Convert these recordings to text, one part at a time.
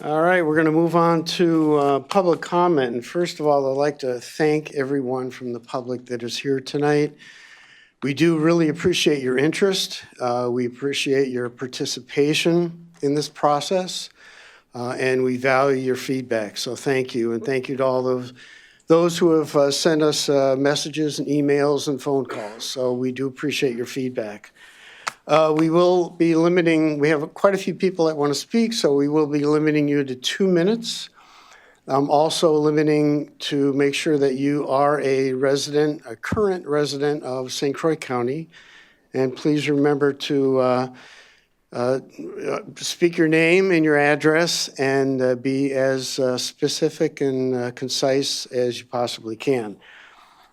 All right, we're going to move on to public comment. And first of all, I'd like to thank everyone from the public that is here tonight. We do really appreciate your interest. We appreciate your participation in this process, and we value your feedback. So thank you, and thank you to all those who have sent us messages and emails and phone calls. So we do appreciate your feedback. We will be limiting, we have quite a few people that want to speak, so we will be limiting you to 2 minutes. Also limiting to make sure that you are a resident, a current resident of St. Croix County. And please remember to speak your name and your address and be as specific and concise as you possibly can.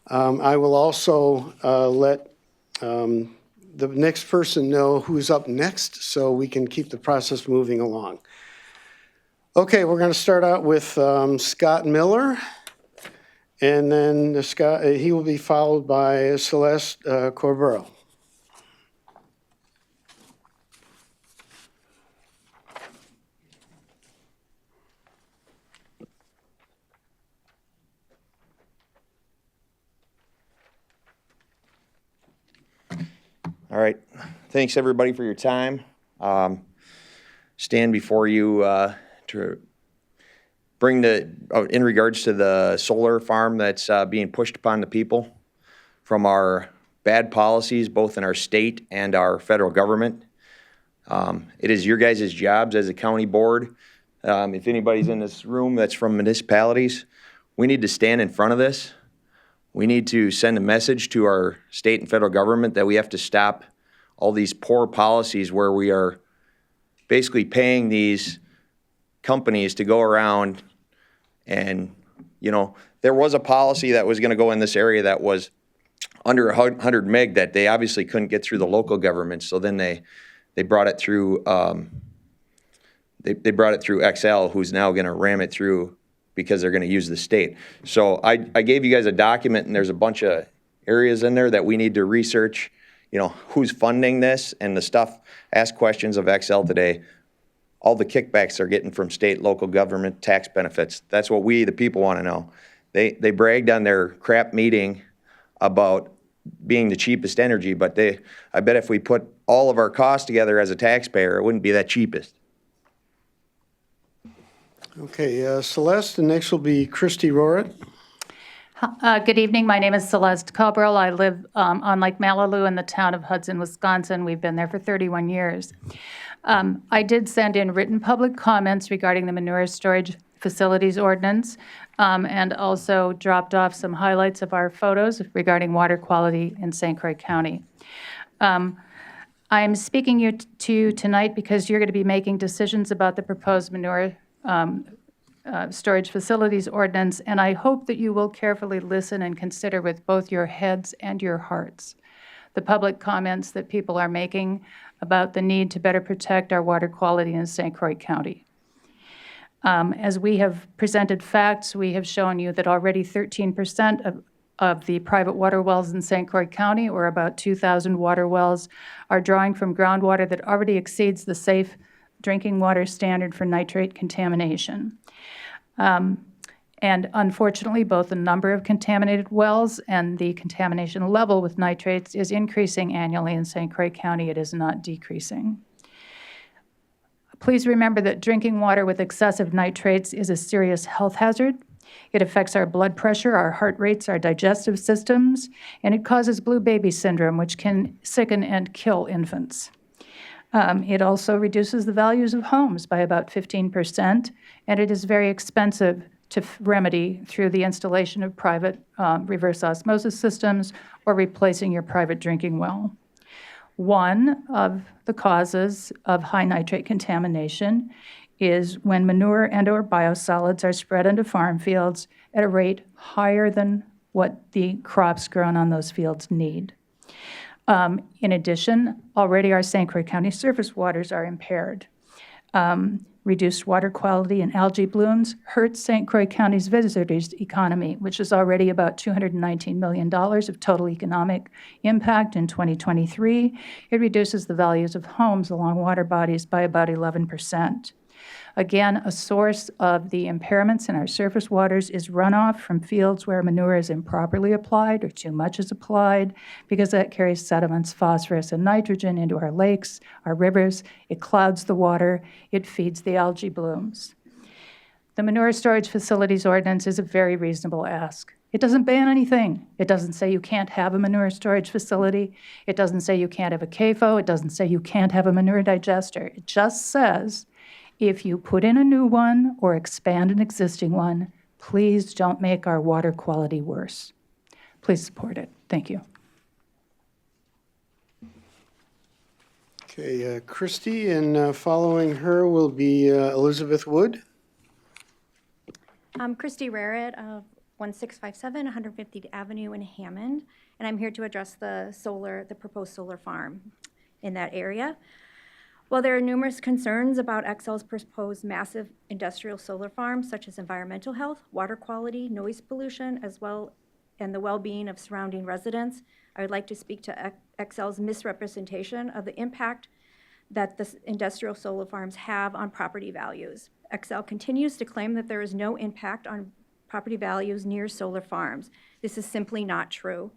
I will also let the next person know who's up next so we can keep the process moving along. Okay, we're going to start out with Scott Miller, and then he will be followed by Celeste Corbero. All right. Thanks, everybody, for your time. Stand before you to bring in regards to the solar farm that's being pushed upon the people from our bad policies, both in our state and our federal government. It is your guys' jobs as a county board. If anybody's in this room that's from municipalities, we need to stand in front of this. We need to send a message to our state and federal government that we have to stop all these poor policies where we are basically paying these companies to go around and, there was a policy that was going to go in this area that was under 100 meg that they obviously couldn't get through the local government. So then they brought it through, they brought it through XL, who's now going to ram it through because they're going to use the state. So I gave you guys a document, and there's a bunch of areas in there that we need to research, who's funding this and the stuff. Ask questions of XL today. All the kickbacks they're getting from state, local government, tax benefits. That's what we, the people, want to know. They bragged on their crap meeting about being the cheapest energy, but I bet if we put all of our costs together as a taxpayer, it wouldn't be that cheapest. Okay, Celeste, and next will be Christy Rorit. Good evening. My name is Celeste Cobrell. I live on Lake Malibu in the town of Hudson, Wisconsin. We've been there for 31 years. I did send in written public comments regarding the manure storage facilities ordinance, and also dropped off some highlights of our photos regarding water quality in St. Croix County. I'm speaking to you tonight because you're going to be making decisions about the proposed manure storage facilities ordinance, and I hope that you will carefully listen and consider with both your heads and your hearts the public comments that people are making about the need to better protect our water quality in St. Croix County. As we have presented facts, we have shown you that already 13% of the private water wells in St. Croix County, or about 2,000 water wells, are drawing from groundwater that already exceeds the safe drinking water standard for nitrate contamination. And unfortunately, both the number of contaminated wells and the contamination level with nitrates is increasing annually in St. Croix County. It is not decreasing. Please remember that drinking water with excessive nitrates is a serious health hazard. It affects our blood pressure, our heart rates, our digestive systems, and it causes blue baby syndrome, which can sicken and kill infants. It also reduces the values of homes by about 15%, and it is very expensive to remedy through the installation of private reverse osmosis systems or replacing your private drinking well. One of the causes of high nitrate contamination is when manure and/or biosolids are spread into farm fields at a rate higher than what the crops grown on those fields need. In addition, already our St. Croix County surface waters are impaired. Reduced water quality and algae blooms hurt St. Croix County's visitors' economy, which is already about $219 million of total economic impact in 2023. It reduces the values of homes along water bodies by about 11%. Again, a source of the impairments in our surface waters is runoff from fields where manure is improperly applied or too much is applied, because that carries sediments, phosphorus, and nitrogen into our lakes, our rivers. It clouds the water. It feeds the algae blooms. The manure storage facilities ordinance is a very reasonable ask. It doesn't ban anything. It doesn't say you can't have a manure storage facility. It doesn't say you can't have a CAFO. It doesn't say you can't have a manure digester. It just says if you put in a new one or expand an existing one, please don't make our water quality worse. Please support it. Thank you. Okay, Christie, and following her will be Elizabeth Wood. I'm Christy Rarrett of 1657 150th Avenue in Hammond, and I'm here to address the proposed solar farm in that area. While there are numerous concerns about Xcel's proposed massive industrial solar farm, such as environmental health, water quality, noise pollution, as well and the well-being of surrounding residents, I would like to speak to Xcel's misrepresentation of the impact that the industrial solar farms have on property values. Xcel continues to claim that there is no impact on property values near solar farms. This is simply not true.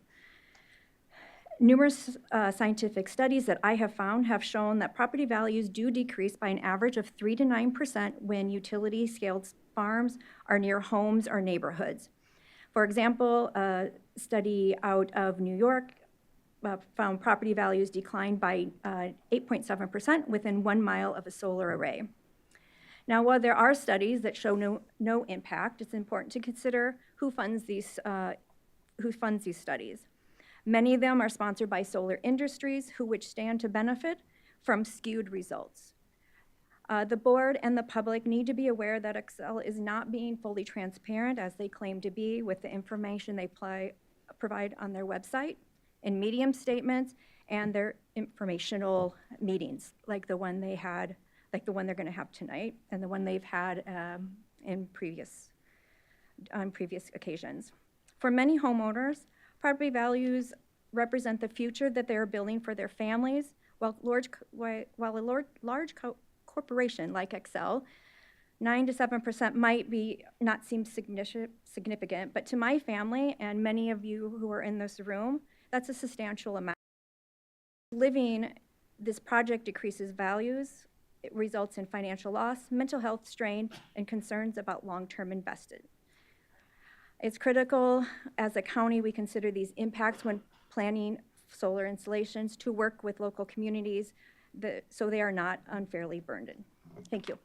Numerous scientific studies that I have found have shown that property values do decrease by an average of 3 to 9% when utility-scaled farms are near homes or neighborhoods. For example, a study out of New York found property values declined by 8.7% within 1 mile of a solar array. Now, while there are studies that show no impact, it's important to consider who funds these studies. Many of them are sponsored by solar industries which stand to benefit from skewed results. The board and the public need to be aware that Xcel is not being fully transparent as they claim to be with the information they provide on their website, in medium statements, and their informational meetings, like the one they had, like the one they're going to have tonight, and the one they've had on previous occasions. For many homeowners, property values represent the future that they are building for their families, while a large corporation like Xcel, 9 to 7% might not seem significant, but to my family and many of you who are in this room, that's a substantial amount. Living this project decreases values. It results in financial loss, mental health strain, and concerns about long-term invested. It's critical as a county we consider these impacts when planning solar installations to work with local communities so they are not unfairly burdened. Thank you.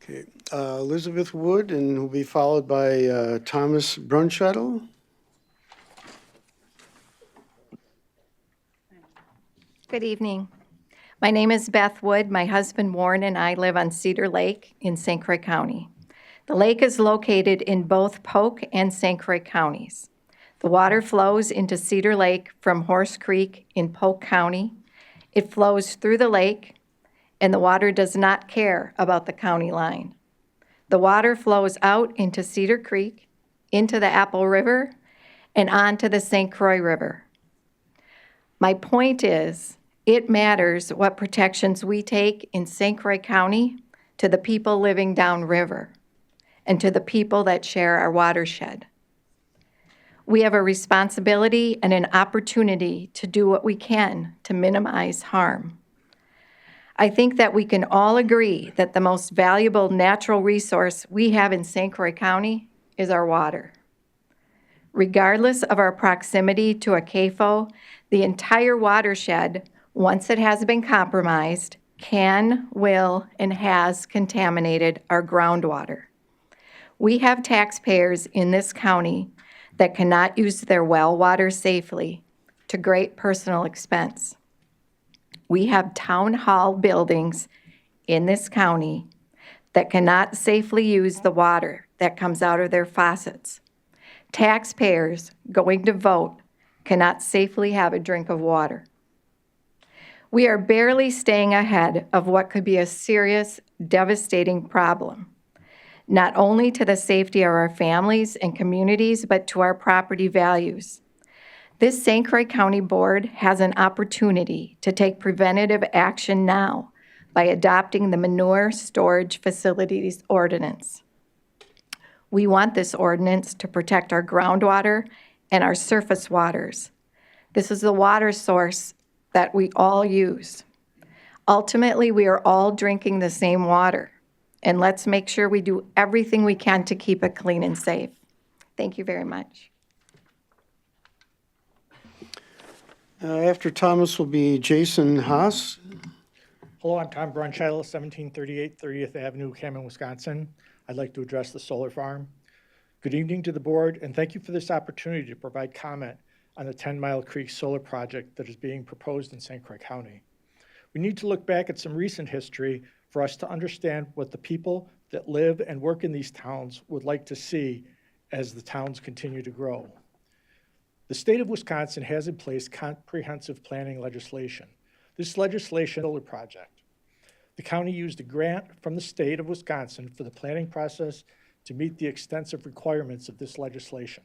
Okay, Elizabeth Wood, and will be followed by Thomas Brunschattel. Good evening. My name is Beth Wood. My husband Warren and I live on Cedar Lake in St. Croix County. The lake is located in both Polk and St. Croix counties. The water flows into Cedar Lake from Horse Creek in Polk County. It flows through the lake, and the water does not care about the county line. The water flows out into Cedar Creek, into the Apple River, and onto the St. Croix River. My point is, it matters what protections we take in St. Croix County to the people living downriver and to the people that share our watershed. We have a responsibility and an opportunity to do what we can to minimize harm. I think that we can all agree that the most valuable natural resource we have in St. Croix County is our water. Regardless of our proximity to a CAFO, the entire watershed, once it has been compromised, can, will, and has contaminated our groundwater. We have taxpayers in this county that cannot use their well water safely, to great personal expense. We have town hall buildings in this county that cannot safely use the water that comes out of their faucets. Taxpayers going to vote cannot safely have a drink of water. We are barely staying ahead of what could be a serious, devastating problem, not only to the safety of our families and communities, but to our property values. This St. Croix County Board has an opportunity to take preventative action now by adopting the Manure Storage Facilities Ordinance. We want this ordinance to protect our groundwater and our surface waters. This is the water source that we all use. Ultimately, we are all drinking the same water, and let's make sure we do everything we can to keep it clean and safe. Thank you very much. After Thomas will be Jason Haas. Hello, I'm Tom Brunchild, 1738 30th Avenue, Cameron, Wisconsin. I'd like to address the solar farm. Good evening to the board, and thank you for this opportunity to provide comment on the 10 Mile Creek solar project that is being proposed in St. Croix County. We need to look back at some recent history for us to understand what the people that live and work in these towns would like to see as the towns continue to grow. The state of Wisconsin has in place comprehensive planning legislation. This legislation solar project. The county used a grant from the state of Wisconsin for the planning process to meet the extensive requirements of this legislation.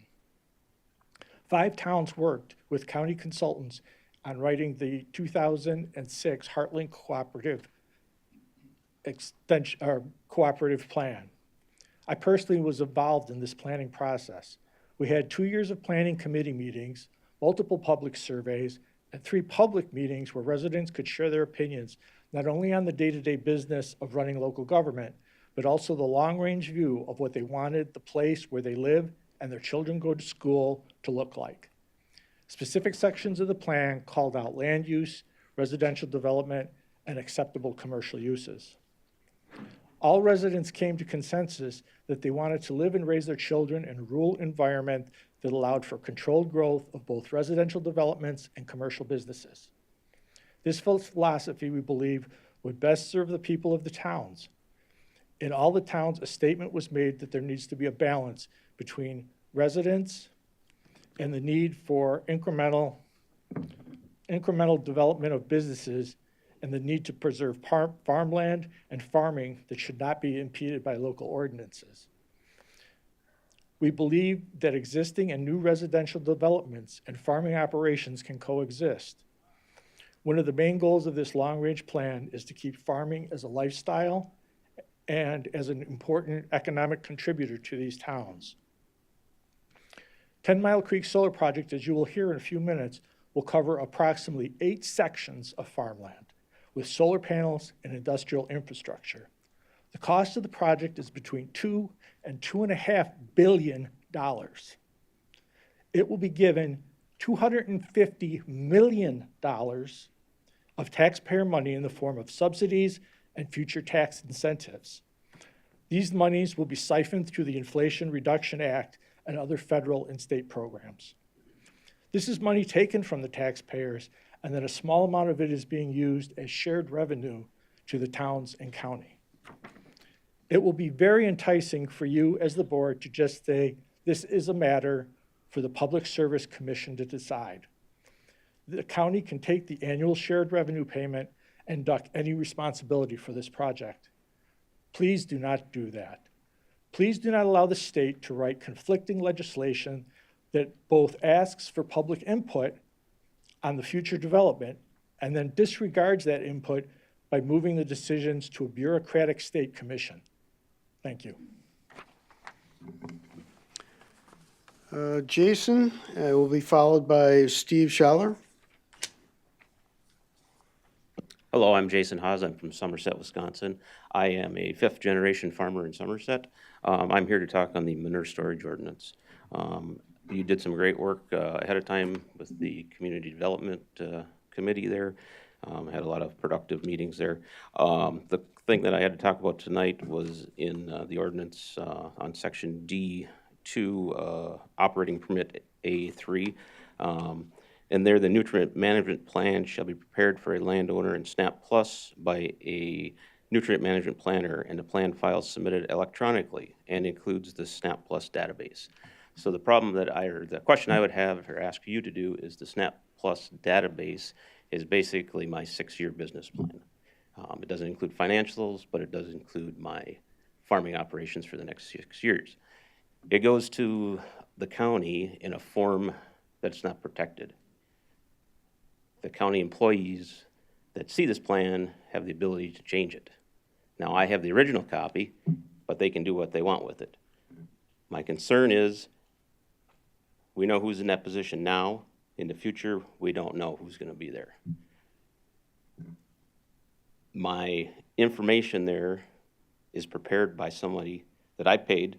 5 towns worked with county consultants on writing the 2006 Heartland Cooperative Cooperative Plan. I personally was involved in this planning process. We had 2 years of planning committee meetings, multiple public surveys, and 3 public meetings where residents could share their opinions, not only on the day-to-day business of running local government, but also the long-range view of what they wanted the place where they live and their children go to school to look like. Specific sections of the plan called out land use, residential development, and acceptable commercial uses. All residents came to consensus that they wanted to live and raise their children in a rural environment that allowed for controlled growth of both residential developments and commercial businesses. This philosophy, we believe, would best serve the people of the towns. In all the towns, a statement was made that there needs to be a balance between residents and the need for incremental development of businesses and the need to preserve farmland and farming that should not be impeded by local ordinances. We believe that existing and new residential developments and farming operations can coexist. One of the main goals of this long-range plan is to keep farming as a lifestyle and as an important economic contributor to these towns. 10 Mile Creek Solar Project, as you will hear in a few minutes, will cover approximately 8 sections of farmland with solar panels and industrial infrastructure. The cost of the project is between $2 and $2.5 billion. It will be given $250 million of taxpayer money in the form of subsidies and future tax incentives. These monies will be siphoned through the Inflation Reduction Act and other federal and state programs. This is money taken from the taxpayers, and then a small amount of it is being used as shared revenue to the towns and county. It will be very enticing for you as the board to just say, this is a matter for the Public Service Commission to decide. The county can take the annual shared revenue payment and duck any responsibility for this project. Please do not do that. Please do not allow the state to write conflicting legislation that both asks for public input on the future development and then disregards that input by moving the decisions to a bureaucratic state commission. Thank you. Jason will be followed by Steve Schaller. Hello, I'm Jason Haas. I'm from Somerset, Wisconsin. I am a 5th-generation farmer in Somerset. I'm here to talk on the manure storage ordinance. You did some great work ahead of time with the Community Development Committee there. I had a lot of productive meetings there. The thing that I had to talk about tonight was in the ordinance on Section D2, Operating Permit A3. And there, the nutrient management plan shall be prepared for a landowner in SNAP Plus by a nutrient management planner, and the plan file submitted electronically and includes the SNAP Plus database. So the problem that the question I would have or ask you to do is the SNAP Plus database is basically my 6-year business plan. It doesn't include financials, but it does include my farming operations for the next 6 years. It goes to the county in a form that's not protected. The county employees that see this plan have the ability to change it. Now, I have the original copy, but they can do what they want with it. My concern is, we know who's in that position now. In the future, we don't know who's going to be there. My information there is prepared by somebody that I paid,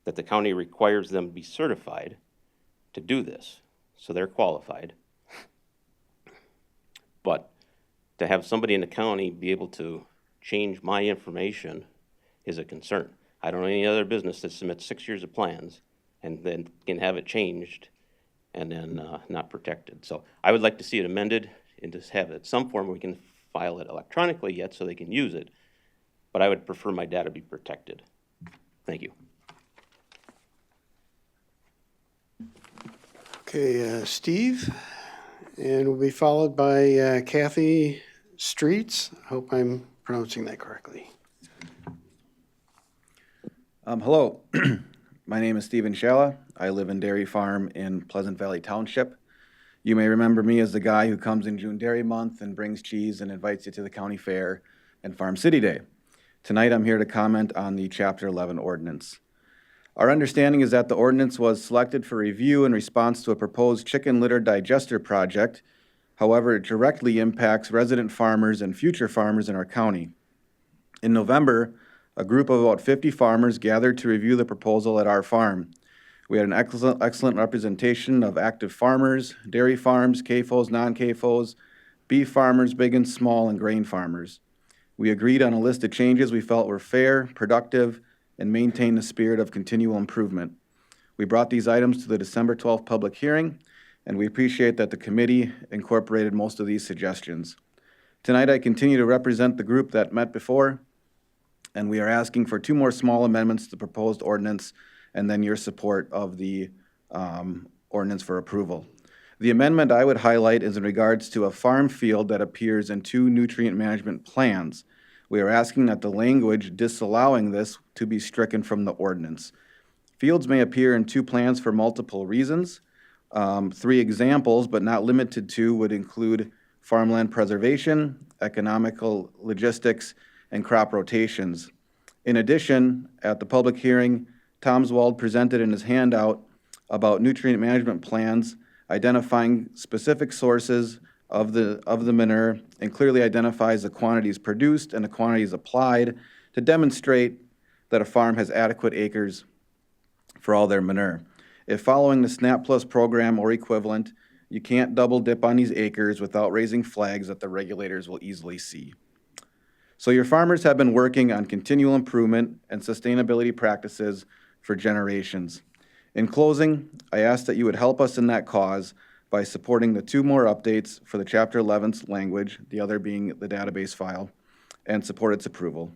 that the county requires them to be certified to do this, so they're qualified. But to have somebody in the county be able to change my information is a concern. I don't know any other business that submits 6 years of plans and then can have it changed and then not protected. So I would like to see it amended and just have it some form where we can file it electronically yet so they can use it. But I would prefer my data be protected. Thank you. Okay, Steve, and we'll be followed by Kathy Streets. I hope I'm pronouncing that correctly. Hello, my name is Stephen Shalla. I live in Dairy Farm in Pleasant Valley Township. You may remember me as the guy who comes in June Dairy Month and brings cheese and invites you to the county fair and Farm City Day. Tonight I'm here to comment on the Chapter 11 ordinance. Our understanding is that the ordinance was selected for review in response to a proposed chicken litter digester project. However, it directly impacts resident farmers and future farmers in our county. In November, a group of about 50 farmers gathered to review the proposal at our farm. We had an excellent representation of active farmers, dairy farms, CAFOs, non-CAFOs, beef farmers, big and small, and grain farmers. We agreed on a list of changes we felt were fair, productive, and maintain the spirit of continual improvement. We brought these items to the December 12th public hearing, and we appreciate that the committee incorporated most of these suggestions. Tonight, I continue to represent the group that met before, and we are asking for 2 more small amendments to the proposed ordinance, and then your support of the ordinance for approval. The amendment I would highlight is in regards to a farm field that appears in 2 nutrient management plans. We are asking that the language disallowing this to be stricken from the ordinance. Fields may appear in 2 plans for multiple reasons. 3 examples, but not limited to, would include farmland preservation, economical logistics, and crop rotations. In addition, at the public hearing, Tom Zwald presented in his handout about nutrient management plans, identifying specific sources of the manure, and clearly identifies the quantities produced and the quantities applied to demonstrate that a farm has adequate acres for all their manure. If following the SNAP Plus program or equivalent, you can't double dip on these acres without raising flags that the regulators will easily see. So your farmers have been working on continual improvement and sustainability practices for generations. In closing, I ask that you would help us in that cause by supporting the 2 more updates for the Chapter 11's language, the other being the database file, and support its approval.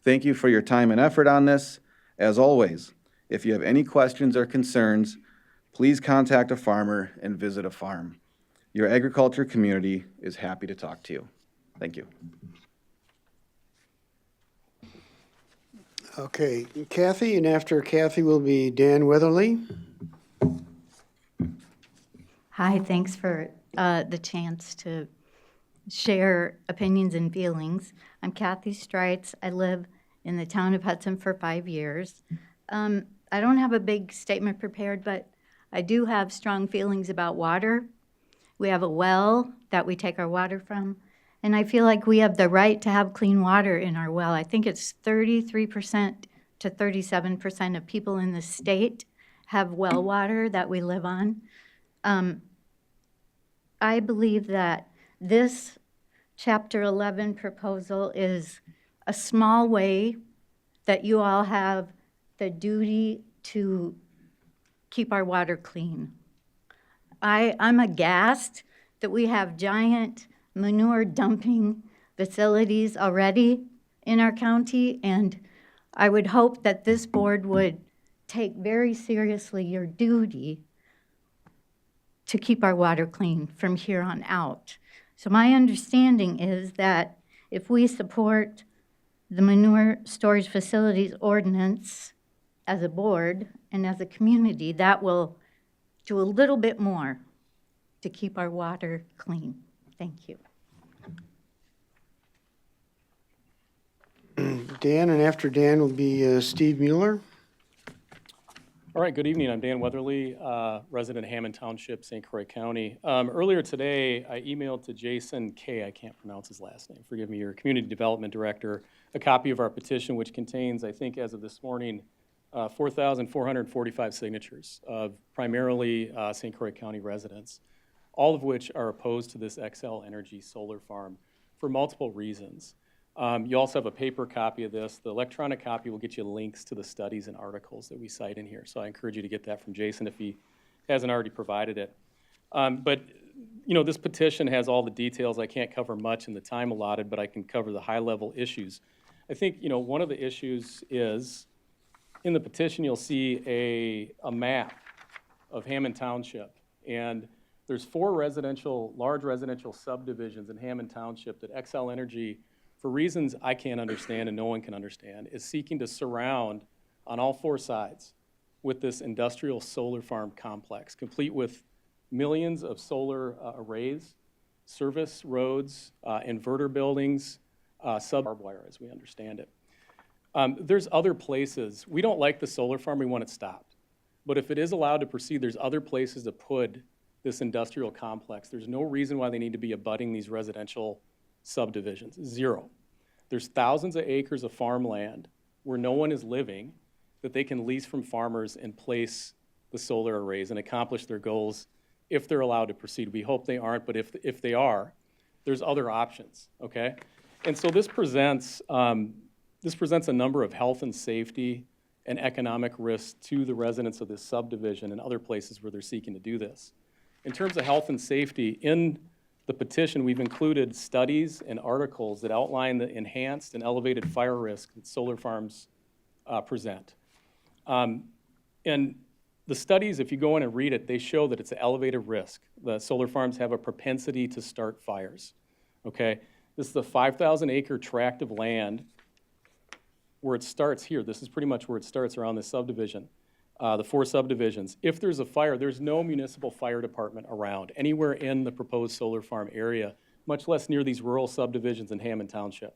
Thank you for your time and effort on this. As always, if you have any questions or concerns, please contact a farmer and visit a farm. Your agriculture community is happy to talk to you. Thank you. Okay, Kathy, and after Kathy will be Dan Weatherly. Hi, thanks for the chance to share opinions and feelings. I'm Kathy Streitz. I live in the town of Hudson for 5 years. I don't have a big statement prepared, but I do have strong feelings about water. We have a well that we take our water from, and I feel like we have the right to have clean water in our well. I think it's 33% to 37% of people in the state have well water that we live on. I believe that this Chapter 11 proposal is a small way that you all have the duty to keep our water clean. I'm aghast that we have giant manure dumping facilities already in our county, and I would hope that this board would take very seriously your duty to keep our water clean from here on out. So my understanding is that if we support the manure storage facilities ordinance as a board and as a community, that will do a little bit more to keep our water clean. Thank you. Dan, and after Dan will be Steve Mueller. All right, good evening. I'm Dan Weatherly, resident of Hammond Township, St. Croix County. Earlier today, I emailed to Jason K., I can't pronounce his last name, forgive me, your Community Development Director, a copy of our petition, which contains, I think as of this morning, 4,445 signatures of primarily St. Croix County residents, all of which are opposed to this Xcel Energy solar farm for multiple reasons. You also have a paper copy of this. The electronic copy will get you links to the studies and articles that we cite in here. So I encourage you to get that from Jason if he hasn't already provided it. But you know, this petition has all the details. I can't cover much in the time allotted, but I can cover the high-level issues. I think, you know, one of the issues is, in the petition, you'll see a map of Hammond Township. And there's 4 large residential subdivisions in Hammond Township that Xcel Energy, for reasons I can't understand and no one can understand, is seeking to surround on all 4 sides with this industrial solar farm complex, complete with millions of solar arrays, service roads, inverter buildings, barbed wire as we understand it. There's other places. We don't like the solar farm, we want it stopped. But if it is allowed to proceed, there's other places to put this industrial complex. There's no reason why they need to be abutting these residential subdivisions, 0. There's thousands of acres of farmland where no one is living that they can lease from farmers and place the solar arrays and accomplish their goals if they're allowed to proceed. We hope they aren't, but if they are, there's other options, okay? And so this presents a number of health and safety and economic risks to the residents of this subdivision and other places where they're seeking to do this. In terms of health and safety, in the petition, we've included studies and articles that outline the enhanced and elevated fire risk that solar farms present. And the studies, if you go in and read it, they show that it's an elevated risk. The solar farms have a propensity to start fires, okay? This is the 5,000-acre tract of land where it starts here. This is pretty much where it starts around this subdivision. The 4 subdivisions. If there's a fire, there's no municipal fire department around anywhere in the proposed solar farm area, much less near these rural subdivisions in Hammond Township.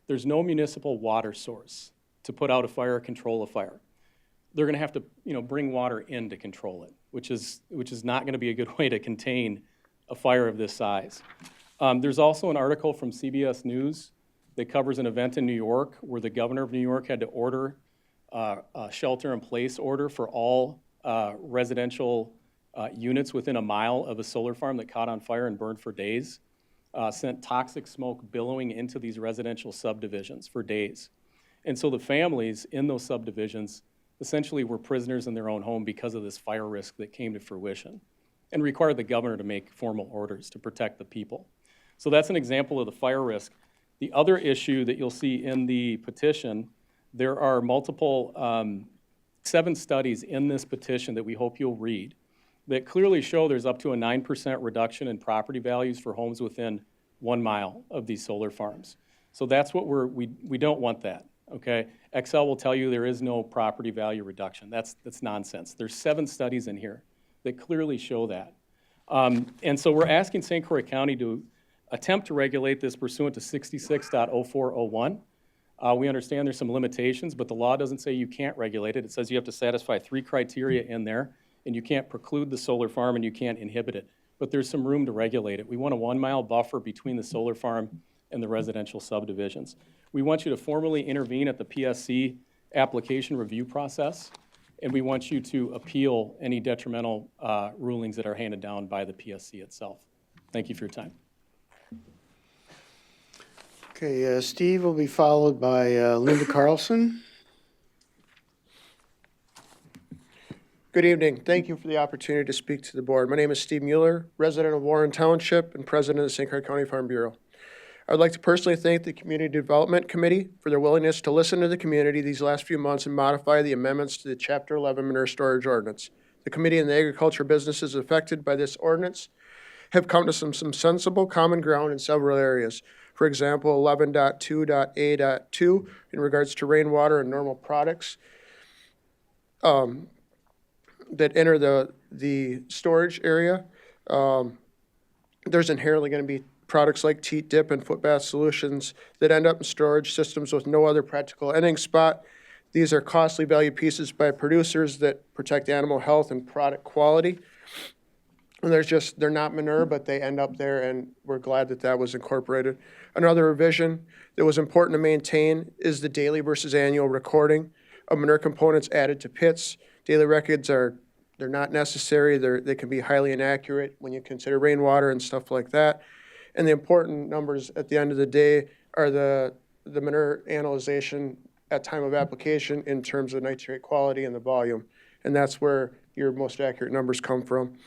There's no municipal water source to put out a fire or control a fire. They're gonna have to, you know, bring water in to control it, which is not gonna be a good way to contain a fire of this size. There's also an article from CBS News that covers an event in New York where the governor of New York had to order a shelter-in-place order for all residential units within a mile of a solar farm that caught on fire and burned for days, sent toxic smoke billowing into these residential subdivisions for days. And so the families in those subdivisions essentially were prisoners in their own home because of this fire risk that came to fruition and required the governor to make formal orders to protect the people. So that's an example of the fire risk. The other issue that you'll see in the petition, there are multiple, 7 studies in this petition that we hope you'll read that clearly show there's up to a 9% reduction in property values for homes within 1 mile of these solar farms. So that's what we don't want that, okay? Xcel will tell you there is no property value reduction. That's nonsense. There's 7 studies in here that clearly show that. And so we're asking St. Croix County to attempt to regulate this pursuant to 66.0401. We understand there's some limitations, but the law doesn't say you can't regulate it. It says you have to satisfy 3 criteria in there, and you can't preclude the solar farm and you can't inhibit it. But there's some room to regulate it. We want a 1-mile buffer between the solar farm and the residential subdivisions. We want you to formally intervene at the PSC application review process, and we want you to appeal any detrimental rulings that are handed down by the PSC itself. Thank you for your time. Okay, Steve will be followed by Linda Carlson. Good evening. Thank you for the opportunity to speak to the board. My name is Steve Mueller, resident of Warren Township and president of the St. Croix County Farm Bureau. I would like to personally thank the Community Development Committee for their willingness to listen to the community these last few months and modify the amendments to the Chapter 11 Manure Storage Ordinance. The committee and the agriculture businesses affected by this ordinance have come to some sensible common ground in several areas. For example, 11.2.A.2 in regards to rainwater and normal products that enter the storage area. There's inherently going to be products like teat dip and foot bath solutions that end up in storage systems with no other practical ending spot. These are costly value pieces by producers that protect animal health and product quality. And they're not manure, but they end up there, and we're glad that that was incorporated. Another revision that was important to maintain is the daily versus annual recording of manure components added to pits. Daily records they're not necessary. They can be highly inaccurate when you consider rainwater and stuff like that. And the important numbers at the end of the day are the manure analyzation at time of application in terms of nitrate quality and the volume. And that's where your most accurate numbers come from.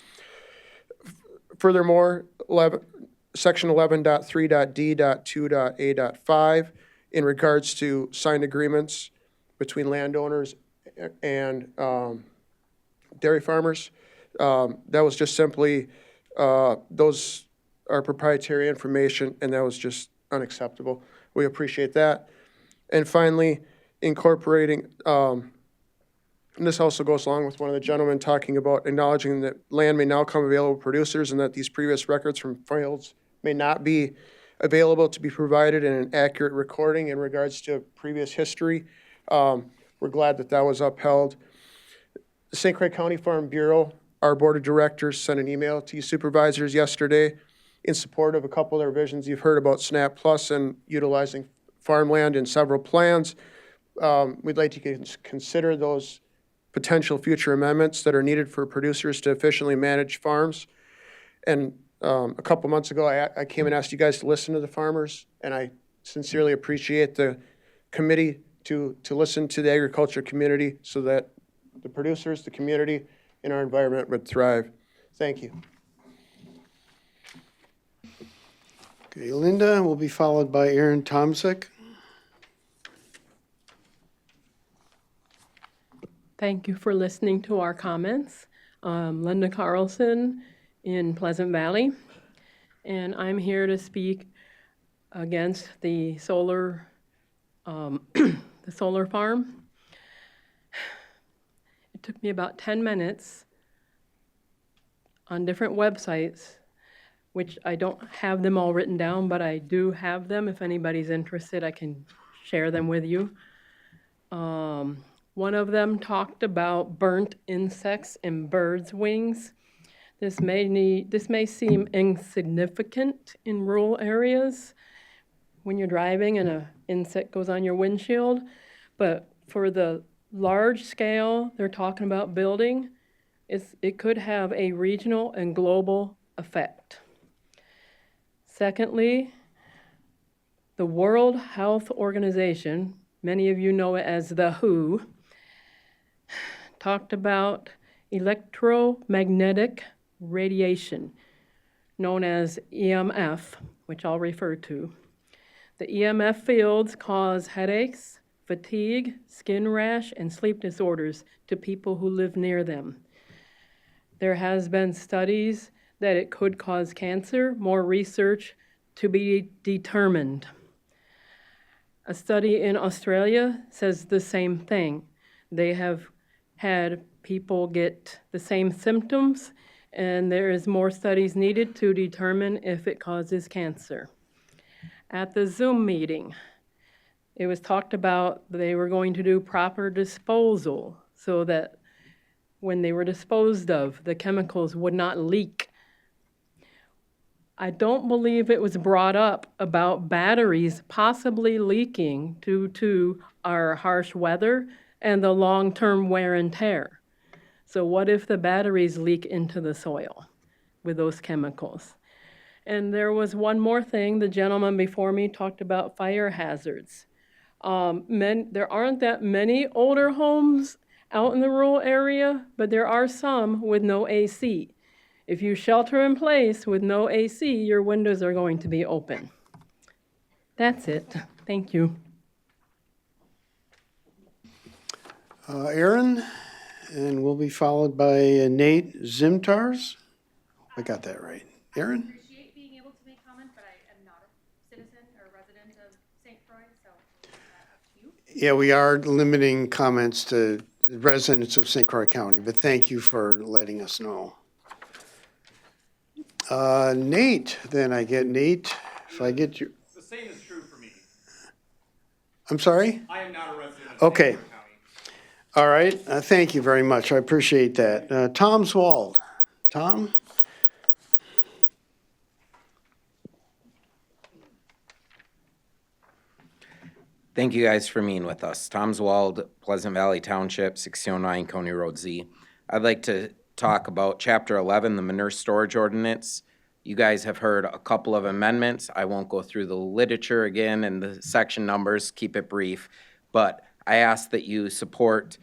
Furthermore, Section 11.3.d.2.a.5, in regards to signed agreements between landowners and dairy farmers, that was just simply, those are proprietary information, and that was just unacceptable. We appreciate that. And finally, incorporating, and this also goes along with one of the gentlemen talking about acknowledging that land may now come available to producers and that these previous records from fields may not be available to be provided in an accurate recording in regards to previous history. We're glad that that was upheld. The St. Croix County Farm Bureau, our board of directors, sent an email to you supervisors yesterday in support of a couple of the revisions you've heard about SNAP Plus and utilizing farmland in several plans. We'd like to consider those potential future amendments that are needed for producers to efficiently manage farms. And a couple months ago, I came and asked you guys to listen to the farmers, and I sincerely appreciate the committee to listen to the agriculture community so that the producers, the community, and our environment would thrive. Thank you. Okay, Linda will be followed by Aaron Tomczyk. Thank you for listening to our comments. Linda Carlson in Pleasant Valley, and I'm here to speak against the solar farm. It took me about 10 minutes on different websites, which I don't have them all written down, but I do have them. If anybody's interested, I can share them with you. One of them talked about burnt insects in birds' wings. This may seem insignificant in rural areas when you're driving and an insect goes on your windshield, but for the large scale they're talking about building, it could have a regional and global effect. Secondly, the World Health Organization, many of you know it as the WHO, talked about electromagnetic radiation, known as EMF, which I'll refer to. The EMF fields cause headaches, fatigue, skin rash, and sleep disorders to people who live near them. There has been studies that it could cause cancer, more research to be determined. A study in Australia says the same thing. They have had people get the same symptoms, and there is more studies needed to determine if it causes cancer. At the Zoom meeting, it was talked about they were going to do proper disposal so that when they were disposed of, the chemicals would not leak. I don't believe it was brought up about batteries possibly leaking due to our harsh weather and the long-term wear and tear. So what if the batteries leak into the soil with those chemicals? And there was one more thing. The gentleman before me talked about fire hazards. There aren't that many older homes out in the rural area, but there are some with no AC. If you shelter in place with no AC, your windows are going to be open. That's it. Thank you. Aaron, and we'll be followed by Nate Zimtars. I got that right. Aaron? I appreciate being able to make comment, but I am not a citizen or resident of St. Croix, so up to you. Yeah, we are limiting comments to residents of St. Croix County, but thank you for letting us know. Nate, then I get Nate, if I get you, The same is true for me. I'm sorry? I am not a resident of Okay. St. Clair County. All right, thank you very much, I appreciate that. Tom Swald. Tom? Thank you guys for meeting with us. Tom Zwald, Pleasant Valley Township, 1609 County Road Z. I'd like to talk about Chapter 11, the manure storage ordinance. You guys have heard a couple of amendments. I won't go through the literature again and the section numbers, keep it brief. But I ask that you support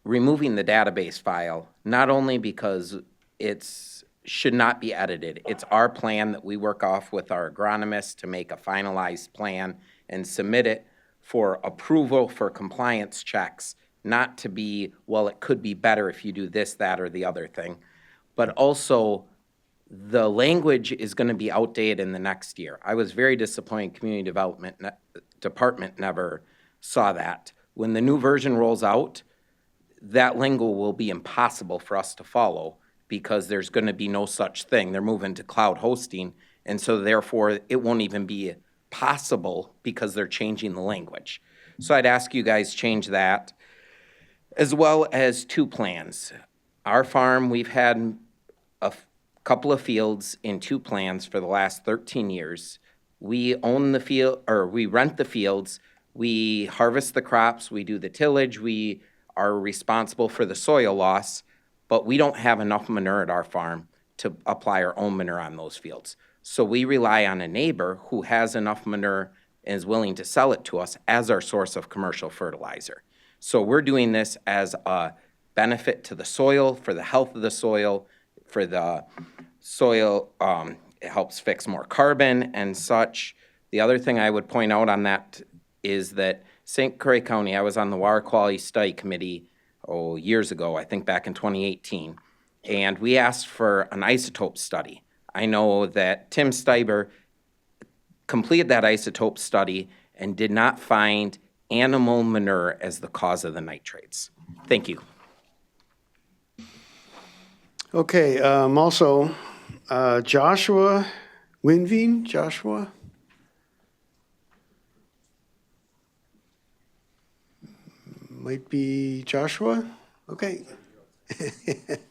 removing the database file, not only because it's should not be edited. It's our plan that we work off with our agronomist to make a finalized plan and submit it for approval for compliance checks, not to be, well, it could be better if you do this, that, or the other thing. But also, the language is going to be outdated in the next year. I was very disappointed Community Development Department never saw that. When the new version rolls out, that lingo will be impossible for us to follow because there's going to be no such thing. They're moving to cloud hosting, and so therefore it won't even be possible because they're changing the language. So I'd ask you guys change that, as well as two plans. Our farm, we've had a couple of fields in two plans for the last 13 years. We own the field, or we rent the fields, we harvest the crops, we do the tillage, we are responsible for the soil loss, but we don't have enough manure at our farm to apply our own manure on those fields. So we rely on a neighbor who has enough manure and is willing to sell it to us as our source of commercial fertilizer. So we're doing this as a benefit to the soil, for the health of the soil, for the soil, it helps fix more carbon and such. The other thing I would point out on that is that St. Croix County, I was on the Water Quality Study Committee, years ago, I think back in 2018, and we asked for an isotope study. I know that Tim Steiber completed that isotope study and did not find animal manure as the cause of the nitrates. Thank you. Okay, also, Joshua Winveen, Joshua? Might be Joshua? Okay.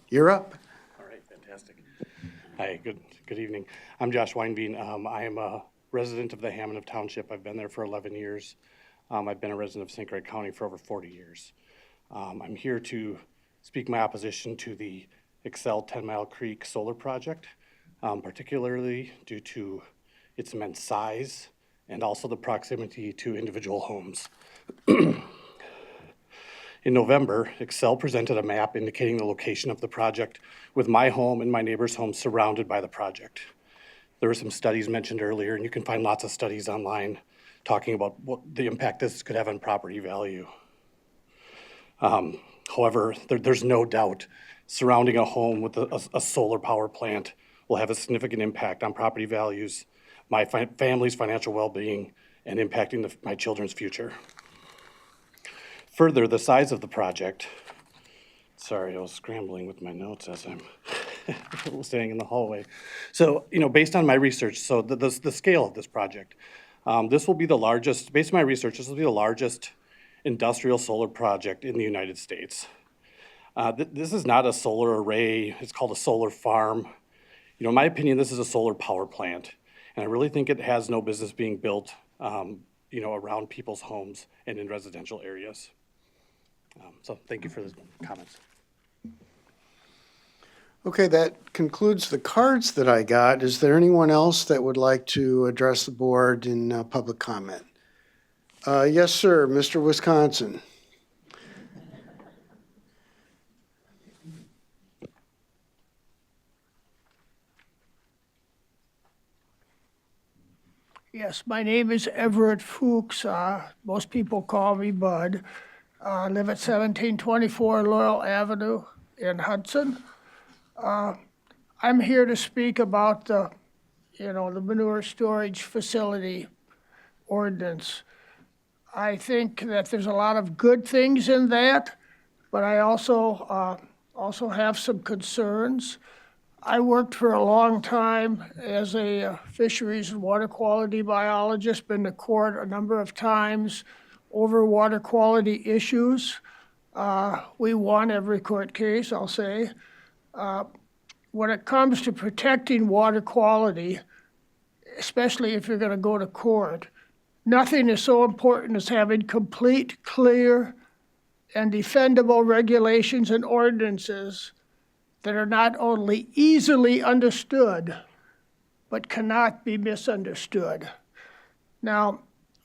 You're up. All right, fantastic. Hi, good evening. I'm Josh Weinbein. I am a resident of the Hammond of Township. I've been there for 11 years. I've been a resident of St. Croix County for over 40 years. I'm here to speak my opposition to the Excel 10 Mile Creek solar project, particularly due to its immense size and also the proximity to individual homes. In November, Excel presented a map indicating the location of the project with my home and my neighbor's home surrounded by the project. There were some studies mentioned earlier, and you can find lots of studies online talking about what the impact this could have on property value. However, there's no doubt surrounding a home with a solar power plant will have a significant impact on property values, my family's financial well-being, and impacting my children's future. Further, the size of the project, sorry, I was scrambling with my notes as I'm standing in the hallway. So, based on my research, so the scale of this project, this will be the largest, based on my research, this will be the largest industrial solar project in the United States. This is not a solar array, it's called a solar farm. In my opinion, this is a solar power plant. And I really think it has no business being built, around people's homes and in residential areas. So thank you for the comments. Okay, that concludes the cards that I got. Is there anyone else that would like to address the board in public comment? Yes, sir, Mr. Wisconsin. Yes, my name is Everett Fuchs. Most people call me Bud. I live at 1724 Laurel Avenue in Hudson. I'm here to speak about the manure storage facility ordinance. I think that there's a lot of good things in that, but I also have some concerns. I worked for a long time as a fisheries and water quality biologist, been to court a number of times over water quality issues. We won every court case, I'll say. When it comes to protecting water quality, especially if you're going to go to court, nothing is so important as having complete, clear, and defendable regulations and ordinances that are not only easily understood, but cannot be misunderstood. Now,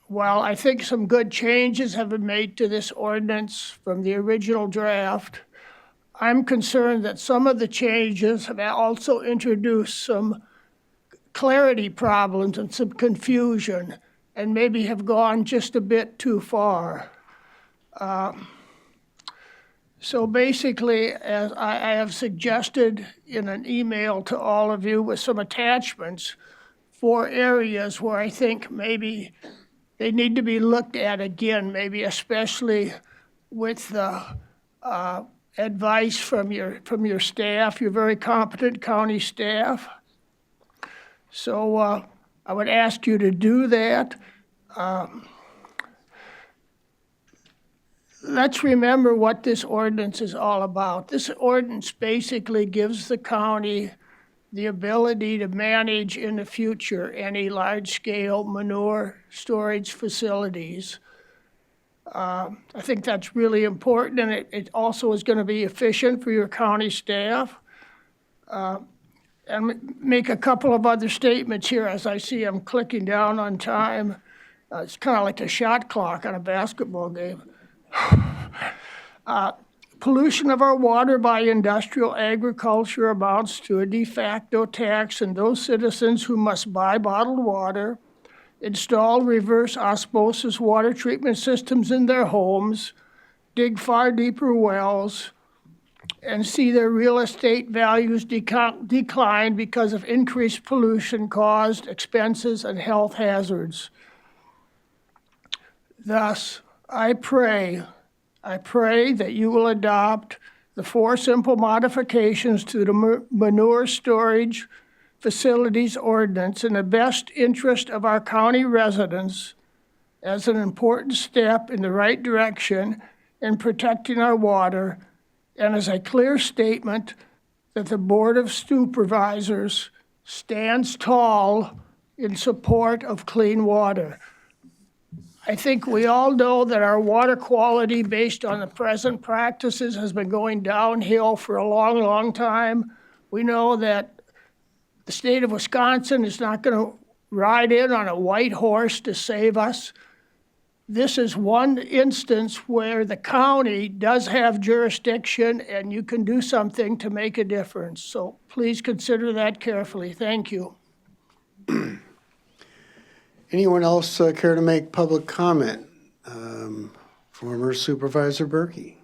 while I think some good changes have been made to this ordinance from the original draft, I'm concerned that some of the changes have also introduced some clarity problems and some confusion, and maybe have gone just a bit too far. So basically, as I have suggested in an email to all of you with some attachments, 4 areas where I think maybe they need to be looked at again, maybe especially with the advice from your staff, your very competent county staff. So I would ask you to do that. Let's remember what this ordinance is all about. This ordinance basically gives the county the ability to manage in the future any large-scale manure storage facilities. I think that's really important, and it also is going to be efficient for your county staff. And make a couple of other statements here as I see I'm clicking down on time. It's kind of like the shot clock on a basketball game. Pollution of our water by industrial agriculture amounts to a de facto tax on those citizens who must buy bottled water, install reverse osmosis water treatment systems in their homes, dig far deeper wells, and see their real estate values decline because of increased pollution caused expenses and health hazards. Thus, I pray that you will adopt the 4 simple modifications to the manure storage facilities ordinance in the best interest of our county residents as an important step in the right direction in protecting our water, and as a clear statement that the Board of Supervisors stands tall in support of clean water. I think we all know that our water quality, based on the present practices, has been going downhill for a long, long time. We know that the state of Wisconsin is not going to ride in on a white horse to save us. This is one instance where the county does have jurisdiction and you can do something to make a difference. So please consider that carefully. Thank you. Anyone else care to make public comment? Former Supervisor Berkey.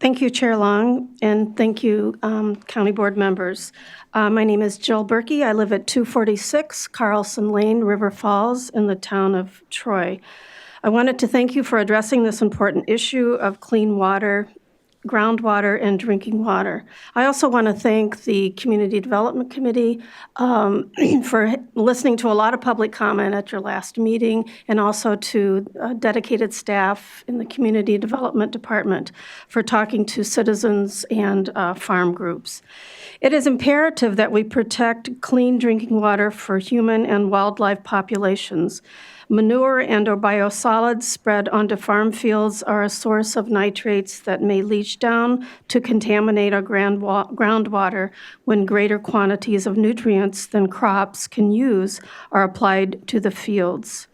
Thank you, Chair Long, and thank you, County Board members. My name is Jill Berkey. I live at 246 Carlson Lane, River Falls, in the town of Troy. I wanted to thank you for addressing this important issue of clean water, groundwater, and drinking water. I also want to thank the Community Development Committee for listening to a lot of public comment at your last meeting, and also to dedicated staff in the Community Development Department for talking to citizens and farm groups. It is imperative that we protect clean drinking water for human and wildlife populations. Manure and/or biosolids spread onto farm fields are a source of nitrates that may leach down to contaminate our groundwater when greater quantities of nutrients than crops can use are applied to the fields.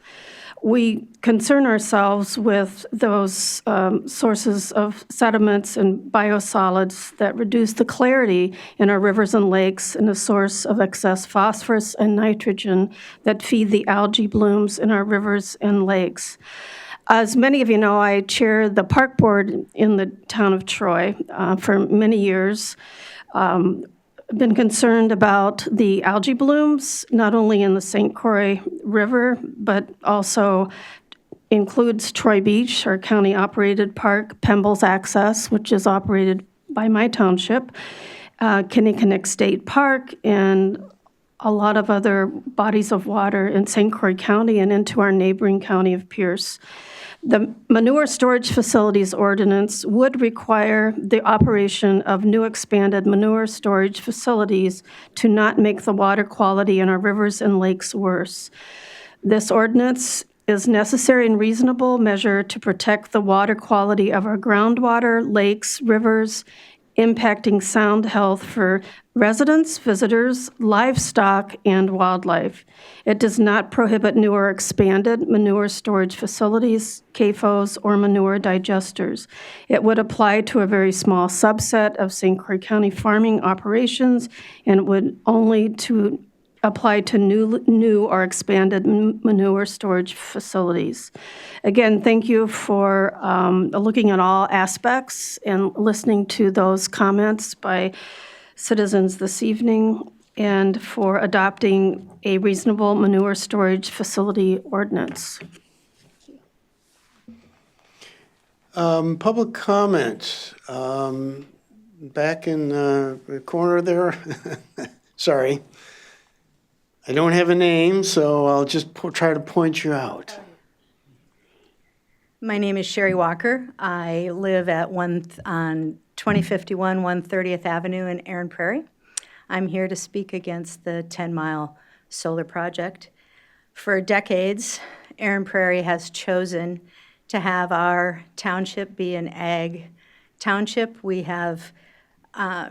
We concern ourselves with those sources of sediments and biosolids that reduce the clarity in our rivers and lakes, and a source of excess phosphorus and nitrogen that feed the algae blooms in our rivers and lakes. As many of you know, I chair the park board in the town of Troy for many years. Been concerned about the algae blooms, not only in the St. Croix River, but also includes Troy Beach, our county-operated park, Pemble's Access, which is operated by my township, Kinnickinnick State Park, and a lot of other bodies of water in St. Croix County and into our neighboring county of Pierce. The manure storage facilities ordinance would require the operation of new expanded manure storage facilities to not make the water quality in our rivers and lakes worse. This ordinance is necessary and reasonable measure to protect the water quality of our groundwater, lakes, rivers, impacting sound health for residents, visitors, livestock, and wildlife. It does not prohibit new or expanded manure storage facilities, CAFOs, or manure digesters. It would apply to a very small subset of St. Croix County farming operations and would only apply to new or expanded manure storage facilities. Again, thank you for looking at all aspects and listening to those comments by citizens this evening, and for adopting a reasonable manure storage facility ordinance. Public comment. Back in the corner there. Sorry. I don't have a name, so I'll just try to point you out. My name is Sherry Walker. I live at 2051 130th Avenue in Erin Prairie. I'm here to speak against the 10-mile solar project. For decades, Erin Prairie has chosen to have our township be an ag township. We have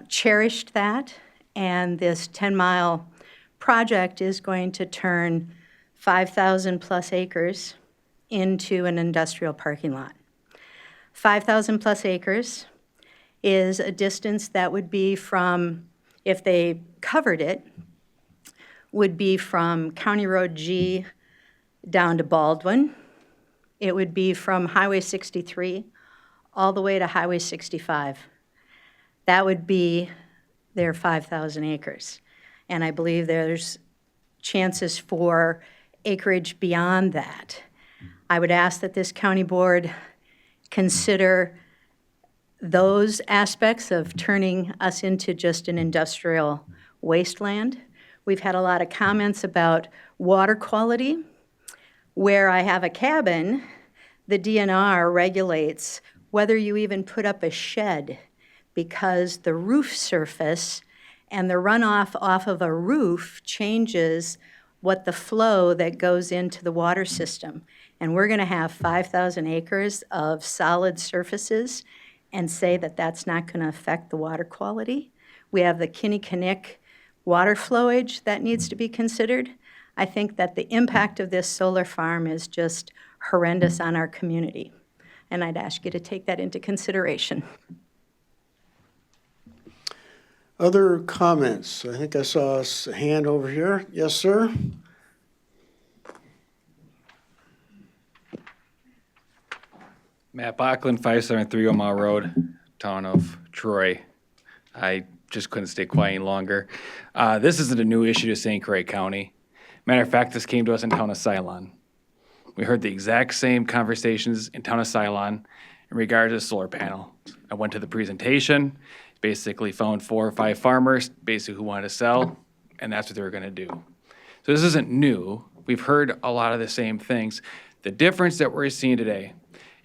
cherished that, and this 10-mile project is going to turn 5,000 plus acres into an industrial parking lot. 5,000 plus acres is a distance that would be from, if they covered it, would be from County Road G down to Baldwin. It would be from Highway 63 all the way to Highway 65. That would be their 5,000 acres. And I believe there's chances for acreage beyond that. I would ask that this county board consider those aspects of turning us into just an industrial wasteland. We've had a lot of comments about water quality. Where I have a cabin, the DNR regulates whether you even put up a shed, because the roof surface and the runoff off of a roof changes what the flow that goes into the water system. And we're going to have 5,000 acres of solid surfaces and say that that's not going to affect the water quality. We have the Kinnickinnick water flowage that needs to be considered. I think that the impact of this solar farm is just horrendous on our community. And I'd ask you to take that into consideration. Other comments? I think I saw a hand over here. Yes, sir? Matt Bachland, 573 Omaha Road, town of Troy. I just couldn't stay quiet any longer. This isn't a new issue to St. Croix County. Matter of fact, this came to us in town of Ceylon. We heard the exact same conversations in town of Ceylon in regards to solar panel. I went to the presentation, basically found 4 or 5 farmers basically who wanted to sell, and that's what they were gonna do. So this isn't new. We've heard a lot of the same things. The difference that we're seeing today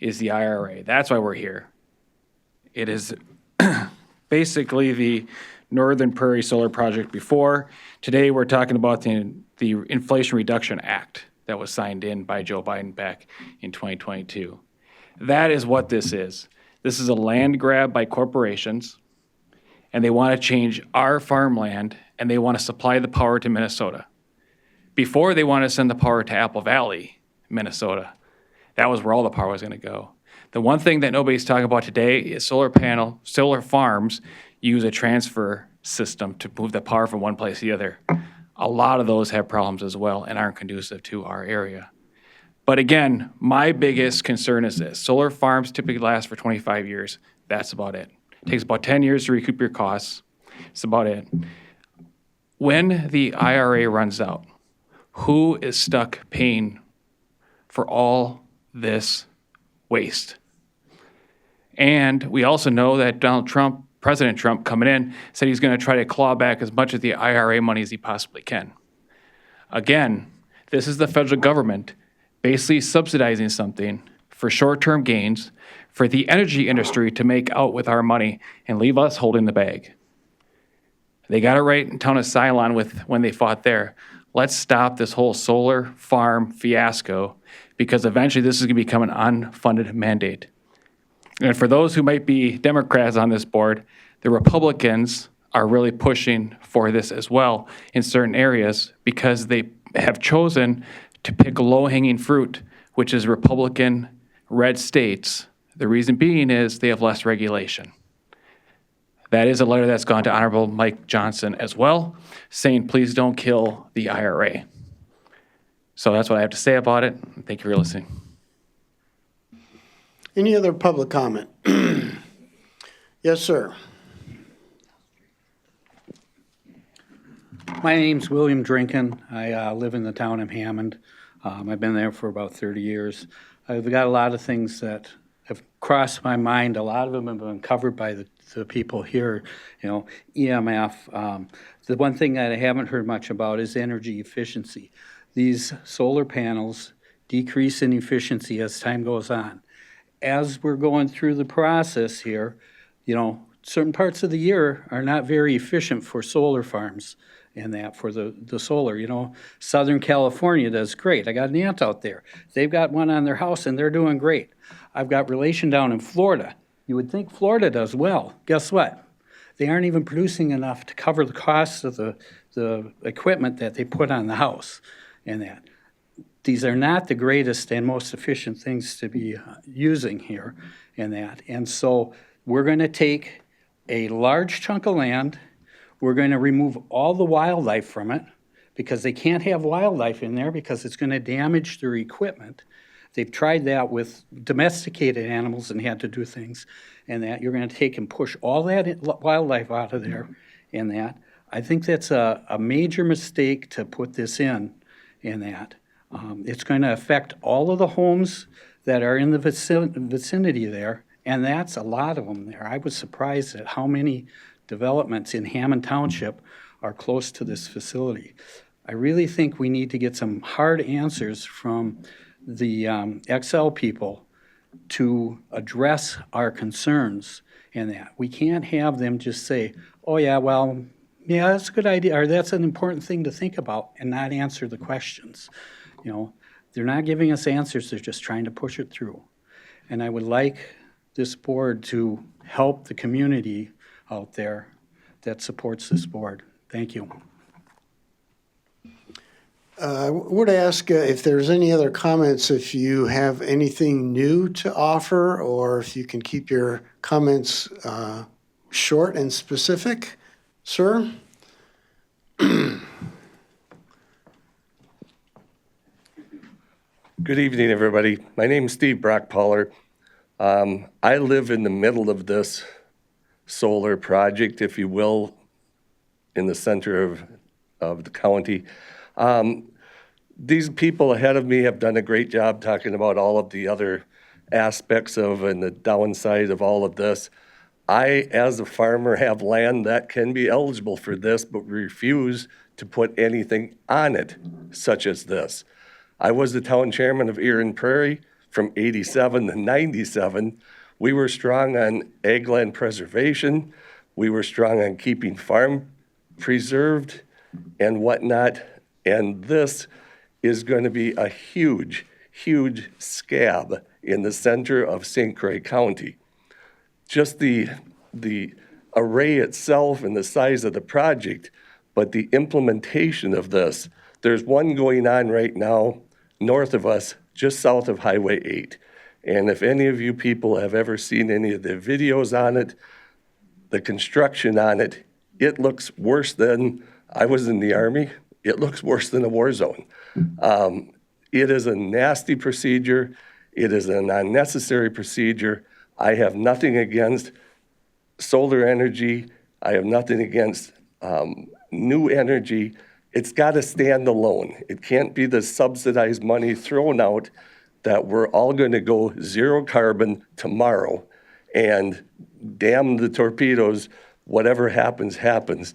is the IRA. That's why we're here. It is basically the Northern Prairie Solar Project before. Today, we're talking about the Inflation Reduction Act that was signed in by Joe Biden back in 2022. That is what this is. This is a land grab by corporations, and they want to change our farmland, and they want to supply the power to Minnesota. Before, they want to send the power to Apple Valley, Minnesota. That was where all the power was going to go. The one thing that nobody's talking about today is solar farms use a transfer system to move the power from one place to the other. A lot of those have problems as well and aren't conducive to our area. But again, my biggest concern is this. Solar farms typically last for 25 years. That's about it. It takes about 10 years to recoup your costs. That's about it. When the IRA runs out, who is stuck paying for all this waste. And we also know that President Trump coming in said he's going to try to claw back as much of the IRA money as he possibly can. Again, this is the federal government basically subsidizing something for short-term gains for the energy industry to make out with our money and leave us holding the bag. They got it right in town of Ceylon when they fought there. Let's stop this whole solar farm fiasco, because eventually this is going to become an unfunded mandate. And for those who might be Democrats on this board, the Republicans are really pushing for this as well in certain areas, because they have chosen to pick low-hanging fruit, which is Republican red states. The reason being is they have less regulation. That is a letter that's gone to Honorable Mike Johnson as well, saying please don't kill the IRA. So that's what I have to say about it. Thank you for listening. Any other public comment? Yes, sir. My name's William Drinkin. I live in the town of Hammond. I've been there for about 30 years. I've got a lot of things that have crossed my mind. A lot of them have been covered by the people here, EMF. The one thing that I haven't heard much about is energy efficiency. These solar panels decrease in efficiency as time goes on. As we're going through the process here, certain parts of the year are not very efficient for solar farms and that for the solar. Southern California does great. I got an aunt out there. They've got one on their house and they're doing great. I've got relation down in Florida. You would think Florida does well. Guess what? They aren't even producing enough to cover the cost of the equipment that they put on the house and that. These are not the greatest and most efficient things to be using here and that. And so we're going to take a large chunk of land. We're going to remove all the wildlife from it, because they can't have wildlife in there because it's going to damage their equipment. They've tried that with domesticated animals and had to do things, and that you're going to take and push all that wildlife out of there and that. I think that's a major mistake to put this in that. It's going to affect all of the homes that are in the vicinity there, and that's a lot of them there. I was surprised at how many developments in Hammond Township are close to this facility. I really think we need to get some hard answers from the XL people to address our concerns in that. We can't have them just say, oh yeah, well, yeah, that's a good idea, or that's an important thing to think about, and not answer the questions. They're not giving us answers, they're just trying to push it through. And I would like this board to help the community out there that supports this board. Thank you. I would ask if there's any other comments, if you have anything new to offer, or if you can keep your comments short and specific. Sir? Good evening, everybody. My name is Steve Brockpaller. I live in the middle of this solar project, if you will, in the center of the county. These people ahead of me have done a great job talking about all of the other aspects of and the downside of all of this. I, as a farmer, have land that can be eligible for this, but refuse to put anything on it, such as this. I was the town chairman of Aaron Prairie from 87 to 97. We were strong on ag land preservation. We were strong on keeping farm preserved and whatnot. And this is going to be a huge, huge scab in the center of St. Croix County. Just the array itself and the size of the project, but the implementation of this. There's one going on right now north of us, just south of Highway 8. And if any of you people have ever seen any of the videos on it, the construction on it, it looks worse than, I was in the Army, it looks worse than a war zone. It is a nasty procedure. It is an unnecessary procedure. I have nothing against solar energy. I have nothing against new energy. It's got to stand alone. It can't be the subsidized money thrown out that we're all going to go zero carbon tomorrow, and damn the torpedoes, whatever happens, happens.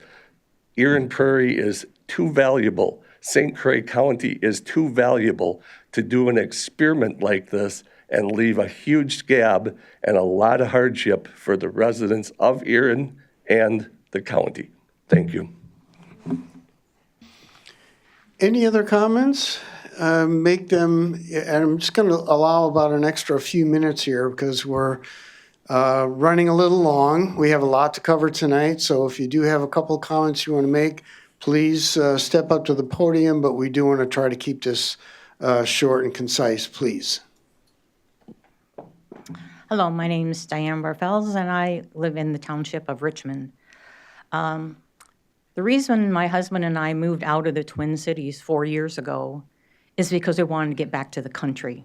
Erin Prairie is too valuable. St. Croix County is too valuable to do an experiment like this and leave a huge scab and a lot of hardship for the residents of Erin and the county. Thank you. Any other comments? Make them, and I'm just going to allow about an extra few minutes here because we're running a little long. We have a lot to cover tonight, so if you do have a couple of comments you want to make, please step up to the podium, but we do want to try to keep this short and concise, please. Hello, my name is Diane Barfels, and I live in the township of Richmond. The reason my husband and I moved out of the Twin Cities 4 years ago is because we wanted to get back to the country.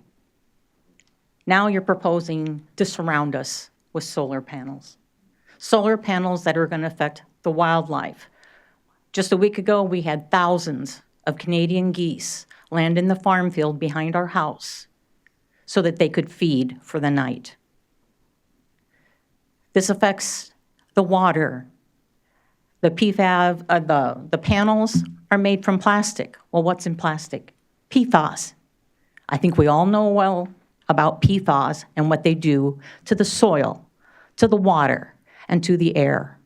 Now you're proposing to surround us with solar panels that are going to affect the wildlife. Just a week ago, we had thousands of Canadian geese land in the farm field behind our house so that they could feed for the night. This affects the water. The PFAS, the panels are made from plastic. Well, what's in plastic? PFAS. I think we all know well about PFAS and what they do to the soil, to the water, and to the air.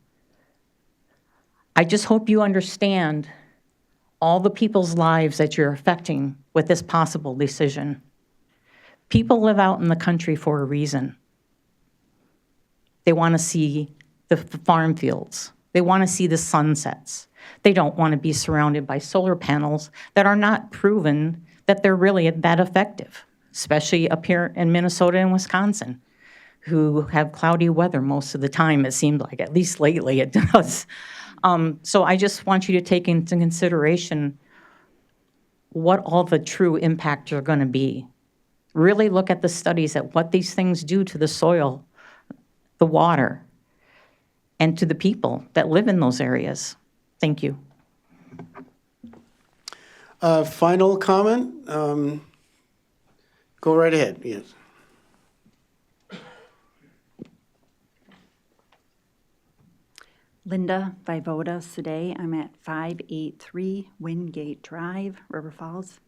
I just hope you understand all the people's lives that you're affecting with this possible decision. People live out in the country for a reason. They want to see the farm fields. They want to see the sunsets. They don't want to be surrounded by solar panels that are not proven that they're really that effective, especially up here in Minnesota and Wisconsin, who have cloudy weather most of the time, it seemed like, at least lately it does. So I just want you to take into consideration what all the true impacts are going to be. Really look at the studies at what these things do to the soil, the water, and to the people that live in those areas. Thank you. Final comment? Go right ahead, yes. Linda Vivoda Sade. I'm at 583 Wingate Drive, River Falls.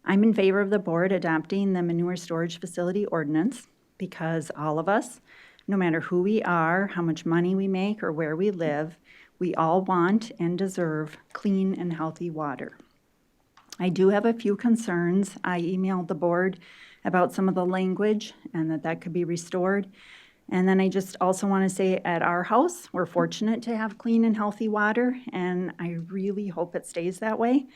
I'm in favor of the board adopting the manure storage facility ordinance because all of us, no matter who we are, how much money we make, or where we live, we all want and deserve clean and healthy water. I do have a few concerns. I emailed the board about some of the language and that could be restored. And then I just also want to say at our house, we're fortunate to have clean and healthy water, and I really hope it stays that way.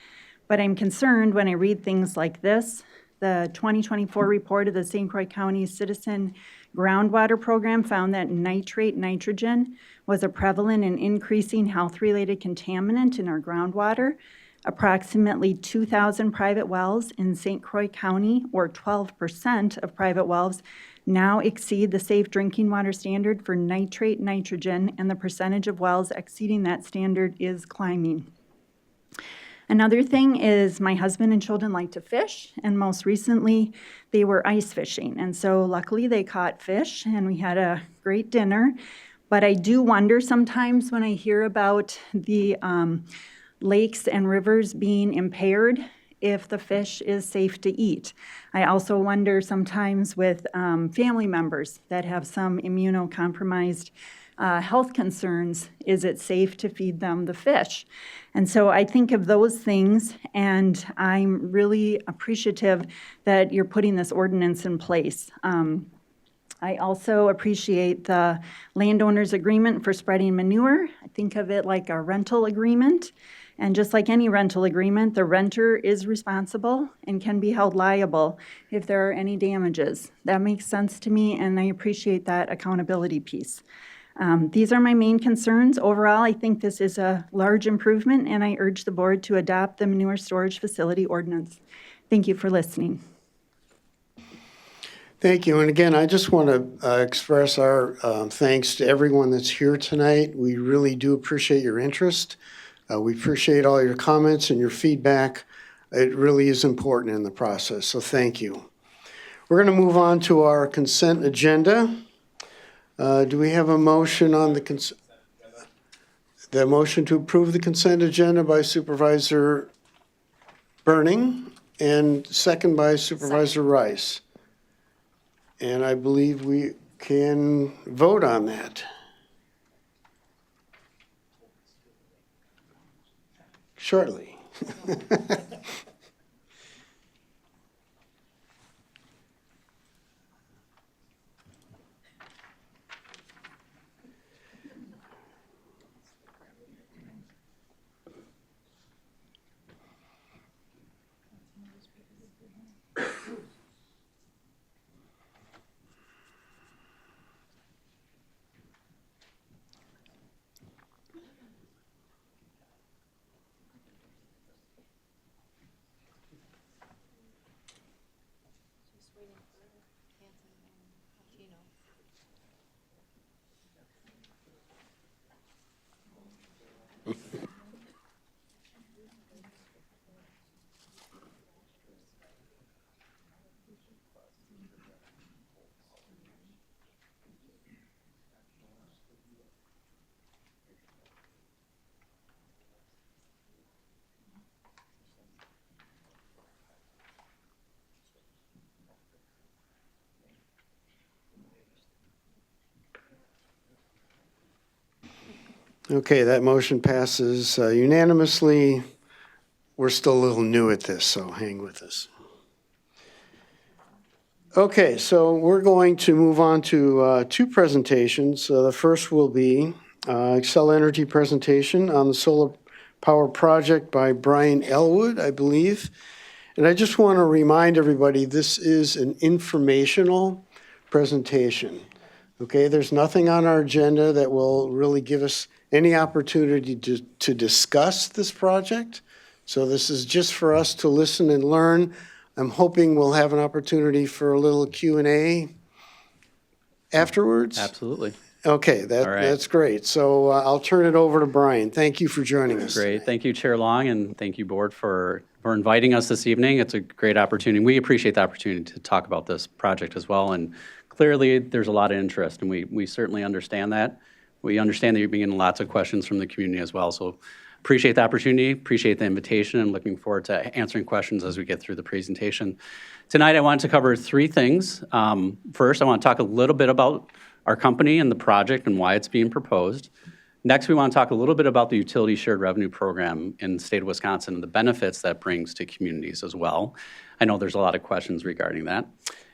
But I'm concerned when I read things like this. The 2024 report of the St. Croix County Citizen Groundwater Program found that nitrate nitrogen was a prevalent and increasing health-related contaminant in our groundwater. Approximately 2,000 private wells in St. Croix County, or 12% of private wells, now exceed the safe drinking water standard for nitrate nitrogen, and the percentage of wells exceeding that standard is climbing. Another thing is my husband and children like to fish, and most recently they were ice fishing. And so luckily they caught fish and we had a great dinner. But I do wonder sometimes when I hear about the lakes and rivers being impaired if the fish is safe to eat. I also wonder sometimes with family members that have some immunocompromised health concerns, is it safe to feed them the fish? And so I think of those things, and I'm really appreciative that you're putting this ordinance in place. I also appreciate the landowner's agreement for spreading manure. I think of it like a rental agreement. And just like any rental agreement, the renter is responsible and can be held liable if there are any damages. That makes sense to me, and I appreciate that accountability piece. These are my main concerns. Overall, I think this is a large improvement, and I urge the board to adopt the manure storage facility ordinance. Thank you for listening. Thank you. And again, I just want to express our thanks to everyone that's here tonight. We really do appreciate your interest. We appreciate all your comments and your feedback. It really is important in the process, so thank you. We're going to move on to our consent agenda. Do we have a motion on the motion to approve the consent agenda by Supervisor Burning and second by Supervisor Rice? And I believe we can vote on that. Shortly. Okay, that motion passes unanimously. We're still a little new at this, so hang with us. Okay, so we're going to move on to two presentations. The first will be Xcel Energy presentation on the solar power project by Brian Elwood, I believe. And I just want to remind everybody, this is an informational presentation. Okay, there's nothing on our agenda that will really give us any opportunity to discuss this project. So this is just for us to listen and learn. I'm hoping we'll have an opportunity for a little Q&A afterwards. Absolutely. Okay, All right. that's great. So I'll turn it over to Brian. Thank you for joining us. Great. Thank you, Chair Long, and thank you, Board, for inviting us this evening. It's a great opportunity. We appreciate the opportunity to talk about this project as well. And clearly, there's a lot of interest, and we certainly understand that. We understand that you're being getting lots of questions from the community as well. So appreciate the opportunity, appreciate the invitation, and looking forward to answering questions as we get through the presentation. Tonight, I wanted to cover three things. First, I want to talk a little bit about our company and the project and why it's being proposed. Next, we want to talk a little bit about the Utility Shared Revenue Program in the state of Wisconsin and the benefits that brings to communities as well. I know there's a lot of questions regarding that.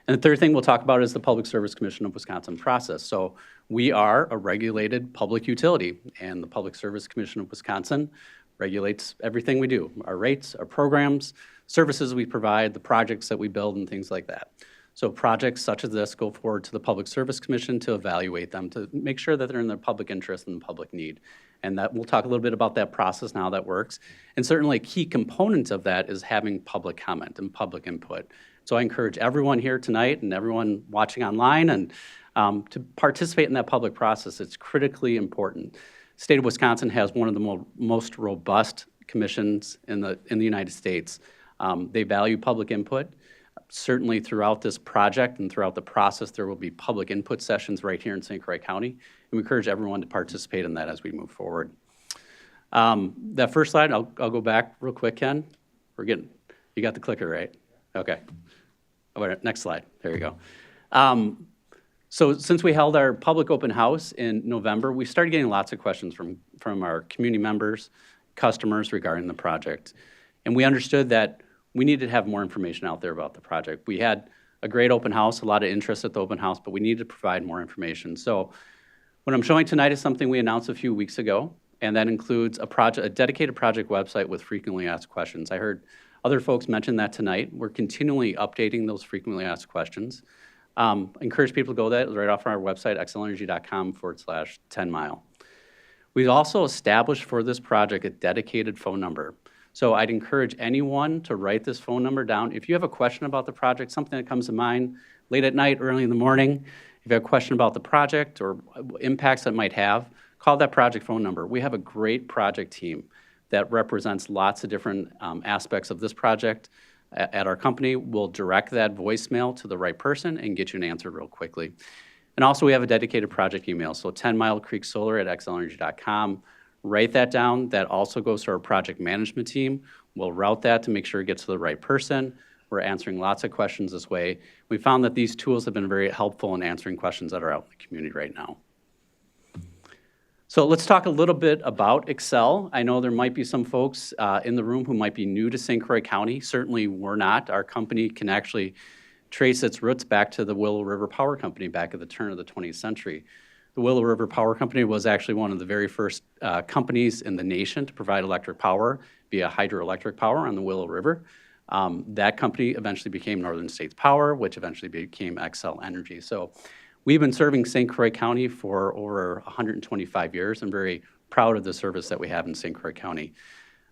And the third thing we'll talk about is the Public Service Commission of Wisconsin process. So we are a regulated public utility, and the Public Service Commission of Wisconsin regulates everything we do, our rates, our programs, services we provide, the projects that we build, and things like that. So projects such as this go forward to the Public Service Commission to evaluate them, to make sure that they're in their public interest and public need. And that we'll talk a little bit about that process and how that works. And certainly a key component of that is having public comment and public input. So I encourage everyone here tonight and everyone watching online and to participate in that public process. It's critically important. State of Wisconsin has one of the most robust commissions in the United States. They value public input. Certainly throughout this project and throughout the process, there will be public input sessions right here in St. Croix County. And we encourage everyone to participate in that as we move forward. That first slide, I'll go back real quick, Ken. You got the clicker, right? Okay. Next slide. There you go. So since we held our public open house in November, we started getting lots of questions from our community members, customers regarding the project. And we understood that we needed to have more information out there about the project. We had a great open house, a lot of interest at the open house, but we needed to provide more information. So what I'm showing tonight is something we announced a few weeks ago, and that includes a dedicated project website with frequently asked questions. I heard other folks mention that tonight. We're continually updating those frequently asked questions. Encourage people to go there right off our website, xlenergy.com/10mile. We've also established for this project a dedicated phone number. So I'd encourage anyone to write this phone number down. If you have a question about the project, something that comes to mind late at night, early in the morning, if you have a question about the project or impacts that it might have, call that project phone number. We have a great project team that represents lots of different aspects of this project. at our company will direct that voicemail to the right person and get you an answer real quickly. And also, we have a dedicated project email, so 10milecreeksolar@xlenergy.com. Write that down. That also goes to our project management team. We'll route that to make sure it gets to the right person. We're answering lots of questions this way. We found that these tools have been very helpful in answering questions that are out in the community right now. So let's talk a little bit about Excel. I know there might be some folks in the room who might be new to St. Croix County. Certainly we're not. Our company can actually trace its roots back to the Willow River Power Company back at the turn of the 20th century. The Willow River Power Company was actually one of the very first companies in the nation to provide electric power via hydroelectric power on the Willow River. That company eventually became Northern States Power, which eventually became Xcel Energy. So we've been serving St. Croix County for over 125 years. I'm very proud of the service that we have in St. Croix County.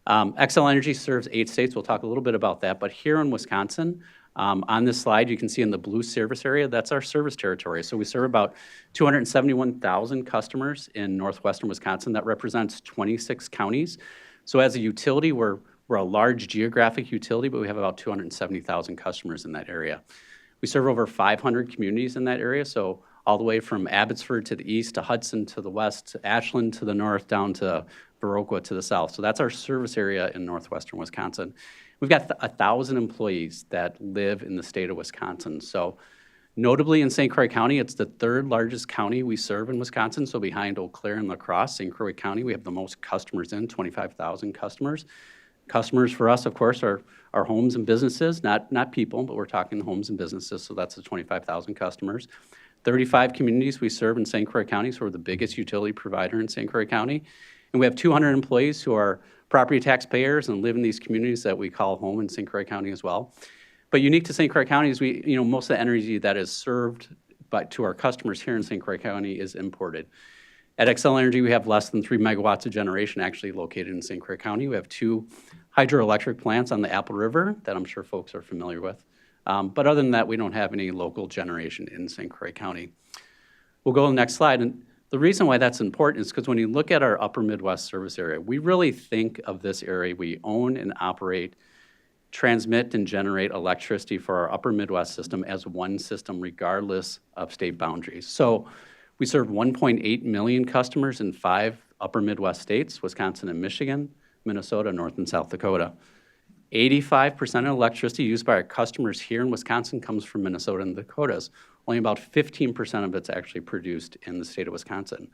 Xcel Energy serves 8 states. We'll talk a little bit about that. But here in Wisconsin, on this slide, you can see in the blue service area, that's our service territory. So we serve about 271,000 customers in northwestern Wisconsin. That represents 26 counties. So as a utility, we're a large geographic utility, but we have about 270,000 customers in that area. We serve over 500 communities in that area, so all the way from Abbotsford to the east, to Hudson to the west, to Ashland to the north, down to Viroqua to the south. So that's our service area in northwestern Wisconsin. We've got 1,000 employees that live in the state of Wisconsin. So notably in St. Croix County, it's the 3rd largest county we serve in Wisconsin. So behind Eau Claire and La Crosse, St. Croix County, we have the most customers 25,000 customers. Customers for us, of course, are homes and businesses, not people, but we're talking homes and businesses, so that's the 25,000 customers. 35 communities we serve in St. Croix County, so we're the biggest utility provider in St. Croix County. And we have 200 employees who are property taxpayers and live in these communities that we call home in St. Croix County as well. But unique to St. Croix County is most of the energy that is served to our customers here in St. Croix County is imported. At Xcel Energy, we have less than 3 megawatts of generation actually located in St. Croix County. We have 2 hydroelectric plants on the Apple River that I'm sure folks are familiar with. But other than that, we don't have any local generation in St. Croix County. We'll go to the next slide. And the reason why that's important is because when you look at our upper Midwest service area, we really think of this area. We own and operate, transmit and generate electricity for our upper Midwest system as one system regardless of state boundaries. So we serve 1.8 million customers in 5 upper Midwest states, Wisconsin and Michigan, Minnesota, North and South Dakota. 85% of electricity used by our customers here in Wisconsin comes from Minnesota and the Dakotas. Only about 15% of it's actually produced in the state of Wisconsin.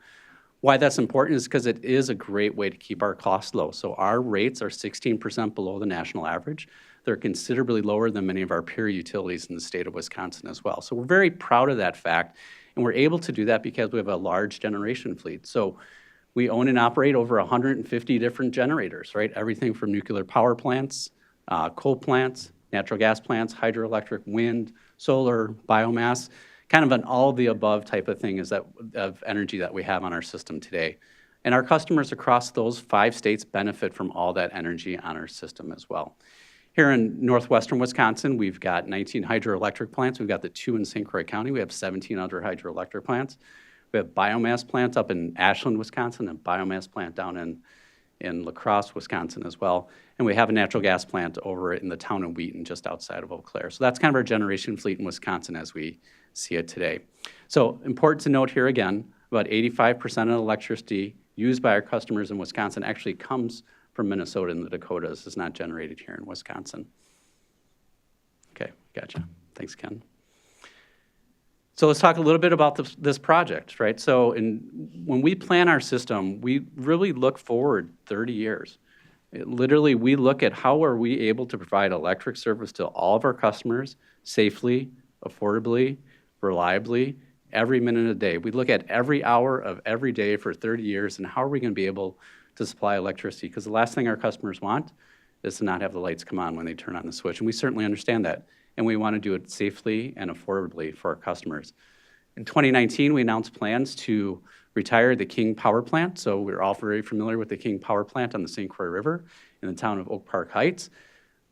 Why that's important is because it is a great way to keep our costs low. So our rates are 16% below the national average. They're considerably lower than many of our peer utilities in the state of Wisconsin as well. So we're very proud of that fact, and we're able to do that because we have a large generation fleet. So we own and operate over 150 different generators, right? Everything from nuclear power plants, coal plants, natural gas plants, hydroelectric, wind, solar, biomass, kind of an all-of-the-above type of thing of energy that we have on our system today. And our customers across those 5 states benefit from all that energy on our system as well. Here in northwestern Wisconsin, we've got 19 hydroelectric plants. We've got the 2 in St. Croix County. We have 17 other hydroelectric plants. We have biomass plants up in Ashland, Wisconsin, and a biomass plant down in La Crosse, Wisconsin as well. And we have a natural gas plant over in the town of Wheaton, just outside of Eau Claire. So that's kind of our generation fleet in Wisconsin as we see it today. So important to note here again, about 85% of the electricity used by our customers in Wisconsin actually comes from Minnesota and the Dakotas. It's not generated here in Wisconsin. Okay, gotcha. Thanks, Ken. So let's talk a little bit about this project, right? So when we plan our system, we really look forward 30 years. Literally, we look at how are we able to provide electric service to all of our customers safely, affordably, reliably, every minute of the day. We look at every hour of every day for 30 years and how are we going to be able to supply electricity? Because the last thing our customers want is to not have the lights come on when they turn on the switch. And we certainly understand that. And we want to do it safely and affordably for our customers. In 2019, we announced plans to retire the King Power Plant. So we're all very familiar with the King Power Plant on the St. Croix River in the town of Oak Park Heights.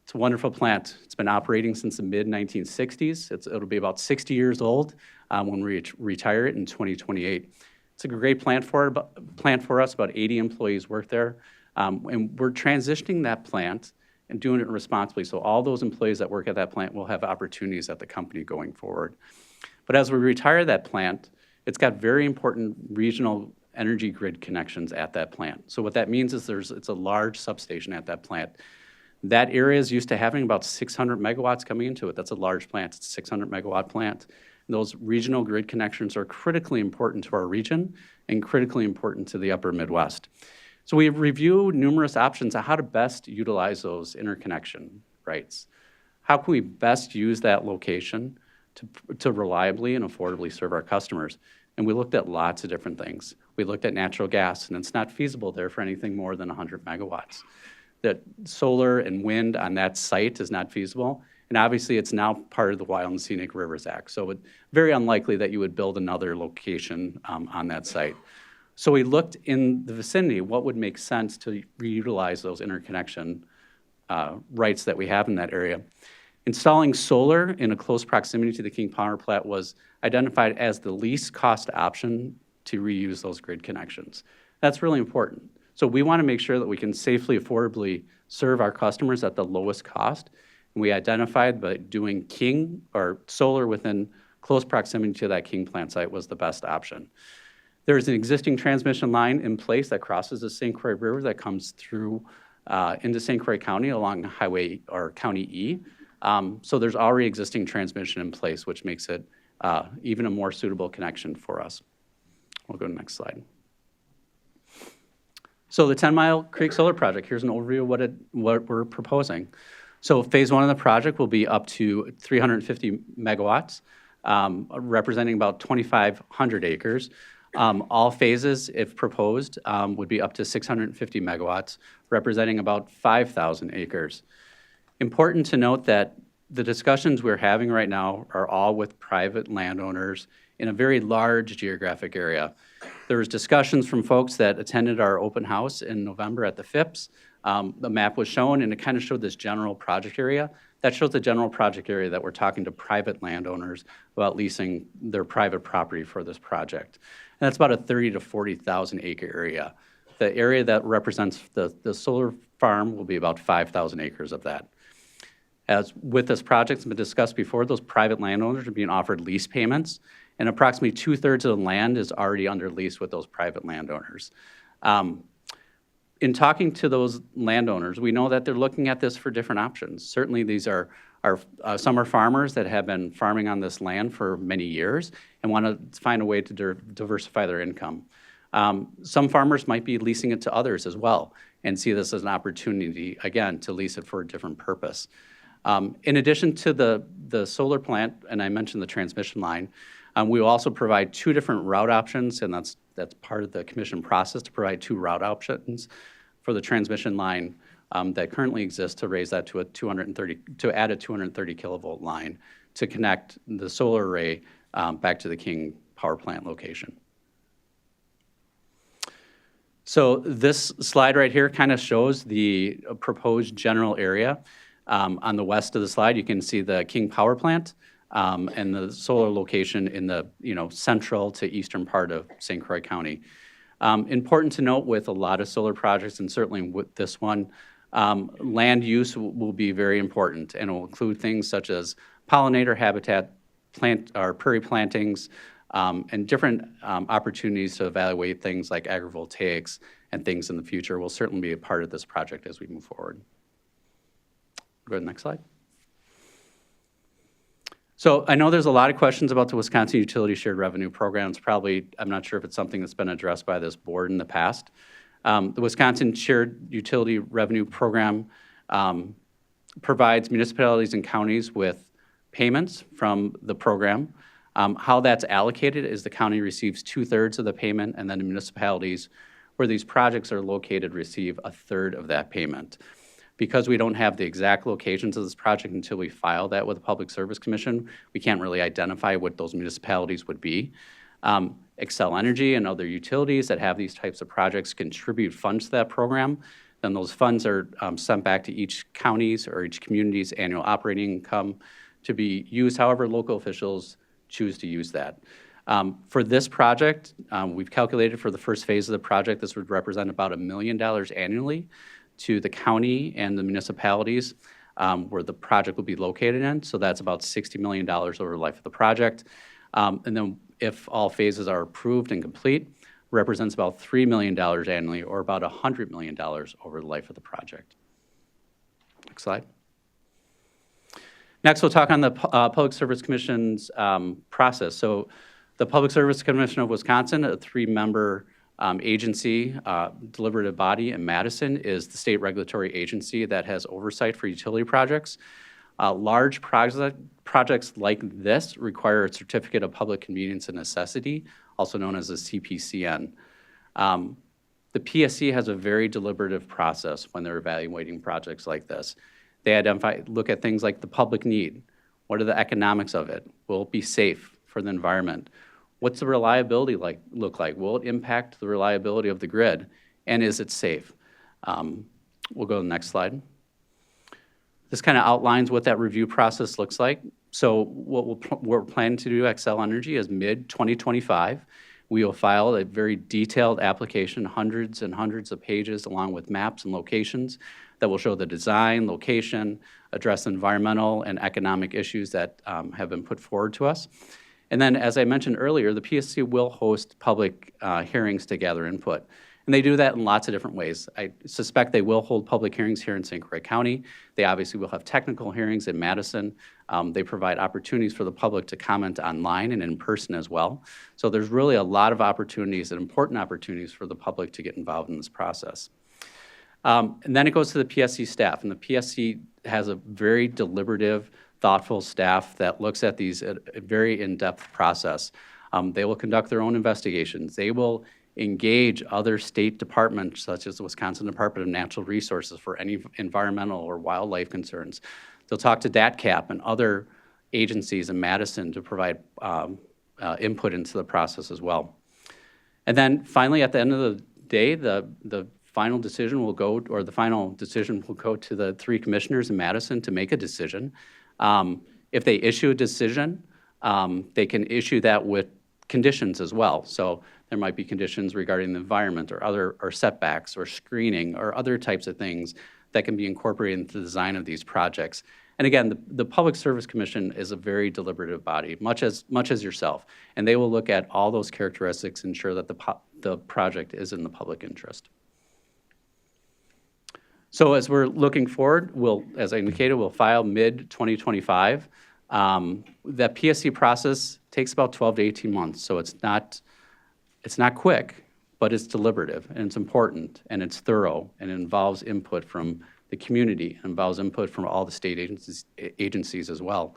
It's a wonderful plant. It's been operating since the mid-1960s. It'll be about 60 years old when we retire it in 2028. It's a great plant for us. About 80 employees work there. And we're transitioning that plant and doing it responsibly. So all those employees that work at that plant will have opportunities at the company going forward. But as we retire that plant, it's got very important regional energy grid connections at that plant. So what that means is it's a large substation at that plant. That area is used to having about 600 megawatts coming into it. That's a large plant. It's a 600 megawatt plant. And those regional grid connections are critically important to our region and critically important to the upper Midwest. So we reviewed numerous options on how to best utilize those interconnection rights. How can we best use that location to reliably and affordably serve our customers? And we looked at lots of different things. We looked at natural gas, and it's not feasible there for anything more than 100 megawatts. That solar and wind on that site is not feasible. And obviously, it's now part of the Wild and Scenic Rivers Act. So it's very unlikely that you would build another location on that site. So we looked in the vicinity, what would make sense to reutilize those interconnection rights that we have in that area. Installing solar in a close proximity to the King Power Plant was identified as the least cost option to reuse those grid connections. That's really important. So we want to make sure that we can safely, affordably serve our customers at the lowest cost. And we identified that doing King or solar within close proximity to that King plant site was the best option. There is an existing transmission line in place that crosses the St. Croix River that comes through into St. Croix County along Highway or County E. So there's already existing transmission in place, which makes it even a more suitable connection for us. We'll go to the next slide. So the 10 Mile Creek Solar Project, here's an overview of what we're proposing. So phase one of the project will be up to 350 megawatts, representing about 2,500 acres. All phases, if proposed, would be up to 650 megawatts, representing about 5,000 acres. Important to note that the discussions we're having right now are all with private landowners in a very large geographic area. There was discussions from folks that attended our open house in November at the FIPS. The map was shown, and it kind of showed this general project area. That shows the general project area that we're talking to private landowners about leasing their private property for this project. And that's about a 30 to 40,000 acre area. The area that represents the solar farm will be about 5,000 acres of that. As with this project, it's been discussed before, those private landowners are being offered lease payments, and approximately 2/3 of the land is already under lease with those private landowners. In talking to those landowners, we know that they're looking at this for different options. Certainly, these are some are farmers that have been farming on this land for many years and want to find a way to diversify their income. Some farmers might be leasing it to others as well and see this as an opportunity, again, to lease it for a different purpose. In addition to the solar plant, and I mentioned the transmission line, we will also provide two different route options, and that's part of the commission process to provide two route options for the transmission line that currently exists to raise that to add a 230 kilovolt line to connect the solar array back to the King Power Plant location. So this slide right here kind of shows the proposed general area. On the west of the slide, you can see the King Power Plant and the solar location in the central to eastern part of St. Croix County. Important to note with a lot of solar projects, and certainly with this one, land use will be very important, and it will include things such as pollinator habitat, prairie plantings, and different opportunities to evaluate things like agrivoltaics and things in the future will certainly be a part of this project as we move forward. Go to the next slide. So I know there's a lot of questions about the Wisconsin Utility Shared Revenue Programs. Probably, I'm not sure if it's something that's been addressed by this board in the past. The Wisconsin Shared Utility Revenue Program provides municipalities and counties with payments from the program. How that's allocated is the county receives 2/3 of the payment, and then the municipalities where these projects are located receive 1/3 of that payment. Because we don't have the exact locations of this project until we file that with the Public Service Commission, we can't really identify what those municipalities would be. Xcel Energy and other utilities that have these types of projects contribute funds to that program. Then those funds are sent back to each county's or each community's annual operating income to be used however local officials choose to use that. For this project, we've calculated for the first phase of the project, this would represent about $1 million annually to the county and the municipalities where the project will be located in. So that's about $60 million over the life of the project. And then if all phases are approved and complete, represents about $3 million annually, or about $100 million over the life of the project. Next slide. Next, we'll talk on the Public Service Commission's process. So the Public Service Commission of Wisconsin, a 3-member agency, deliberative body in Madison, is the state regulatory agency that has oversight for utility projects. Large projects like this require a Certificate of Public Convenience and Necessity, also known as a CPCN. The PSC has a very deliberative process when they're evaluating projects like this. They look at things like the public need. What are the economics of it? Will it be safe for the environment? What's the reliability look like? Will it impact the reliability of the grid? And is it safe? We'll go to the next slide. This kind of outlines what that review process looks like. So what we're planning to do at Xcel Energy is mid-2025. We will file a very detailed application, hundreds and hundreds of pages, along with maps and locations that will show the design, location, address environmental and economic issues that have been put forward to us. And then, as I mentioned earlier, the PSC will host public hearings to gather input. And they do that in lots of different ways. I suspect they will hold public hearings here in St. Croix County. They obviously will have technical hearings in Madison. They provide opportunities for the public to comment online and in person as well. So there's really a lot of opportunities and important opportunities for the public to get involved in this process. And then it goes to the PSC staff, and the PSC has a very deliberative, thoughtful staff that looks at these at a very in-depth process. They will conduct their own investigations. They will engage other state departments, such as the Wisconsin Department of Natural Resources, for any environmental or wildlife concerns. They'll talk to DATCAP and other agencies in Madison to provide input into the process as well. And then finally, at the end of the day, the final decision will go, or the final decision will go to the 3 commissioners in Madison to make a decision. If they issue a decision, they can issue that with conditions as well. So there might be conditions regarding the environment or setbacks or screening or other types of things that can be incorporated into the design of these projects. And again, the Public Service Commission is a very deliberative body, much as yourself, and they will look at all those characteristics, ensure that the project is in the public interest. So as we're looking forward, as I indicated, we'll file mid-2025. That PSC process takes about 12 to 18 months, so it's not quick, but it's deliberative, and it's important, and it's thorough, and it involves input from the community, it involves input from all the state agencies as well.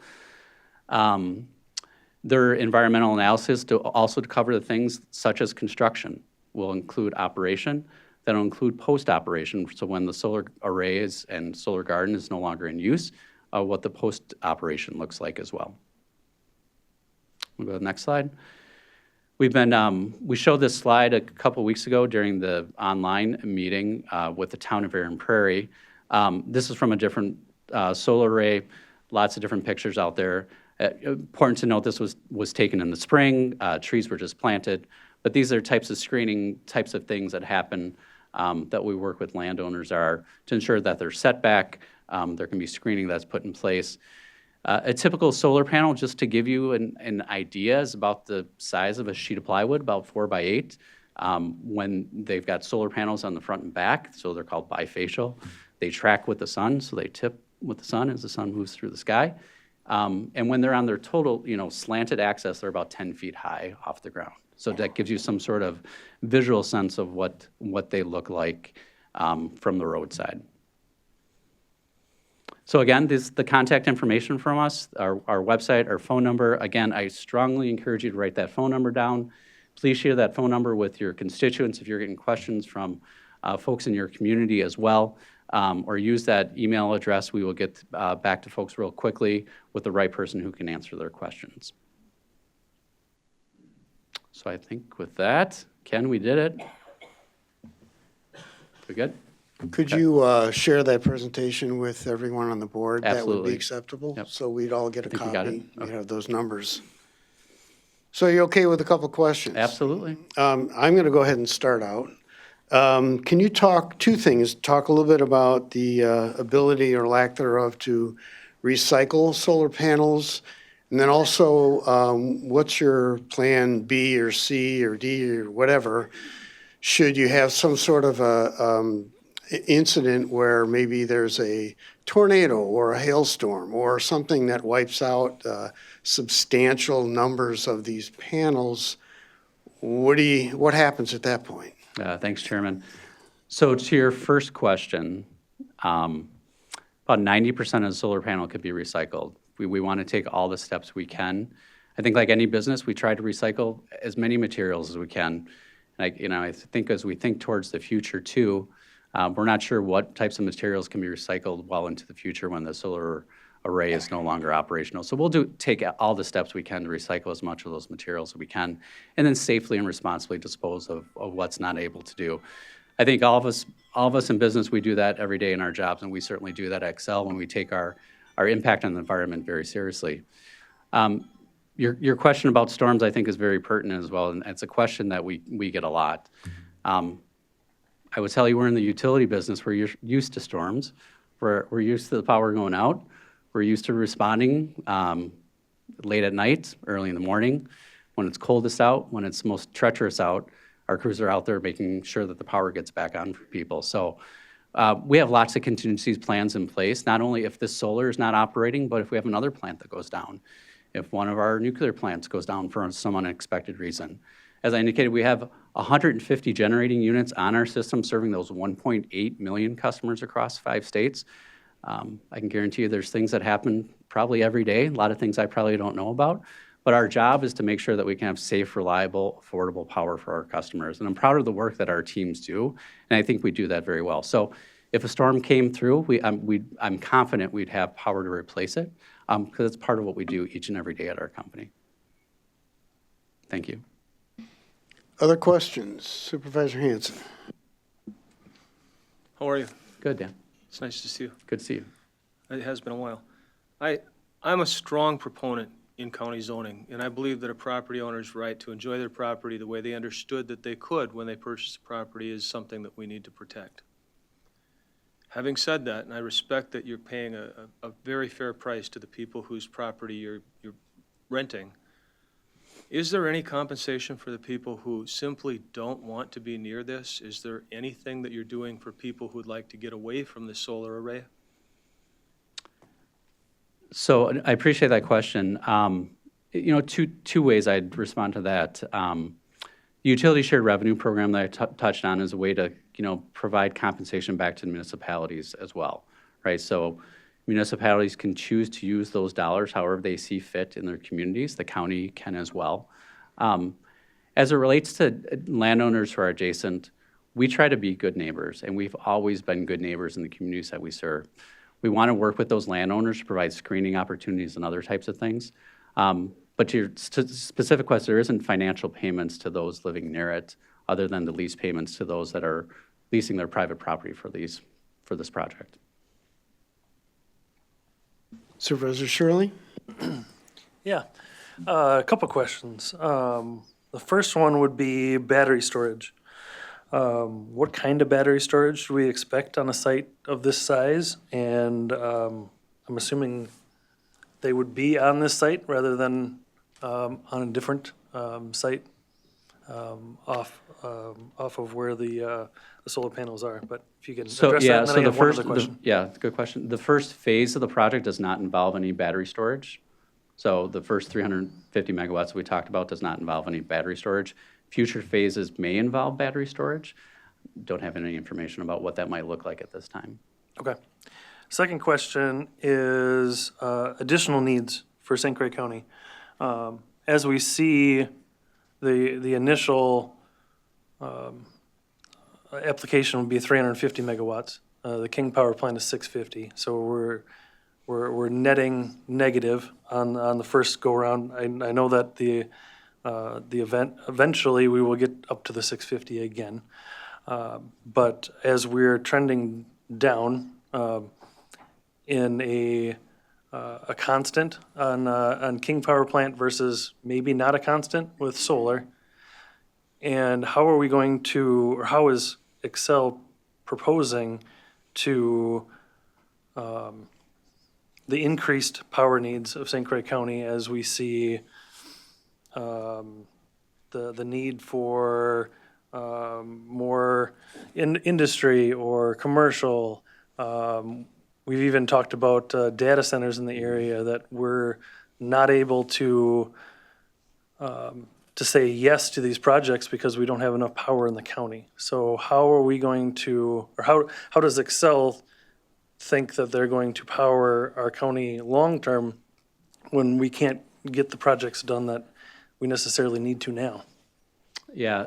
Their environmental analysis also to cover the things such as construction will include operation. That'll include post-operation, so when the solar arrays and solar garden is no longer in use, what the post-operation looks like as well. We'll go to the next slide. We showed this slide a couple weeks ago during the online meeting with the town of Aaron Prairie. This is from a different solar array, lots of different pictures out there. Important to note, this was taken in the spring, trees were just planted, but these are types of screening, types of things that happen that we work with landowners to ensure that they're setback, there can be screening that's put in place. A typical solar panel, just to give you an idea, is about the size of a sheet of plywood, about 4 by 8. When they've got solar panels on the front and back, so they're called bifacial. They track with the sun, so they tip with the sun as the sun moves through the sky. And when they're on their total, slanted axis, they're about 10 feet high off the ground. So that gives you some sort of visual sense of what they look like from the roadside. So again, this is the contact information from us, our website, our phone number. Again, I strongly encourage you to write that phone number down. Please share that phone number with your constituents if you're getting questions from folks in your community as well, or use that email address. We will get back to folks real quickly with the right person who can answer their questions. So I think with that, Ken, we did it. We good? Could you share that presentation with everyone on the board? That would Absolutely. be acceptable? Yep. So we'd all get a I think we got copy. it. We Okay. have those numbers. So you okay with a couple questions? Absolutely. I'm going to go ahead and start out. Can you talk, two things, talk a little bit about the ability or lack thereof to recycle solar panels? And then also, what's your plan B or C or D or whatever, should you have some sort of a incident where maybe there's a tornado or a hailstorm or something that wipes out substantial numbers of these panels? What happens at that point? Thanks, Chairman. So to your first question, about 90% of the solar panel could be recycled. We want to take all the steps we can. I think like any business, we try to recycle as many materials as we can. And I think as we think towards the future too, we're not sure what types of materials can be recycled well into the future when the solar array is no longer operational. So we'll take all the steps we can to recycle as much of those materials as we can, and then safely and responsibly dispose of what's not able to do. I think all of us in business, we do that every day in our jobs, and we certainly do that at Excel when we take our impact on the environment very seriously. Your question about storms, I think, is very pertinent as well, and it's a question that we get a lot. I would tell you we're in the utility business. We're used to storms. We're used to the power going out. We're used to responding late at night, early in the morning, when it's coldest out, when it's most treacherous out. Our crews are out there making sure that the power gets back on for people. So we have lots of contingencies plans in place, not only if this solar is not operating, but if we have another plant that goes down, if one of our nuclear plants goes down for some unexpected reason. As I indicated, we have 150 generating units on our system serving those 1.8 million customers across 5 states. I can guarantee you there's things that happen probably every day, a lot of things I probably don't know about, but our job is to make sure that we can have safe, reliable, affordable power for our customers. And I'm proud of the work that our teams do, and I think we do that very well. So if a storm came through, I'm confident we'd have power to replace it, because it's part of what we do each and every day at our company. Thank you. Other questions? Supervisor Hanson. How are you? Good, Dan. It's nice to see you. Good to see you. It has been a while. I'm a strong proponent in county zoning, and I believe that a property owner's right to enjoy their property the way they understood that they could when they purchased the property is something that we need to protect. Having said that, and I respect that you're paying a very fair price to the people whose property you're renting, is there any compensation for the people who simply don't want to be near this? Is there anything that you're doing for people who'd like to get away from the solar array? So I appreciate that question. Two ways I'd respond to that. The utility shared revenue program that I touched on is a way to, provide compensation back to the municipalities as well, right? So municipalities can choose to use those dollars however they see fit in their communities. The county can as well. As it relates to landowners who are adjacent, we try to be good neighbors, and we've always been good neighbors in the communities that we serve. We want to work with those landowners to provide screening opportunities and other types of things. But to your specific question, there isn't financial payments to those living near it, other than the lease payments to those that are leasing their private property for this project. Supervisor Shirley? Yeah, a couple questions. The first one would be battery storage. What kind of battery storage do we expect on a site of this size? And I'm assuming they would be on this site rather than on a different site off of where the solar panels are. But if you can address that, and then I have one other question. Good question. The first phase of the project does not involve any battery storage. So the first 350 megawatts we talked about does not involve any battery storage. Future phases may involve battery storage. Don't have any information about what that might look like at this time. Okay. Second question is additional needs for St. Croix County. As we see the initial application would be 350 megawatts. The King Power Plant is 650. So we're netting negative on the first go around. I know that the event eventually we will get up to the 650 again. But as we're trending down in a constant on King Power Plant versus maybe not a constant with solar, and how are we going to, or how is Excel proposing to the increased power needs of St. Croix County as we see the need for more industry or commercial. We've even talked about data centers in the area that we're not able to say yes to these projects because we don't have enough power in the county. So how are we going to, or how does Excel think that they're going to power our county long-term when we can't get the projects done that we necessarily need to now? Yeah,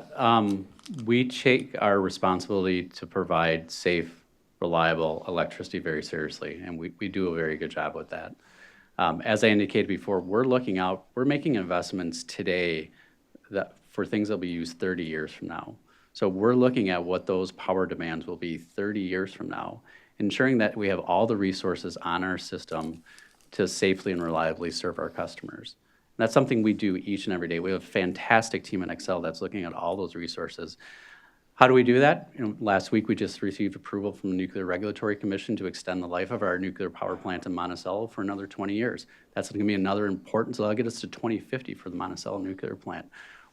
we take our responsibility to provide safe, reliable electricity very seriously, and we do a very good job with that. As I indicated before, we're making investments today for things that'll be used 30 years from now. So we're looking at what those power demands will be 30 years from now, ensuring that we have all the resources on our system to safely and reliably serve our customers. And that's something we do each and every day. We have a fantastic team in Excel that's looking at all those resources. How do we do that? Last week, we just received approval from the Nuclear Regulatory Commission to extend the life of our nuclear power plant in Monticello for another 20 years. That's going to be another important, so that'll get us to 2050 for the Monticello nuclear plant.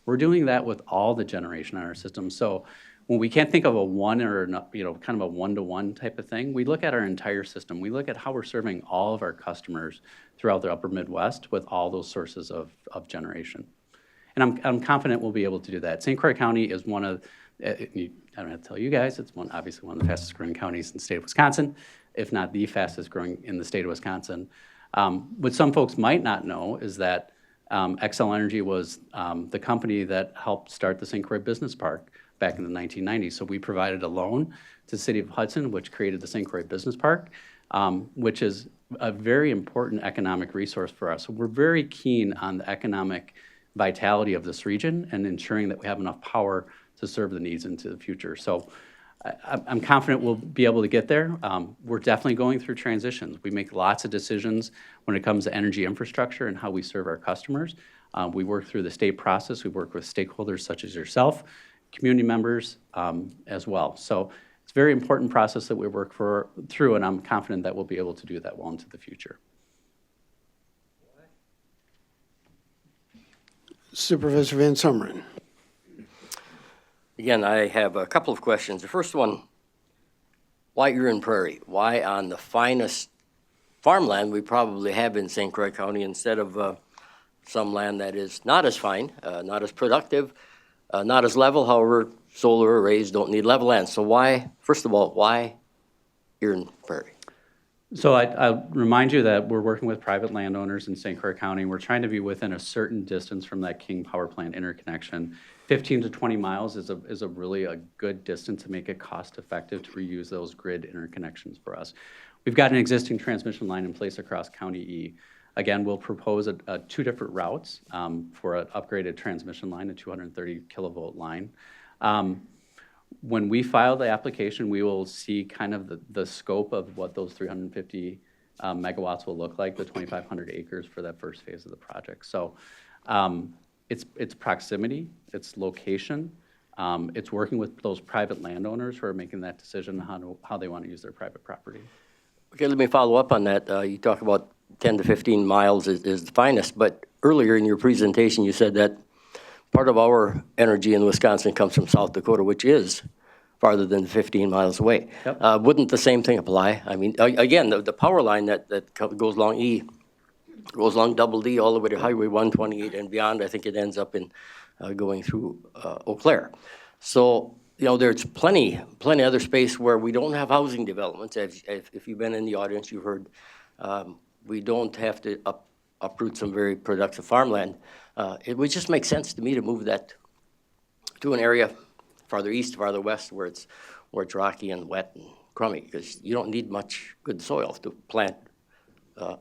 We're doing that with all the generation on our system. So when we can't think of a one or kind of a one-to-one type of thing, we look at our entire system. We look at how we're serving all of our customers throughout the upper Midwest with all those sources of generation. And I'm confident we'll be able to do that. St. Croix County is one of, I don't have to tell you guys, it's obviously one of the fastest growing counties in the state of Wisconsin, if not the fastest growing in the state of Wisconsin. What some folks might not know is that Xcel Energy was the company that helped start the St. Croix Business Park back in the 1990s. So we provided a loan to the city of Hudson, which created the St. Croix Business Park, which is a very important economic resource for us. So we're very keen on the economic vitality of this region and ensuring that we have enough power to serve the needs into the future. So I'm confident we'll be able to get there. We're definitely going through transitions. We make lots of decisions when it comes to energy infrastructure and how we serve our customers. We work through the state process. We work with stakeholders such as yourself, community members as well. So it's a very important process that we work through, and I'm confident that we'll be able to do that well into the future. Supervisor Van Sumeren. Again, I have a couple of questions. The first one, why Aaron Prairie? Why on the finest farmland we probably have in St. Croix County instead of some land that is not as fine, not as productive, not as level? However, solar arrays don't need level land. So why, first of all, why Aaron Prairie? So I'll remind you that we're working with private landowners in St. Croix County. We're trying to be within a certain distance from that King Power Plant interconnection. 15 to 20 miles is a really good distance to make it cost effective to reuse those grid interconnections for us. We've got an existing transmission line in place across County E. Again, we'll propose two different routes for an upgraded transmission line, a 230 kilovolt line. When we file the application, we will see kind of the scope of what those 350 megawatts will look like, the 2,500 acres for that first phase of the project. So it's proximity, it's location, it's working with those private landowners who are making that decision on how they want to use their private property. Okay, let me follow up on that. You talk about 10 to 15 miles is the finest, but earlier in your presentation you said that part of our energy in Wisconsin comes from South Dakota, which is farther than 15 miles away. Yep. Wouldn't the same thing apply? I mean, again, the power line that goes along E, goes along Double D all the way to Highway 128 and beyond. I think it ends up in going through Eau Claire. So, there's plenty other space where we don't have housing developments. If you've been in the audience, you've heard we don't have to uproot some very productive farmland. It would just make sense to me to move that to an area farther east, farther west, where it's rocky and wet and crummy, because you don't need much good soil to plant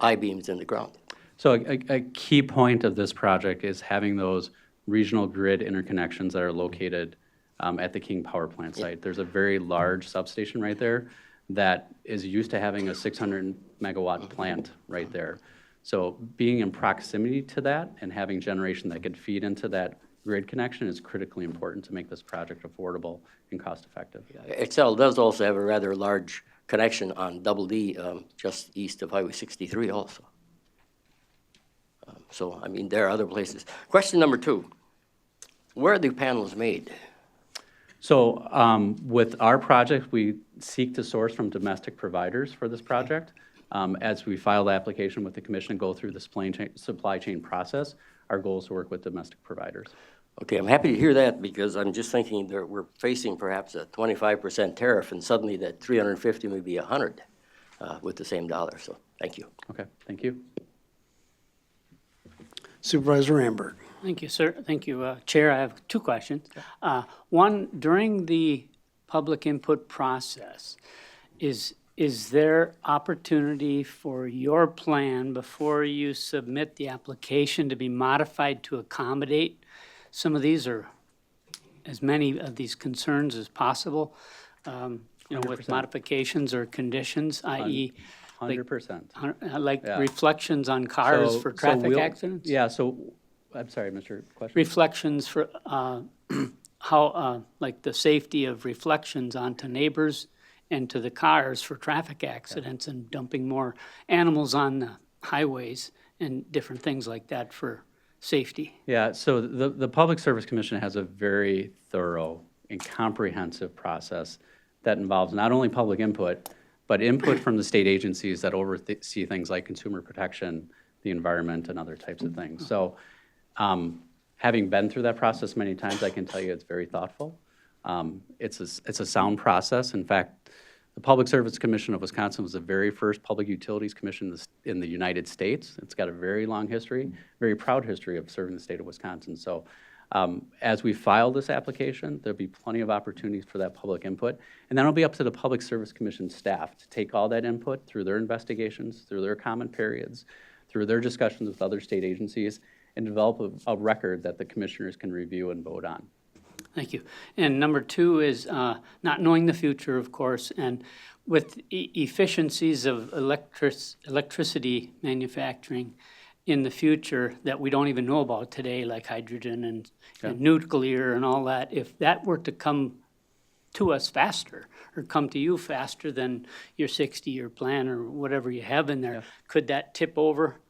I-beams in the ground. So a key point of this project is having those regional grid interconnections that are located at the King Power Plant site. There's a very large substation right there that is used to having a 600 megawatt plant right there. So being in proximity to that and having generation that could feed into that grid connection is critically important to make this project affordable and cost-effective. Excel does also have a rather large connection on Double D, just east of Highway 63 also. So, I mean, there are other places. Question number 2, where are the panels made? So with our project, we seek to source from domestic providers for this project. As we file the application with the commission and go through the supply chain process, our goal is to work with domestic providers. Okay, I'm happy to hear that because I'm just thinking that we're facing perhaps a 25% tariff and suddenly that 350 may be 100 with the same dollar. So thank you. Okay, thank you. Supervisor Ramberg. Thank you, sir. Thank you, Chair. I have 2 questions. One, during the public input process, is there opportunity for your plan before you submit the application to be modified to accommodate some of these or as many of these concerns as possible? With 100%. modifications or conditions, i.e. 100%. Like Yeah. reflections on cars for traffic accidents? Yeah, so, I'm sorry, Mr. Question? Reflections for how, like the safety of reflections onto neighbors and to the cars for traffic accidents and dumping more animals on the highways and different things like that for safety. Yeah, so the Public Service Commission has a very thorough and comprehensive process that involves not only public input, but input from the state agencies that oversee things like consumer protection, the environment, and other types of things. So having been through that process many times, I can tell you it's very thoughtful. It's a sound process. In fact, the Public Service Commission of Wisconsin was the very first public utilities commission in the United States. It's got a very long history, very proud history of serving the state of Wisconsin. So as we file this application, there'll be plenty of opportunities for that public input. And then it'll be up to the Public Service Commission staff to take all that input through their investigations, through their comment periods, through their discussions with other state agencies, and develop a record that the commissioners can review and vote on. Thank you. And number 2 is not knowing the future, of course, and with efficiencies of electricity manufacturing in the future that we don't even know about today, like hydrogen and nuclear and all that, if that were to come to us faster or come to you faster than your 60-year plan or whatever you have in there, could that tip over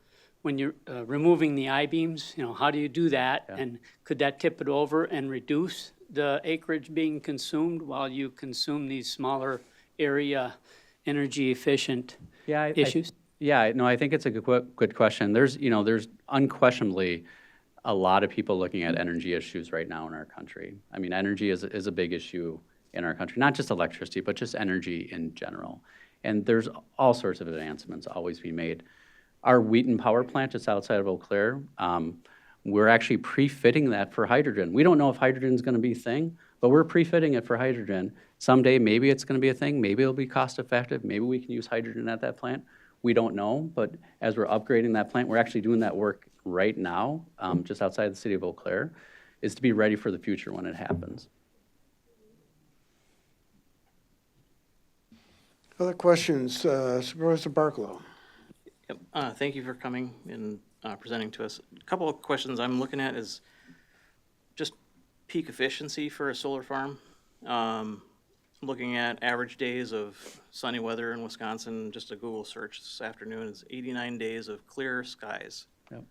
when you're removing the I-beams? How do you do that? And could that tip it over and reduce the acreage being consumed while you consume these smaller area energy efficient issues? I think it's a good question. There's unquestionably a lot of people looking at energy issues right now in our country. I mean, energy is a big issue in our country, not just electricity, but just energy in general. And there's all sorts of advancements always being made. Our Wheaton power plant just outside of Eau Claire, we're actually pre-fitting that for hydrogen. We don't know if hydrogen is going to be a thing, but we're pre-fitting it for hydrogen. Someday, maybe it's going to be a thing. Maybe it'll be cost effective. Maybe we can use hydrogen at that plant. We don't know, but as we're upgrading that plant, we're actually doing that work right now, just outside the city of Eau Claire, is to be ready for the future when it happens. Other questions? Supervisor Barklow. Thank you for coming and presenting to us. A couple of questions I'm looking at is just peak efficiency for a solar farm. Looking at average days of sunny weather in Wisconsin, just a Google search this afternoon, is 89 days of clear skies. Yep.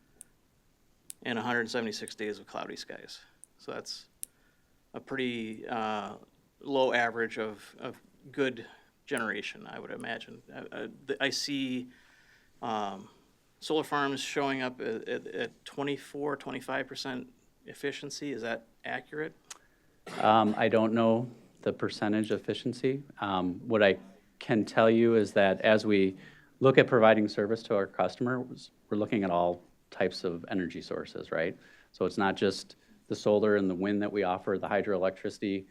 And 176 days of cloudy skies. So that's a pretty low average of good generation, I would imagine. I see solar farms showing up at 24, 25% efficiency. Is that accurate? I don't know the percentage efficiency. What I can tell you is that as we look at providing service to our customers, we're looking at all types of energy sources, right? So it's not just the solar and the wind that we offer, the hydroelectricity,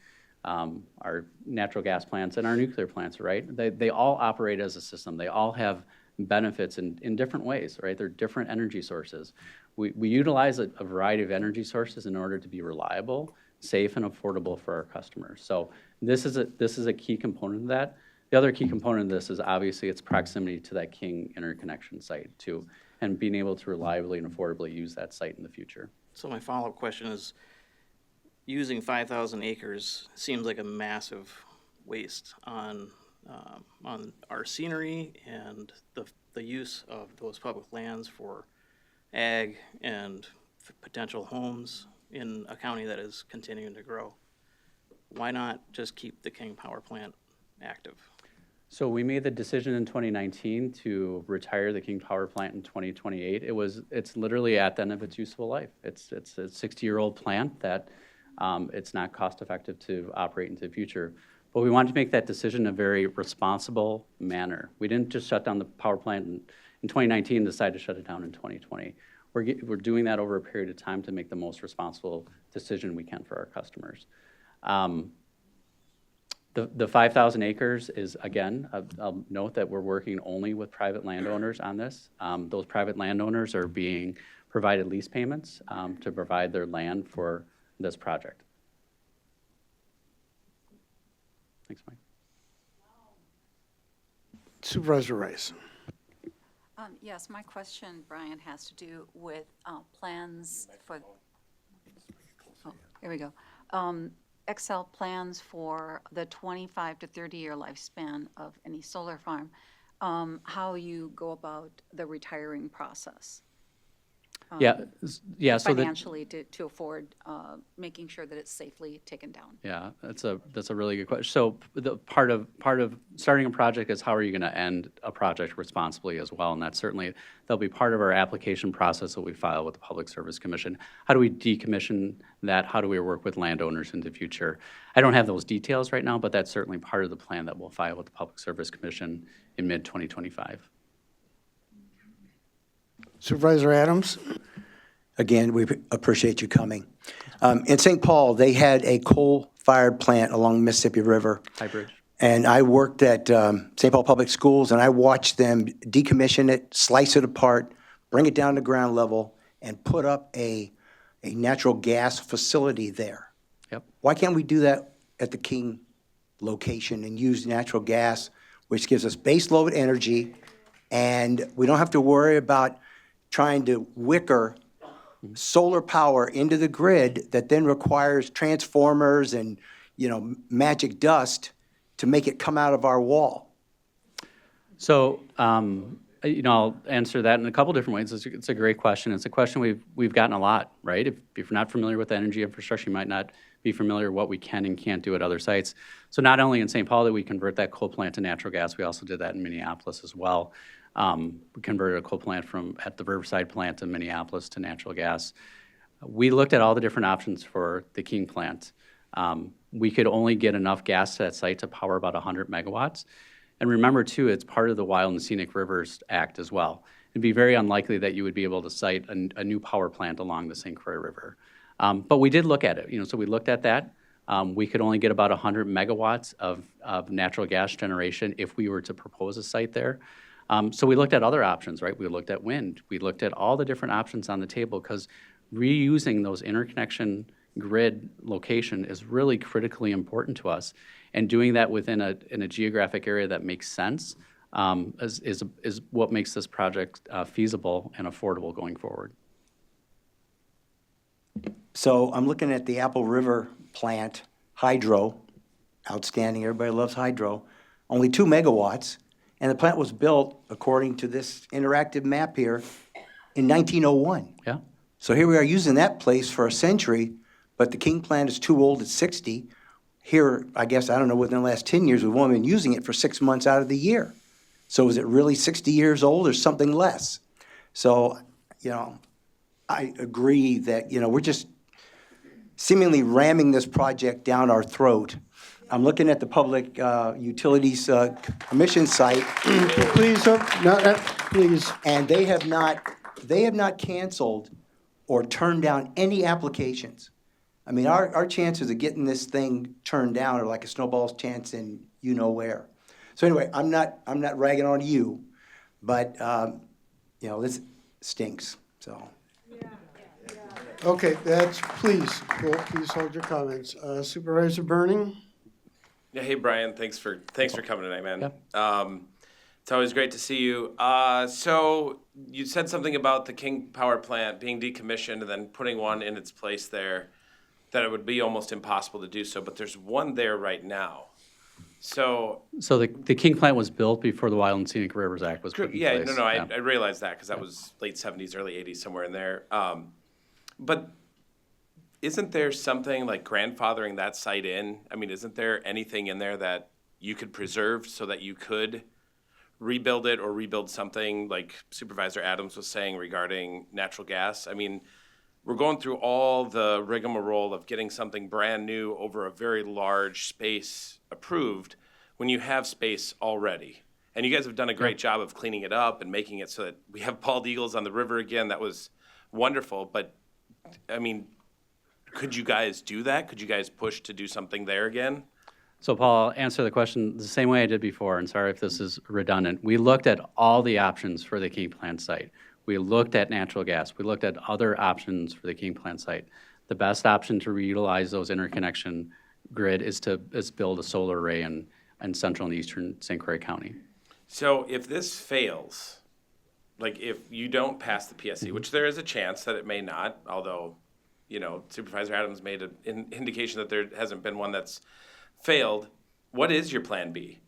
our natural gas plants and our nuclear plants, right? They all operate as a system. They all have benefits in different ways, right? They're different energy sources. We utilize a variety of energy sources in order to be reliable, safe, and affordable for our customers. So this is a key component of that. The other key component of this is obviously its proximity to that King interconnection site too, and being able to reliably and affordably use that site in the future. So my follow-up question is, using 5,000 acres seems like a massive waste on our scenery and the use of those public lands for ag and potential homes in a county that is continuing to grow. Why not just keep the King Power Plant active? So we made the decision in 2019 to retire the King Power Plant in 2028. It's literally at the end of its useful life. It's a 60-year-old plant that it's not cost effective to operate into the future. But we wanted to make that decision in a very responsible manner. We didn't just shut down the power plant in 2019 and decide to shut it down in 2020. We're doing that over a period of time to make the most responsible decision we can for our customers. The 5,000 acres is, again, I'll note that we're working only with private landowners on this. Those private landowners are being provided lease payments to provide their land for this project. Thanks, Mike. Supervisor Rice. Yes, my question, Brian, has to do with plans for, here we go. Excel plans for the 25 to 30-year lifespan of any solar farm, how you go about the retiring process. Yeah. So financially to afford making sure that it's safely taken down. Yeah, that's a really good question. So the part of starting a project is how are you going to end a project responsibly as well, and that's certainly that'll be part of our application process that we file with the Public Service Commission. How do we decommission that? How do we work with landowners in the future? I don't have those details right now, but that's certainly part of the plan that we'll file with the Public Service Commission in mid-2025. Supervisor Adams. Again, we appreciate you coming. In St. Paul, they had a coal-fired plant along the Mississippi River. High Bridge. And I worked at St. Paul Public Schools, and I watched them decommission it, slice it apart, bring it down to ground level, and put up a natural gas facility there. Yep. Why can't we do that at the King location and use natural gas, which gives us base load energy, and we don't have to worry about trying to wicker solar power into the grid that then requires transformers and, magic dust to make it come out of our wall? So, I'll answer that in a couple different ways. It's a great question. It's a question we've gotten a lot, right? If you're not familiar with energy infrastructure, you might not be familiar with what we can and can't do at other sites. So not only in St. Paul did we convert that coal plant to natural gas, we also did that in Minneapolis as well. We converted a coal plant at the Riverside plant in Minneapolis to natural gas. We looked at all the different options for the King plant. We could only get enough gas to that site to power about 100 megawatts. And remember, too, it's part of the Wild and Scenic Rivers Act as well. It'd be very unlikely that you would be able to site a new power plant along the St. Croix River. But we did look at it, so we looked at that. We could only get about 100 megawatts of natural gas generation if we were to propose a site there. So we looked at other options, right? We looked at wind. We looked at all the different options on the table because reusing those interconnection grid location is really critically important to us. And doing that within a geographic area that makes sense is what makes this project feasible and affordable going forward. So I'm looking at the Apple River plant, hydro, outstanding, everybody loves hydro, only 2 megawatts. And the plant was built, according to this interactive map here, in 1901. Yeah. So here we are using that place for a century, but the King plant is too old, it's 60. Here, I guess, I don't know, within the last 10 years, we've only been using it for 6 months out of the year. So is it really 60 years old or something less? So, I agree that, we're just seemingly ramming this project down our throat. I'm looking at the Public Utilities Commission site. Please, please. And they have not canceled or turned down any applications. I mean, our chances of getting this thing turned down are like a snowball's chance in where. So anyway, I'm not ragging on you, but this stinks. So. Okay, please hold your comments. Supervisor Burning. Yeah, hey Brian, thanks for coming tonight, man. Yeah. It's always great to see you. So you said something about the King Power Plant being decommissioned and then putting one in its place there. that it would be almost impossible to do so, but there's one there right now. So, So the King plant was built before the Wild and Scenic Rivers Act was put in yeah, place. I realize that because that was late 70s, early 80s, somewhere in there. But isn't there something like grandfathering that site in? I mean, isn't there anything in there that you could preserve so that you could rebuild it or rebuild something like Supervisor Adams was saying regarding natural gas? I mean, we're going through all the rigmarole of getting something brand new over a very large space approved when you have space already. And you guys have done a great job of cleaning it up and making it so that we have bald eagles on the river again. That was wonderful. But, I mean, could you guys do that? Could you guys push to do something there again? So Paul, I'll answer the question the same way I did before, and sorry if this is redundant. We looked at all the options for the King plant site. We looked at natural gas. We looked at other options for the King plant site. The best option to reutilize those interconnection grid is build a solar array in central and eastern St. Croix County. So if this fails, like if you don't pass the PSC, which there is a chance that it may not, although, you know, Supervisor Adams made an indication that there hasn't been one that's failed, what is your plan B?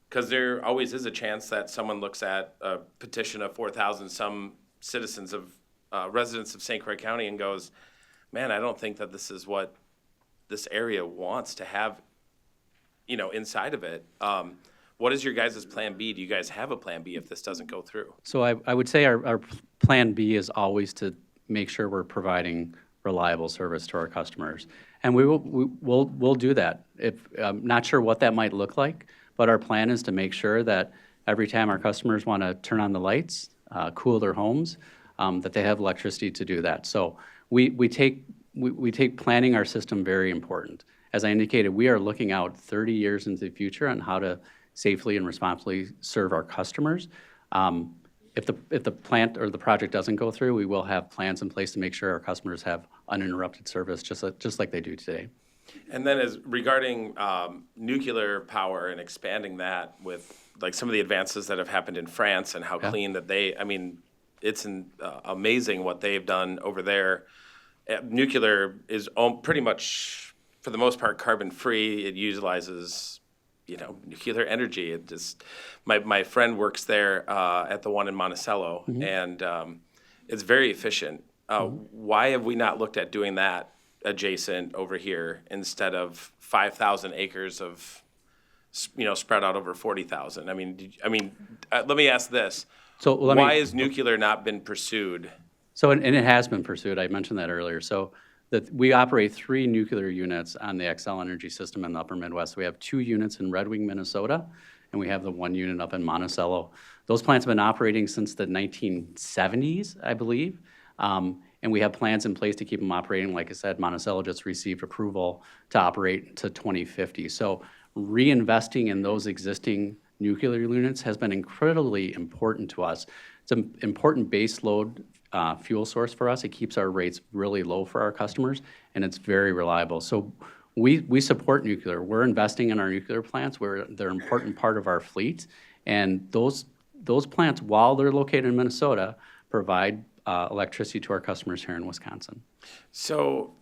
Because there always is a chance that someone looks at a petition of 4,000 some citizens of residents of St. Croix County and goes, man, I don't think that this is what this area wants to have, you know, inside of it. What is your guys' plan B? Do you guys have a plan B if this doesn't go through? So I would say our plan B is always to make sure we're providing reliable service to our customers. And we'll do that. I'm not sure what that might look like, but our plan is to make sure that every time our customers want to turn on the lights, cool their homes, that they have electricity to do that. So we take planning our system very important. As I indicated, we are looking out 30 years into the future on how to safely and responsibly serve our customers. If the plant or the project doesn't go through, we will have plans in place to make sure our customers have uninterrupted service, just like they do today. And then as regarding nuclear power and expanding that with like some of the advances that have happened in France and how clean that I mean, it's amazing what they've done over there. Nuclear is pretty much, for the most part, carbon-free. It utilizes, you know, nuclear energy. It just, my friend works there at the one in Monticello, and it's very efficient. Why have we not looked at doing that adjacent over here instead of 5,000 acres of, you know, spread out over 40,000? I mean, let me ask this. So why has nuclear not been pursued? So, and it has been pursued. I mentioned that earlier. So we operate 3 nuclear units on the Xcel Energy system in the upper Midwest. We have 2 units in Red Wing, Minnesota, and we have the 1 unit up in Monticello. Those plants have been operating since the 1970s, I believe. And we have plans in place to keep them operating. Like I said, Monticello just received approval to operate to 2050. So reinvesting in those existing nuclear units has been incredibly important to us. It's an important base load fuel source for us. It keeps our rates really low for our customers, and it's very reliable. So we support nuclear. We're investing in our nuclear plants. They're an important part of our fleet. And those plants, while they're located in Minnesota, provide electricity to our customers here in Wisconsin. So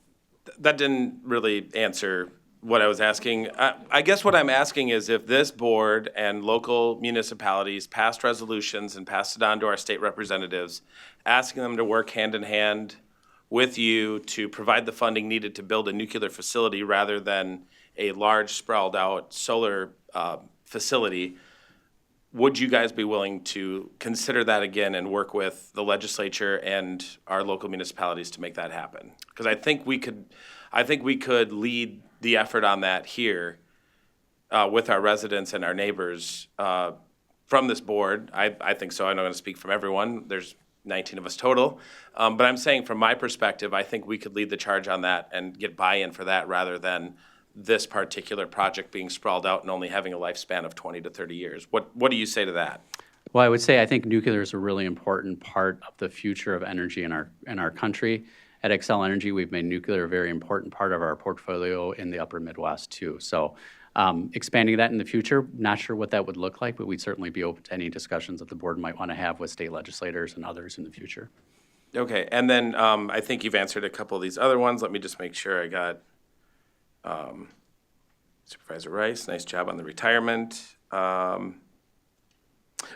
that didn't really answer what I was asking. I guess what I'm asking is if this board and local municipalities passed resolutions and passed it on to our state representatives, asking them to work hand in hand with you to provide the funding needed to build a nuclear facility rather than a large sprawled out solar facility, would you guys be willing to consider that again and work with the legislature and our local municipalities to make that happen? Because I think we could lead the effort on that here with our residents and our neighbors from this board. I think so. I'm not going to speak from everyone. There's 19 of us total. But I'm saying from my perspective, I think we could lead the charge on that and get buy-in for that rather than this particular project being sprawled out and only having a lifespan of 20 to 30 years. What do you say to that? Well, I would say I think nuclear is a really important part of the future of energy in our country. At Xcel Energy, we've made nuclear a very important part of our portfolio in the upper Midwest too. So expanding that in the future, not sure what that would look like, but we'd certainly be open to any discussions that the board might want to have with state legislators and others in the future. Okay, and then I think you've answered a couple of these other ones. Let me just make sure I got Supervisor Rice, nice job on the retirement. On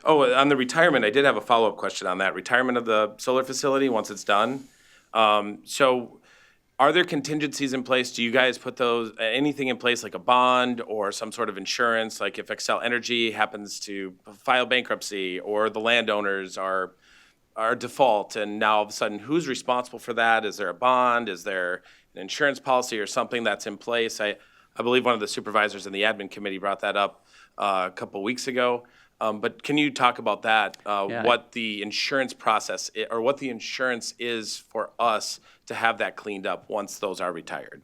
the retirement, I did have a follow-up question on that. Retirement of the solar facility, once it's done. So are there contingencies in place? Do you guys put anything in place like a bond or some sort of insurance? Like if Xcel Energy happens to file bankruptcy or the landowners are default and now all of a sudden who's responsible for that? Is there a bond? Is there an insurance policy or something that's in place? I believe one of the supervisors in the admin committee brought that up a couple weeks ago. But can you talk about that? What the insurance process or what the insurance is for us to have that cleaned up once those are retired?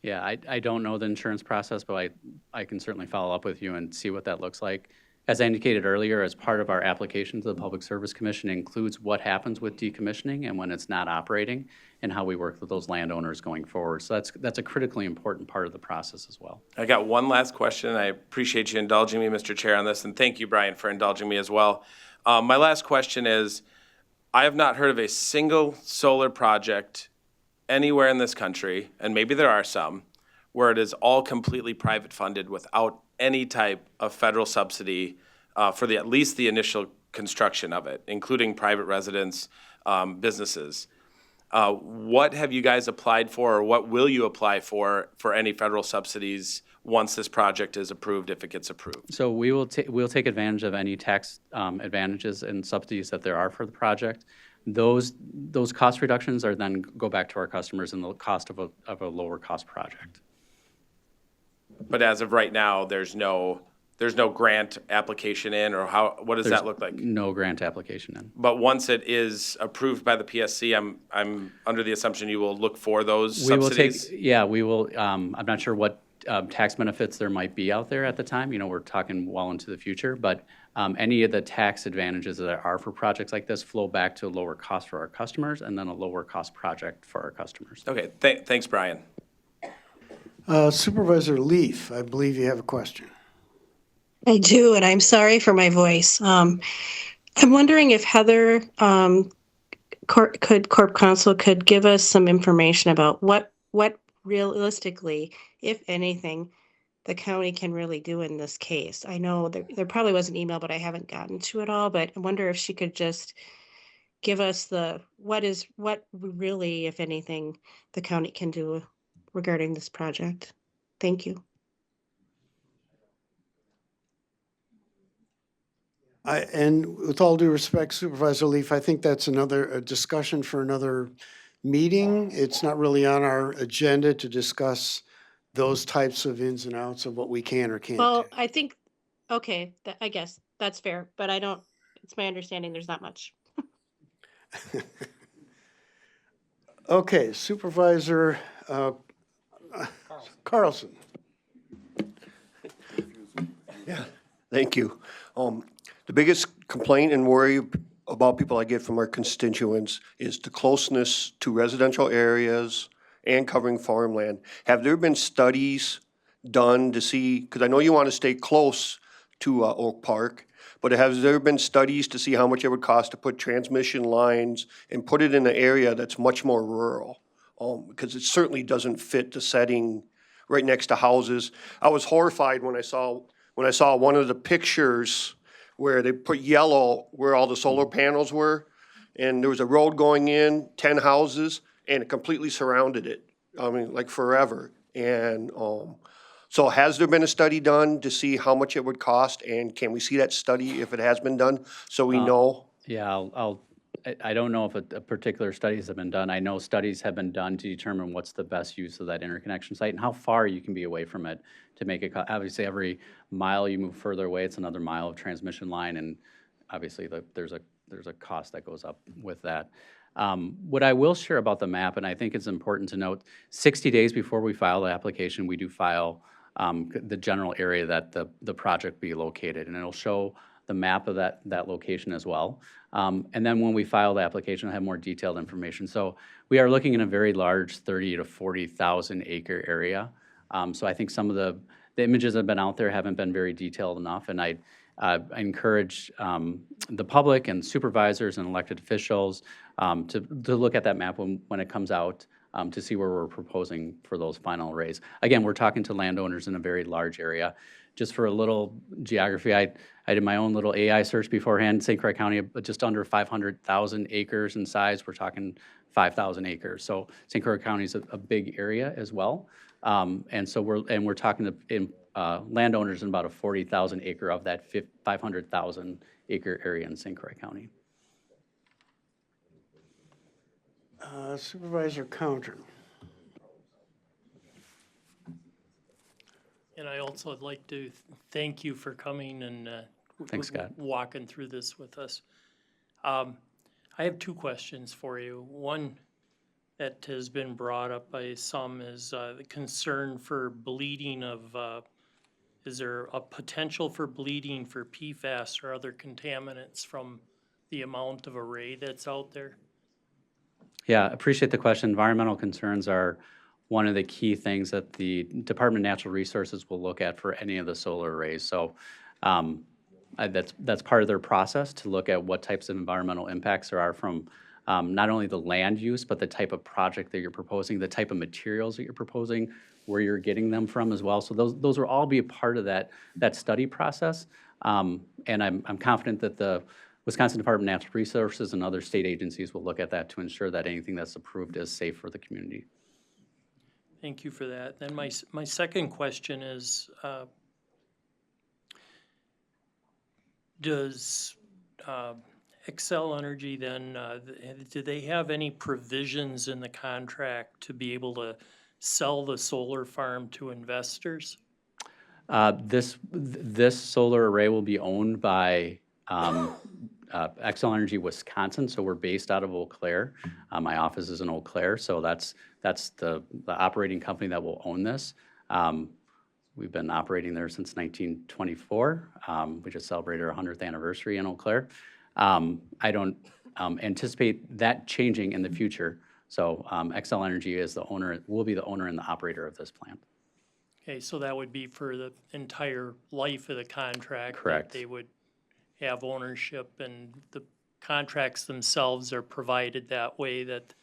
Yeah, I don't know the insurance process, but I can certainly follow up with you and see what that looks like. As I indicated earlier, as part of our application to the Public Service Commission includes what happens with decommissioning and when it's not operating and how we work with those landowners going forward. So that's a critically important part of the process as well. I got one last question. I appreciate you indulging me, Mr. Chair, on this, and thank you, Brian, for indulging me as well. My last question is, I have not heard of a single solar project anywhere in this country, and maybe there are some, where it is all completely private funded without any type of federal subsidy for at least the initial construction of it, including private residents, businesses. What have you guys applied for, or what will you apply for any federal subsidies once this project is approved, if it gets approved? So we'll take advantage of any tax advantages and subsidies that there are for the project. Those cost reductions are then go back to our customers in the cost of a lower cost project. But as of right now, there's no grant application in, or what does that look like? No grant application in. But once it is approved by the PSC, I'm under the assumption you will look for those subsidies? We will. I'm not sure what tax benefits there might be out there at the time. We're talking well into the future, but any of the tax advantages that are for projects like this flow back to a lower cost for our customers and then a lower cost project for our customers. Okay, thanks, Brian. Supervisor Leaf, I believe you have a question. I do, and I'm sorry for my voice. I'm wondering if Heather, Corp Counsel, could give us some information about what realistically, if anything, the county can really do in this case. I know there probably was an email, but I haven't gotten to it all. But I wonder if she could just give us what really, if anything, the county can do regarding this project. Thank you. And with all due respect, Supervisor Leaf, I think that's a discussion for another meeting. It's not really on our agenda to discuss those types of ins and outs of what we can or can't Well, do. I think, okay, I guess that's fair, but it's my understanding there's not much. Okay, Supervisor Carlson. Yeah, thank you. The biggest complaint and worry about people I get from our constituents is the closeness to residential areas and covering farmland. Have there been studies done to see, because I know you want to stay close to Oak Park, but has there been studies to see how much it would cost to put transmission lines and put it in an area that's much more rural? Because it certainly doesn't fit the setting right next to houses. I was horrified when I saw one of the pictures where they put yellow where all the solar panels were, and there was a road going in, 10 houses, and it completely surrounded it. I mean, like forever. And so has there been a study done to see how much it would cost, and can we see that study if it has been done, so we know? Yeah, I don't know if a particular studies have been done. I know studies have been done to determine what's the best use of that interconnection site and how far you can be away from it to make it, obviously every mile you move further away, it's another mile of transmission line, and obviously there's a cost that goes up with that. What I will share about the map, and I think it's important to note, 60 days before we file the application, we do file the general area that the project be located, and it'll show the map of that location as well. And then when we file the application, I'll have more detailed information. So we are looking in a very large 30 to 40,000 acre area. So I think some of the images that have been out there haven't been very detailed enough, and I encourage the public and supervisors and elected officials to look at that map when it comes out to see where we're proposing for those final arrays. Again, we're talking to landowners in a very large area. Just for a little geography, I did my own little AI search beforehand. St. Croix County, just under 500,000 acres in size. We're talking 5,000 acres. So St. Croix County is a big area as well. And so we're talking to landowners in about a 40,000 acre of that 500,000 acre area in St. Croix County. Supervisor Counter. And I also would like to thank you for coming and Thanks, Scott. walking through this with us. I have two questions for you. One that has been brought up by some is the concern for bleeding of, is there a potential for bleeding for PFAS or other contaminants from the amount of array that's out there? Yeah, appreciate the question. Environmental concerns are one of the key things that the Department of Natural Resources will look at for any of the solar arrays. So that's part of their process to look at what types of environmental impacts there are from not only the land use, but the type of project that you're proposing, the type of materials that you're proposing, where you're getting them from as well. So those will all be a part of that study process. And I'm confident that the Wisconsin Department of Natural Resources and other state agencies will look at that to ensure that anything that's approved is safe for the community. Thank you for that. Then my second question is, does Xcel Energy then, do they have any provisions in the contract to be able to sell the solar farm to investors? This solar array will be owned by Xcel Energy Wisconsin, so we're based out of Eau Claire. My office is in Eau Claire, so that's the operating company that will own this. We've been operating there since 1924. We just celebrated our 100th anniversary in Eau Claire. I don't anticipate that changing in the future. So Xcel Energy is the owner, will be the owner and the operator of this plant. Okay, so that would be for the entire life of the contract? Correct. That they would have ownership, and the contracts themselves are provided that way, that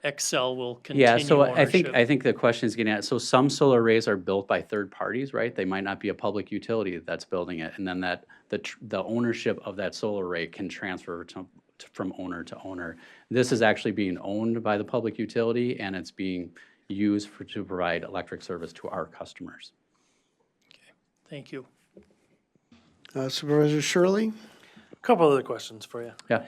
Xcel will continue Yeah, so ownership? I think the question is getting at, so some solar arrays are built by third parties, right? They might not be a public utility that's building it, and then the ownership of that solar array can transfer from owner to owner. This is actually being owned by the public utility, and it's being used to provide electric service to our customers. Thank you. Supervisor Shirley? A couple other questions for you. Yeah.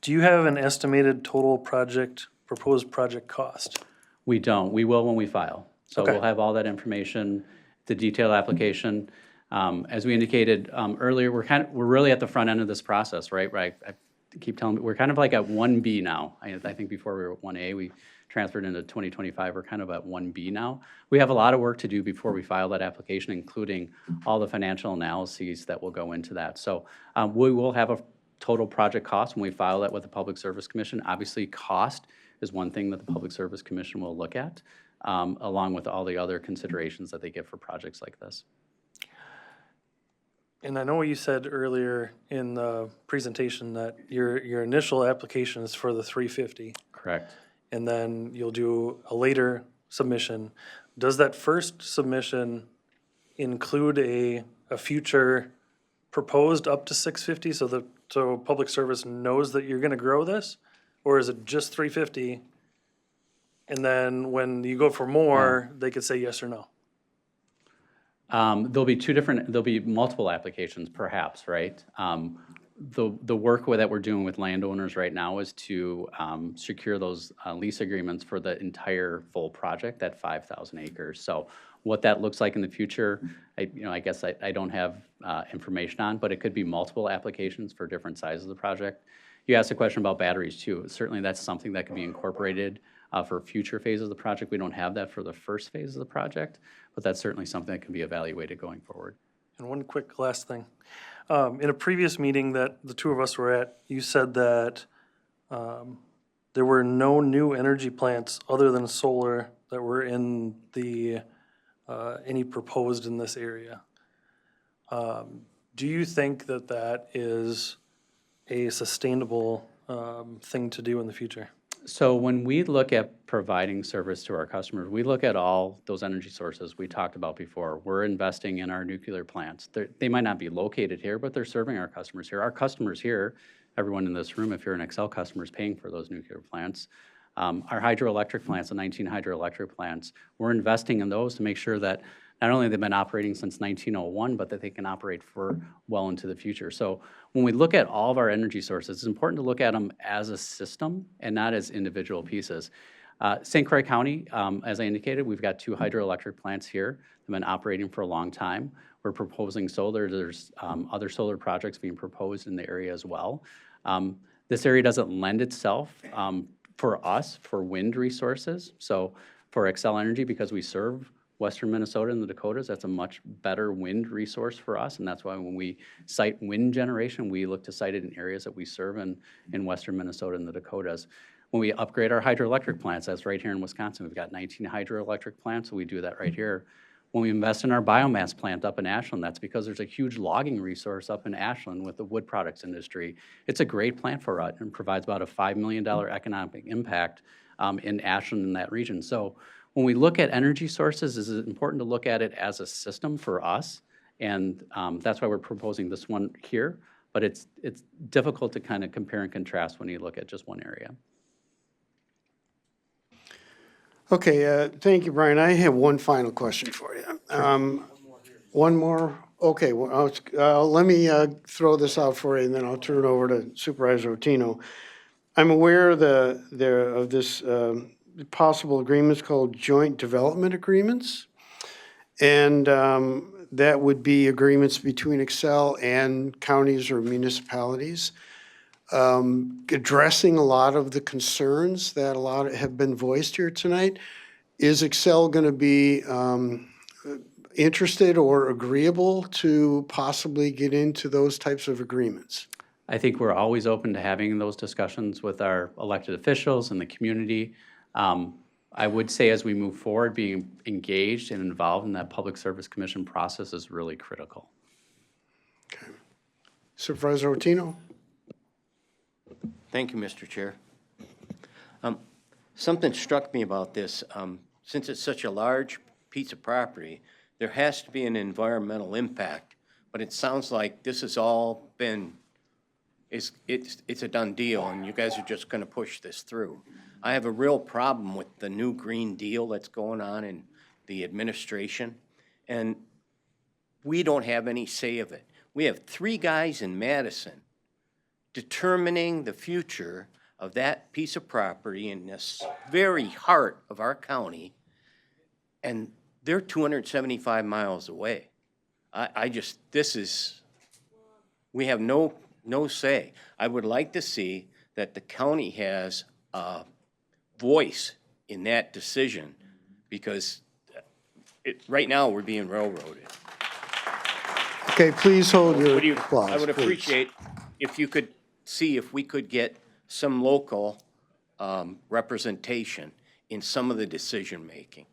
Do you have an estimated total proposed project cost? We don't. We will when we file. So Okay. we'll have all that information, the detailed application. As we indicated earlier, we're really at the front end of this process, right? I keep telling you, we're kind of like at 1B now. I think before we were at 1A, we transferred into 2025. We're kind of at 1B now. We have a lot of work to do before we file that application, including all the financial analyses that will go into that. So we will have a total project cost when we file that with the Public Service Commission. Obviously, cost is one thing that the Public Service Commission will look at, along with all the other considerations that they give for projects like this. And I know you said earlier in the presentation that your initial application is for the 350. Correct. And then you'll do a later submission. Does that first submission include a future proposed up to 650 so Public Service knows that you're gonna grow this? Or is it just 350? And then when you go for more, they could say yes or no? There'll be multiple applications perhaps, right? The work that we're doing with landowners right now is to secure those lease agreements for the entire full project, that 5,000 acres. So what that looks like in the future, I guess I don't have information on, but it could be multiple applications for different sizes of the project. You asked a question about batteries too. Certainly that's something that could be incorporated for future phases of the project. We don't have that for the first phase of the project, but that's certainly something that can be evaluated going forward. And one quick last thing. In a previous meeting that the two of us were at, you said that there were no new energy plants other than solar that were in the any proposed in this area. Do you think that that is a sustainable thing to do in the future? So when we look at providing service to our customers, we look at all those energy sources we talked about before. We're investing in our nuclear plants. They might not be located here, but they're serving our customers here. Our customers here, everyone in this room, if you're an Excel customer, is paying for those nuclear plants. Our hydroelectric plants, the 19 hydroelectric plants, we're investing in those to make sure that not only they've been operating since 1901, but that they can operate for well into the future. So when we look at all of our energy sources, it's important to look at them as a system and not as individual pieces. St. Croix County, as I indicated, we've got 2 hydroelectric plants here that have been operating for a long time. We're proposing solar. There's other solar projects being proposed in the area as well. This area doesn't lend itself for us for wind resources. So for Xcel Energy, because we serve Western Minnesota and the Dakotas, that's a much better wind resource for us, and that's why when we cite wind generation, we look to cite it in areas that we serve in Western Minnesota and the Dakotas. When we upgrade our hydroelectric plants, that's right here in Wisconsin. We've got 19 hydroelectric plants, so we do that right here. When we invest in our biomass plant up in Ashland, that's because there's a huge logging resource up in Ashland with the wood products industry. It's a great plant for us and provides about a $5 million economic impact in Ashland in that region. So when we look at energy sources, it's important to look at it as a system for us, and that's why we're proposing this one here. But it's difficult to kind of compare and contrast when you look at just one area. Okay, thank you, Brian. I have one final question for you. One more? Okay, well, let me throw this out for you, and then I'll turn it over to Supervisor Otino. I'm aware of this possible agreements called joint development agreements, and that would be agreements between Xcel and counties or municipalities, addressing a lot of the concerns that a lot have been voiced here tonight. Is Xcel going to be interested or agreeable to possibly get into those types of agreements? I think we're always open to having those discussions with our elected officials and the community. I would say as we move forward, being engaged and involved in that Public Service Commission process is really critical. Okay. Supervisor Otino? Thank you, Mr. Chair. Something struck me about this. Since it's such a large piece of property, there has to be an environmental impact, but it sounds like this has all been, it's a done deal, and you guys are just going to push this through. I have a real problem with the new Green Deal that's going on in the administration, and we don't have any say of it. We have 3 guys in Madison determining the future of that piece of property in this very heart of our county, and they're 275 miles away. We have no say. I would like to see that the county has a voice in that decision, because right now we're being railroaded. Okay, please hold your applause. I would please. appreciate if you could see if we could get some local representation in some of the decision-making.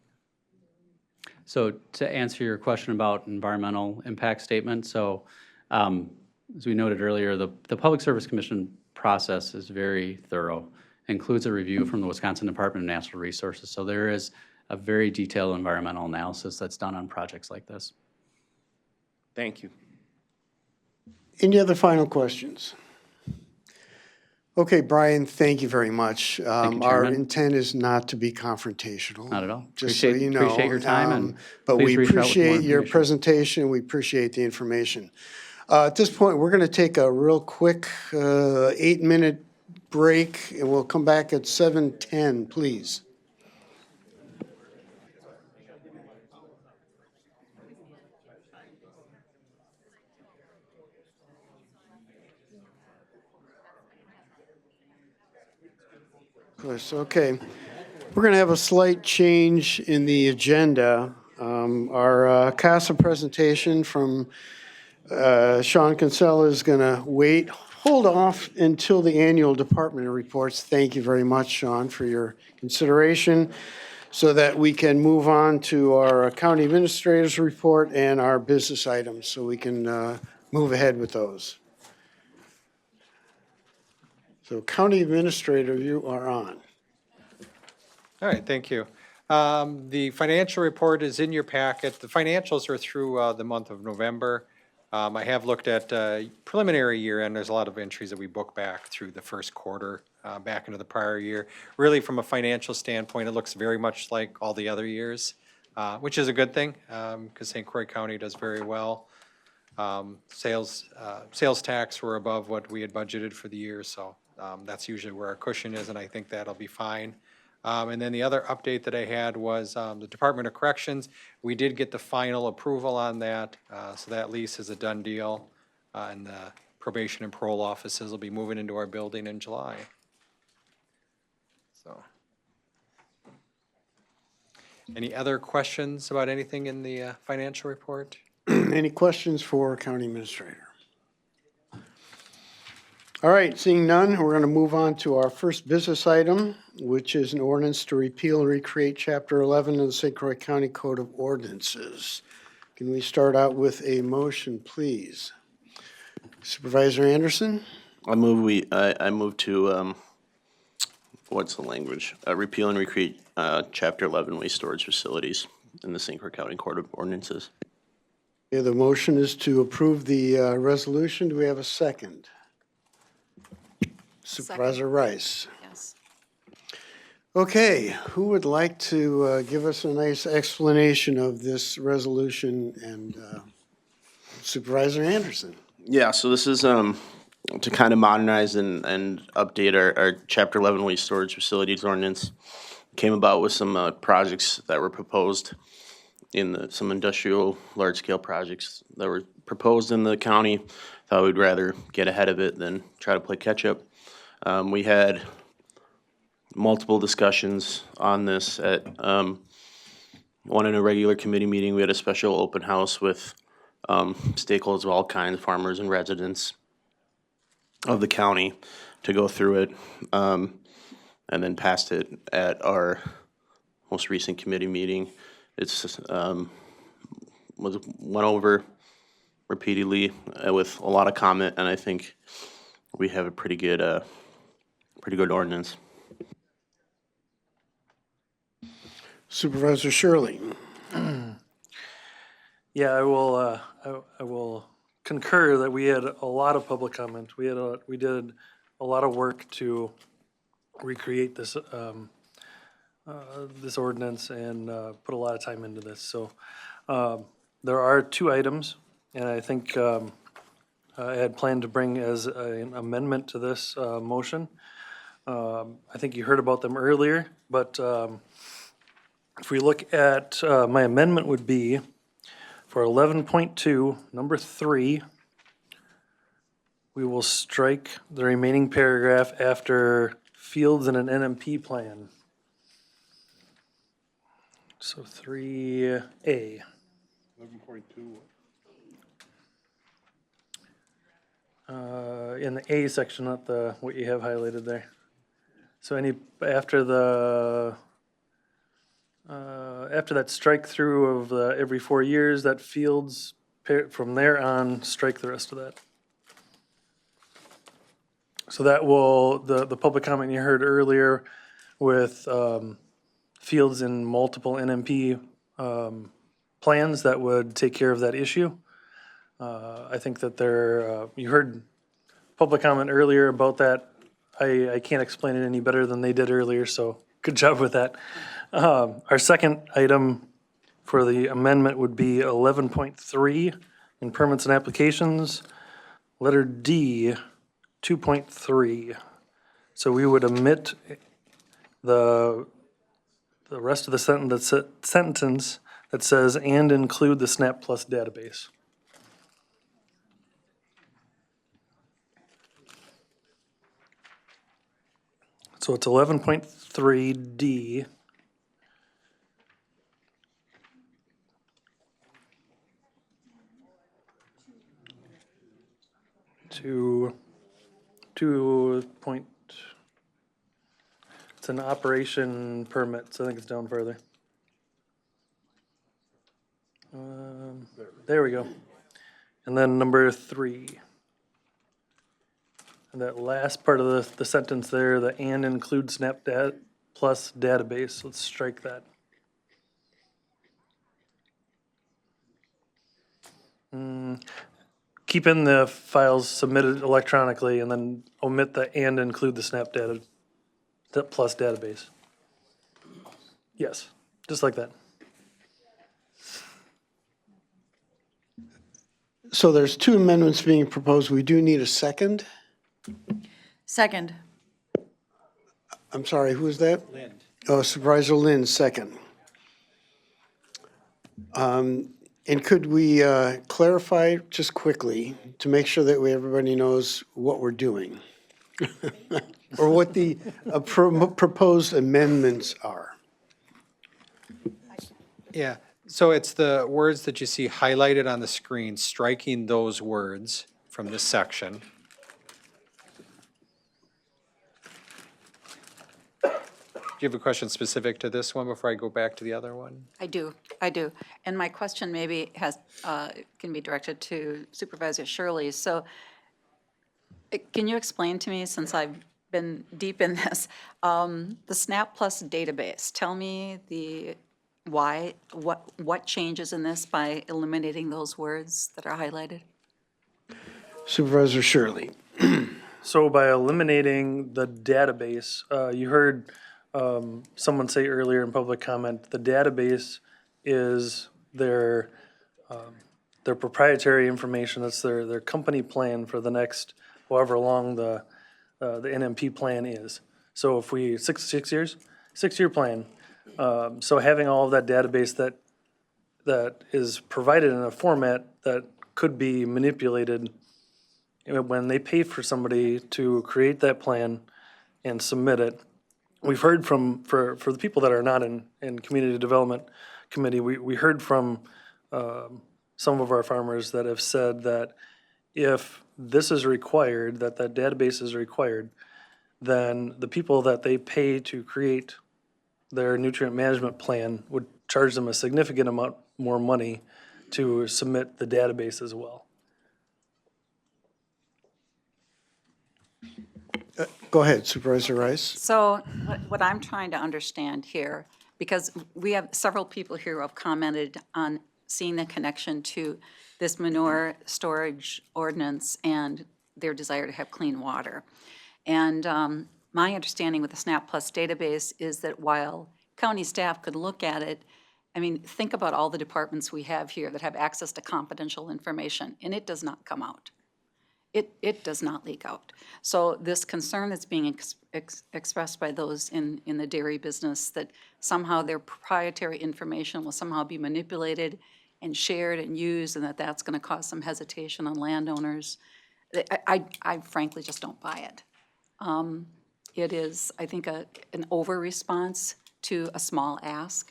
So to answer your question about environmental impact statement, so as we noted earlier, the Public Service Commission process is very thorough, includes a review from the Wisconsin Department of Natural Resources. So there is a very detailed environmental analysis that's done on projects like this. Thank you. Any other final questions? Okay, Brian, thank you very much. Thank you, Our Chairman. intent is not to be confrontational. Not at all. Just so you know. Appreciate your time, and but please we reach out with more appreciate your information. presentation. We appreciate the information. At this point, we're going to take a real quick 8-minute break, and we'll come back at 7:10, please. Of course, okay. We're going to have a slight change in the agenda. Our CASA presentation from Sean Kinsella is going to hold off until the annual department reports. Thank you very much, Sean, for your consideration, so that we can move on to our county administrator's report and our business items, so we can move ahead with those. So county administrator, you are on. All right, thank you. The financial report is in your packet. The financials are through the month of November. I have looked at preliminary year, and there's a lot of entries that we book back through the first quarter, back into the prior year. Really, from a financial standpoint, it looks very much like all the other years, which is a good thing, because St. Croix County does very well. Sales tax were above what we had budgeted for the year, so that's usually where our cushion is, and I think that'll be fine. And then the other update that I had was the Department of Corrections. We did get the final approval on that, so that lease is a done deal. And the probation and parole offices will be moving into our building in July. So. Any other questions about anything in the financial report? Any questions for County Administrator? All right, seeing none, we're going to move on to our first business item, which is an ordinance to repeal and recreate Chapter 11 of the St. Croix County Code of Ordinances. Can we start out with a motion, please? Supervisor Anderson? I move to, what's the language? Repeal and recreate Chapter 11 waste storage facilities in the St. Croix County Court of Ordinances. Yeah, the motion is to approve the resolution. Do we have a second? Supervisor Rice. Yes. Okay, who would like to give us a nice explanation of this resolution? And Supervisor Anderson. Yeah, so this is to kind of modernize and update our Chapter 11 waste storage facilities ordinance. Came about with some projects that were proposed in some industrial large-scale projects that were proposed in the county. Thought we'd rather get ahead of it than try to play catch-up. We had multiple discussions on this at one in a regular committee meeting. We had a special open house with stakeholders of all kinds, farmers and residents of the county to go through it, and then passed it at our most recent committee meeting. It's went over repeatedly with a lot of comment, and I think we have a pretty good ordinance. Supervisor Shirley. Yeah, I will concur that we had a lot of public comment. We did a lot of work to recreate this this ordinance and put a lot of time into this. So there are two items, and I think I had planned to bring as an amendment to this motion. I think you heard about them earlier, but if we look at, my amendment would be for 11.2, number 3, we will strike the remaining paragraph after fields in an NMP plan. So 3A. 11.2. In the A section, not what you have highlighted there. So after that strike through of every 4 years, that fields, from there on, strike the rest of that. So that will, the public comment you heard earlier with fields in multiple NMP plans, that would take care of that issue. I think that you heard public comment earlier about that. I can't explain it any better than they did earlier, so good job with that. Our second item for the amendment would be 11.3 in permits and applications, letter D, 2.3. So we would omit the rest of the sentence that says, and include the SNAP Plus database. So it's 11.3D. It's an operation permit, so I think it's down further. There we go. And then number 3. And that last part of the sentence there, the and include SNAP plus database. Let's strike that. Keep in the files submitted electronically and then omit the and include the snap data, plus database. Yes, just like that. So there's two amendments being proposed. We do need a second. Second. I'm sorry, who is that? Lynn. Oh, Supervisor Lynn, second. And could we clarify just quickly to make sure that everybody knows what we're doing? Or what the proposed amendments are? Yeah, so it's the words that you see highlighted on the screen, striking those words from this section. Do you have a question specific to this one before I go back to the other one? I do. And my question maybe can be directed to Supervisor Shirley. So can you explain to me, since I've been deep in this, the SNAP Plus database? Tell me what changes in this by eliminating those words that are highlighted? Supervisor Shirley. So by eliminating the database, you heard someone say earlier in public comment, the database is their proprietary information. That's their company plan for the next however long the NMP plan is. So if we, 6 years, 6-year plan. So having all of that database that is provided in a format that could be manipulated when they pay for somebody to create that plan and submit it. We've heard from, for the people that are not in Community Development Committee, we heard from some of our farmers that have said that if this is required, that database is required, then the people that they pay to create their nutrient management plan would charge them a significant amount more money to submit the database as well. Go ahead, Supervisor Rice. So what I'm trying to understand here, because we have several people here who have commented on seeing the connection to this manure storage ordinance and their desire to have clean water. And my understanding with the SNAP Plus database is that while county staff could look at it, I mean, think about all the departments we have here that have access to confidential information, and it does not come out. It does not leak out. So this concern that's being expressed by those in the dairy business, that somehow their proprietary information will somehow be manipulated and shared and used, and that's going to cause some hesitation on landowners, I frankly just don't buy it. It is, I think, an over-response to a small ask,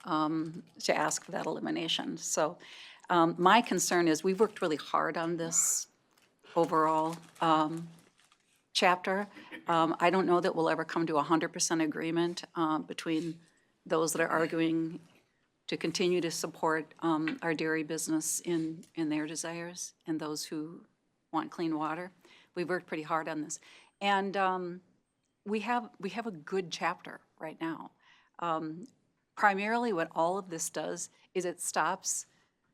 to ask for that elimination. So my concern is we've worked really hard on this overall chapter. I don't know that we'll ever come to 100% agreement between those that are arguing to continue to support our dairy business in their desires and those who want clean water. We've worked pretty hard on this. And we have a good chapter right now. Primarily what all of this does is it stops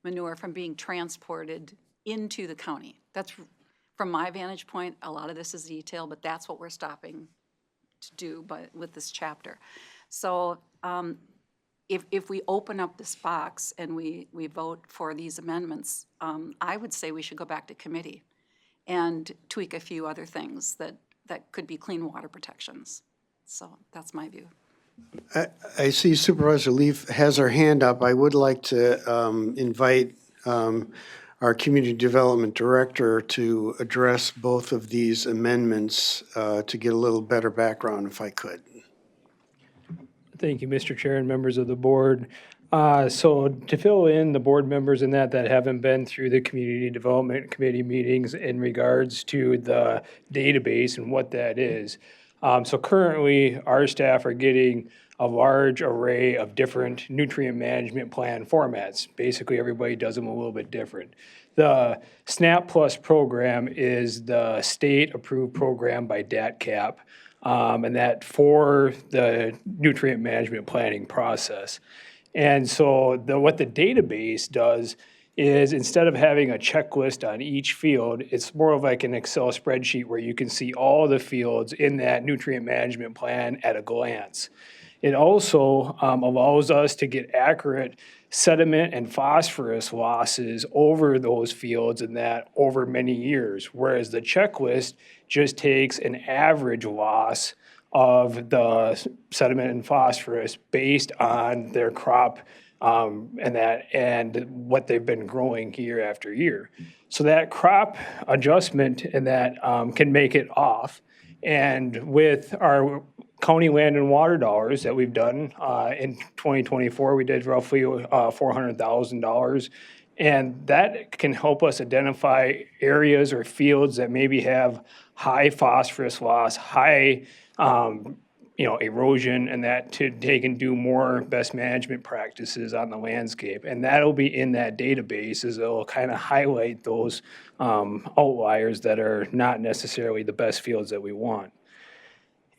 manure from being transported into the county. That's, from my vantage point, a lot of this is detail, but that's what we're stopping to do with this chapter. So if we open up this box and we vote for these amendments, I would say we should go back to committee and tweak a few other things that could be clean water protections. So that's my view. I see Supervisor Leaf has her hand up. I would like to invite our Community Development Director to address both of these amendments to get a little better background, if I could. Thank you, Mr. Chair and members of the board. So to fill in the board members in that haven't been through the Community Development Committee meetings in regards to the database and what that is. So currently, our staff are getting a large array of different nutrient management plan formats. Basically, everybody does them a little bit different. The SNAP Plus program is the state-approved program by DATCAP. and that for the nutrient management planning process. And so what the database does is instead of having a checklist on each field, it's more of like an Excel spreadsheet where you can see all the fields in that nutrient management plan at a glance. It also allows us to get accurate sediment and phosphorus losses over those fields and that over many years, whereas the checklist just takes an average loss of the sediment and phosphorus based on their crop and what they've been growing year after year. So that crop adjustment and that can make it off. And with our county land and water dollars that we've done in 2024, we did roughly $400,000. And that can help us identify areas or fields that maybe have high phosphorus loss, high erosion, and that to take and do more best management practices on the landscape. And that'll be in that database, as it'll kind of highlight those outliers that are not necessarily the best fields that we want.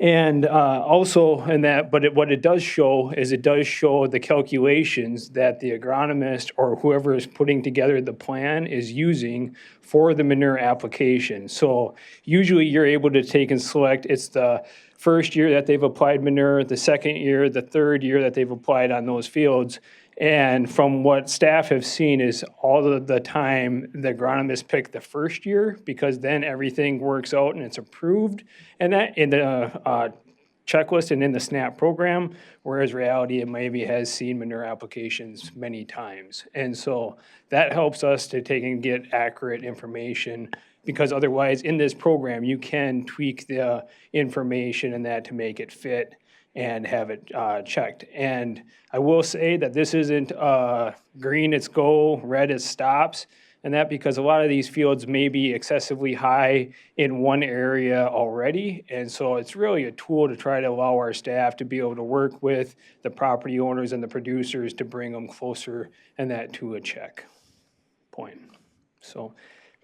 And also in that, but what it does show is it does show the calculations that the agronomist or whoever is putting together the plan is using for the manure application. So usually you're able to take and select, it's the first year that they've applied manure, the second year, the third year that they've applied on those fields. And from what staff have seen is all of the time the agronomists pick the first year because then everything works out and it's approved. And that in the checklist and in the SNAP program, whereas reality, it maybe has seen manure applications many times. And so that helps us to take and get accurate information because otherwise in this program, you can tweak the information and that to make it fit and have it checked. And I will say that this isn't green, it's go, red, it stops. And that because a lot of these fields may be excessively high in one area already. And so it's really a tool to try to allow our staff to be able to work with the property owners and the producers to bring them closer and that to a check point. So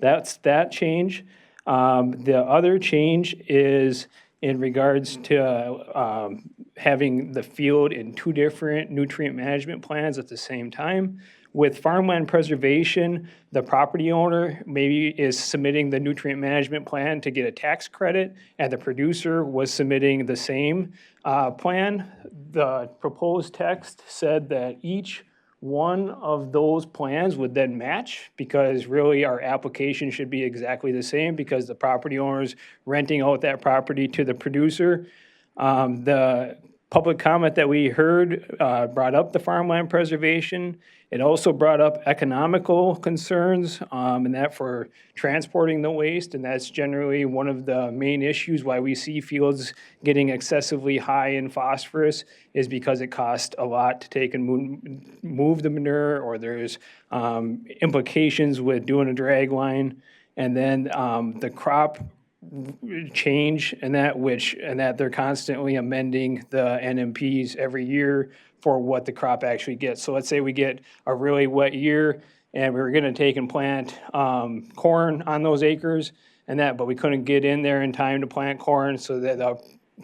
that's that change. The other change is in regards to having the field in two different nutrient management plans at the same time. With farmland preservation, the property owner maybe is submitting the nutrient management plan to get a tax credit, and the producer was submitting the same plan. The proposed text said that each one of those plans would then match because really our application should be exactly the same because the property owner's renting out that property to the producer. The public comment that we heard brought up the farmland preservation. It also brought up economical concerns and that for transporting the waste, and that's generally one of the main issues why we see fields getting excessively high in phosphorus is because it costs a lot to take and move the manure, or there's implications with doing a drag line, and then the crop change and that they're constantly amending the NMPs every year for what the crop actually gets. So let's say we get a really wet year and we were going to take and plant corn on those acres but we couldn't get in there in time to plant corn, so that the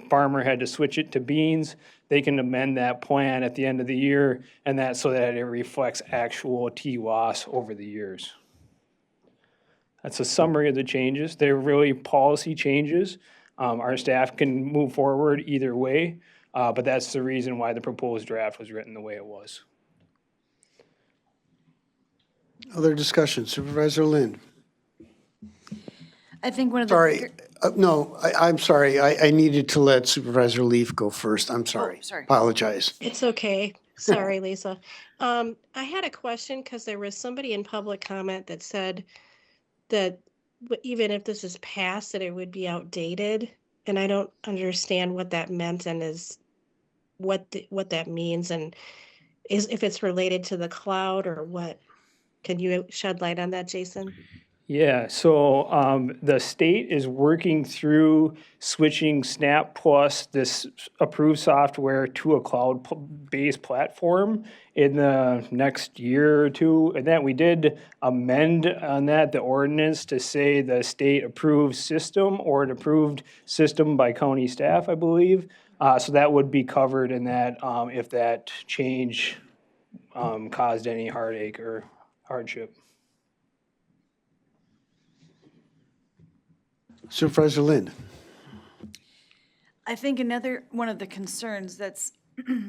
farmer had to switch it to beans. They can amend that plan at the end of the year and that so that it reflects actual T loss over the years. That's a summary of the changes. They're really policy changes. Our staff can move forward either way, but that's the reason why the proposed draft was written the way it was. Other discussion, Supervisor Lind. I think one of the. Sorry, no, I'm sorry. I needed to let Supervisor Leaf go first. I'm sorry. Oh, sorry. Apologize. It's okay. Sorry, Lisa. I had a question because there was somebody in public comment that said that even if this is passed, that it would be outdated. And I don't understand what that meant and is what that means and if it's related to the cloud or what. Can you shed light on that, Jason? Yeah, so the state is working through switching Snap Plus, this approved software, to a cloud-based platform in the next year or two. And that we did amend on that, the ordinance, to say the state-approved system or an approved system by county staff, I believe. So that would be covered in that if that change caused any heartache or hardship. Supervisor Lind. I think another one of the concerns that's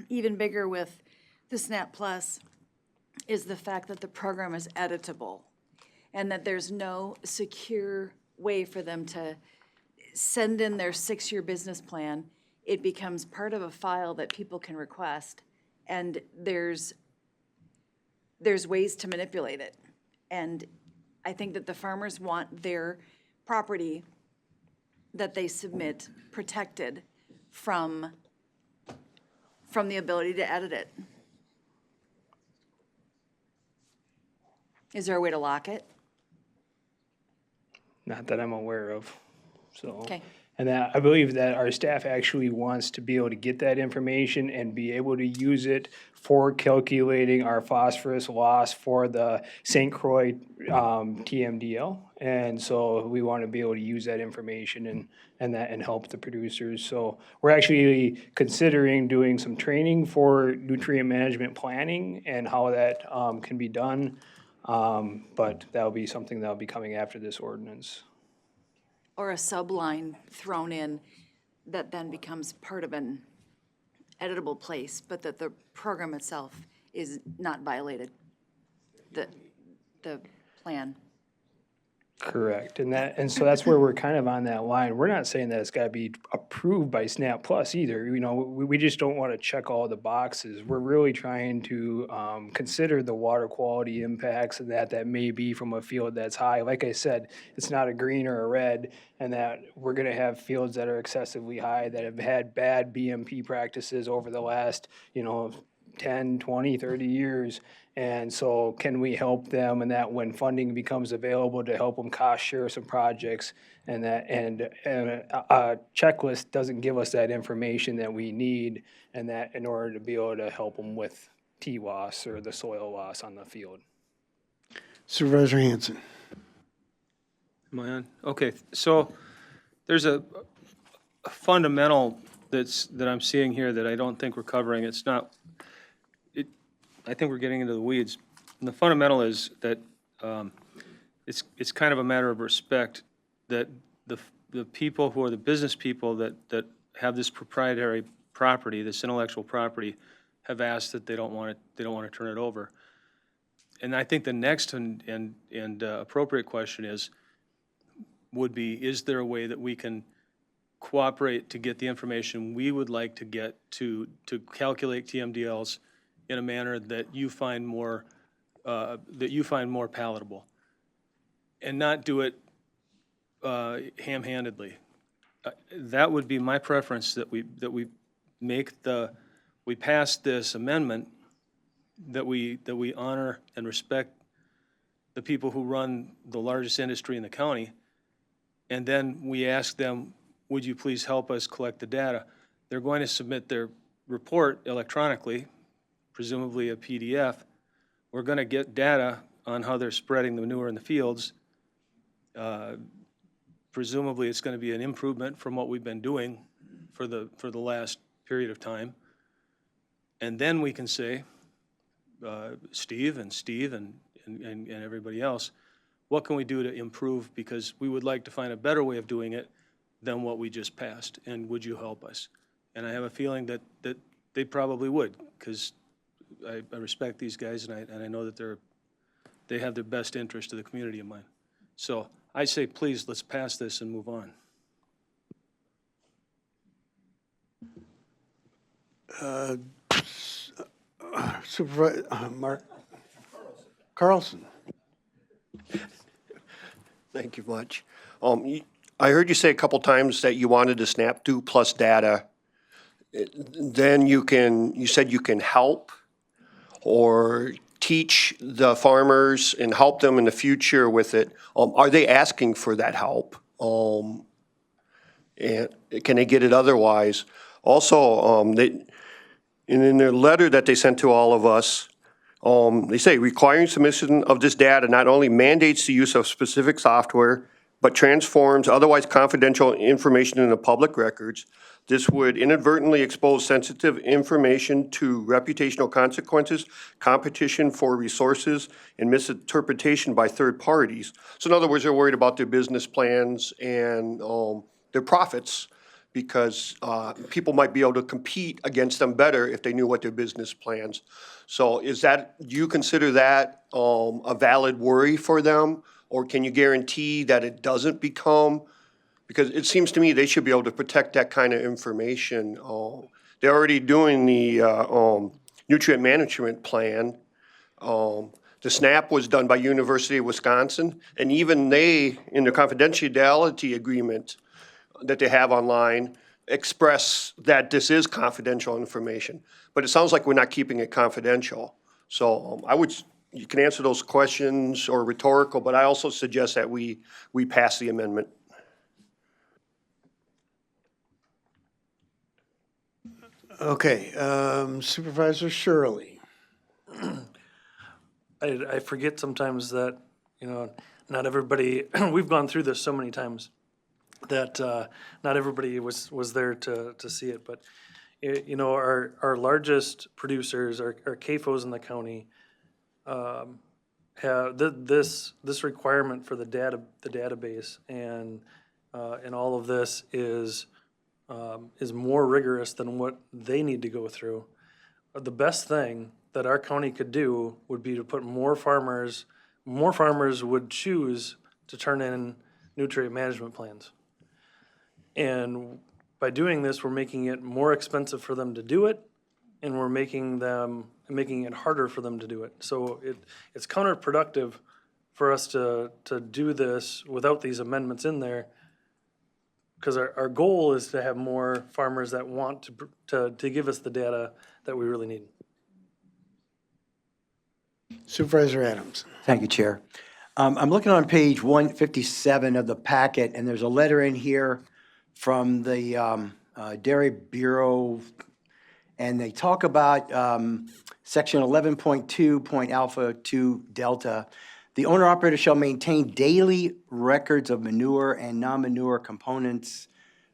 even bigger with the SNAP Plus is the fact that the program is editable and that there's no secure way for them to send in their 6-year business plan. It becomes part of a file that people can request, and there's ways to manipulate it. And I think that the farmers want their property that they submit protected from the ability to edit it. Is there a way to lock it? Not that I'm aware of, so. Okay. And that, I believe that our staff actually wants to be able to get that information and be able to use it for calculating our phosphorus loss for the St. Croix TMDL. And so we want to be able to use that information and help the producers. So we're actually considering doing some training for nutrient management planning and how that can be done. But that'll be something that'll be coming after this ordinance. Or a subline thrown in that then becomes part of an editable place, but that the program itself is not violated, the plan. Correct, and so that's where we're kind of on that line. We're not saying that it's got to be approved by SNAP Plus either. You know, we just don't want to check all the boxes. We're really trying to consider the water quality impacts and that may be from a field that's high. Like I said, it's not a green or a red, and that we're going to have fields that are excessively high that have had bad BMP practices over the last, 10, 20, 30 years. And so can we help them, and that when funding becomes available to help them cost share some projects, and a checklist doesn't give us that information that we need, and that in order to be able to help them with T-loss or the soil loss on the field. Supervisor Hanson. Am I on? Okay, so there's a fundamental that I'm seeing here that I don't think we're covering. It's not, I think we're getting into the weeds. And the fundamental is that it's kind of a matter of respect that the people who are the business people that have this proprietary property, this intellectual property, have asked that they don't want to turn it over. And I think the next and appropriate question would be, is there a way that we can cooperate to get the information we would like to get to calculate TMDLs in a manner that you find more palatable, and not do it ham-handedly. That would be my preference, that we pass this amendment, that we honor and respect the people who run the largest industry in the county, and then we ask them, would you please help us collect the data? They're going to submit their report electronically, presumably a PDF. We're going to get data on how they're spreading the manure in the fields. Presumably it's going to be an improvement from what we've been doing for the last period of time. And then we can say, Steve and everybody else, what can we do to improve? Because we would like to find a better way of doing it than what we just passed, and would you help us? And I have a feeling that they probably would, because I respect these guys, and I know that they have their best interest of the community in mind. So I say, please, let's pass this and move on. Supervisor Mark Carlson. Thank you much. I heard you say a couple times that you wanted to snap to plus data. Then you said you can help, or teach the farmers and help them in the future with it, are they asking for that help? And can they get it otherwise? Also, and in their letter that they sent to all of us, they say requiring submission of this data not only mandates the use of specific software, but transforms otherwise confidential information into public records. This would inadvertently expose sensitive information to reputational consequences, competition for resources, and misinterpretation by third parties. So in other words, they're worried about their business plans and their profits, because people might be able to compete against them better if they knew what their business plans. So do you consider that a valid worry for them? Or can you guarantee that it doesn't become, because it seems to me they should be able to protect that kind of information. They're already doing the nutrient management plan. The SNAP was done by University of Wisconsin, and even they, in the confidentiality agreement that they have online, express that this is confidential information. But it sounds like we're not keeping it confidential. So you can answer those questions or rhetorical, but I also suggest that we pass the amendment. Okay, Supervisor Shirley. I forget sometimes that, not everybody, we've gone through this so many times that not everybody was there to see it. But, our largest producers, our CAFOs in the county, have this requirement for the database, and all of this is more rigorous than what they need to go through. The best thing that our county could do would be to put more farmers would choose to turn in nutrient management plans. And by doing this, we're making it more expensive for them to do it, and we're making it harder for them to do it. So it's counterproductive for us to do this without these amendments in there, because our goal is to have more farmers that want to give us the data that we really need. Supervisor Adams. Thank you, Chair. I'm looking on page 157 of the packet, and there's a letter in here from the Dairy Bureau, and they talk about section 11.2 2 delta. The owner operator shall maintain daily records of manure and non-manure components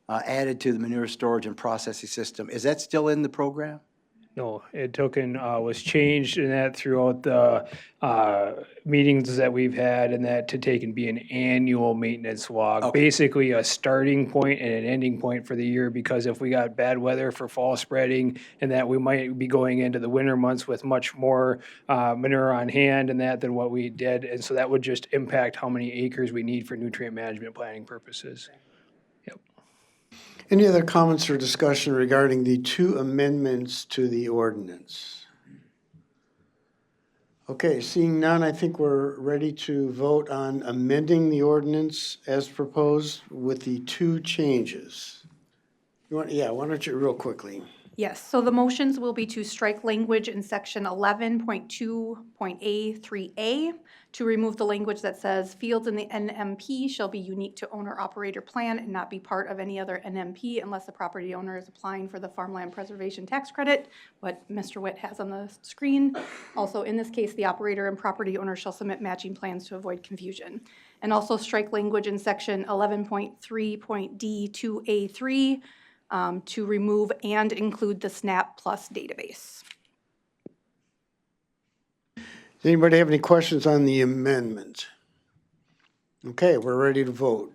added to the manure storage and processing system. Is that still in the program? No, token was changed in that throughout the meetings that we've had, and that to take and be an annual maintenance log. Okay. Basically a starting point and an ending point for the year, because if we got bad weather for fall spreading, and that we might be going into the winter months with much more manure on hand and that than what we did. And so that would just impact how many acres we need for nutrient management planning purposes. Any other comments or discussion regarding the two amendments to the ordinance? Okay, seeing none, I think we're ready to vote on amending the ordinance as proposed with the two changes. Why don't you real quickly? Yes, so the motions will be to strike language in section 11.2.A3A to remove the language that says fields in the NMP shall be unique to owner-operator plan and not be part of any other NMP unless the property owner is applying for the farmland preservation tax credit, what Mr. Witt has on the screen. Also, in this case, the operator and property owner shall submit matching plans to avoid confusion. And also strike language in section 11.3.D2A3 to remove and include the SNAP Plus database. Does anybody have any questions on the amendment? Okay, we're ready to vote.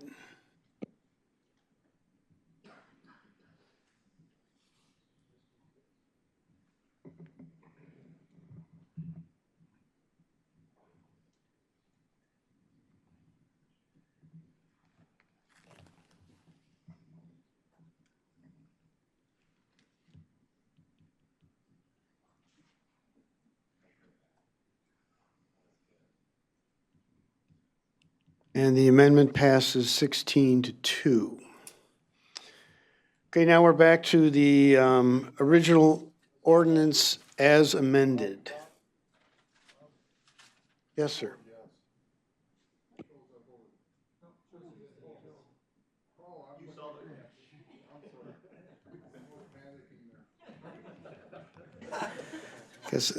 And the amendment passes 16-2. Okay, now we're back to the original ordinance as amended. Yes, sir. Guess,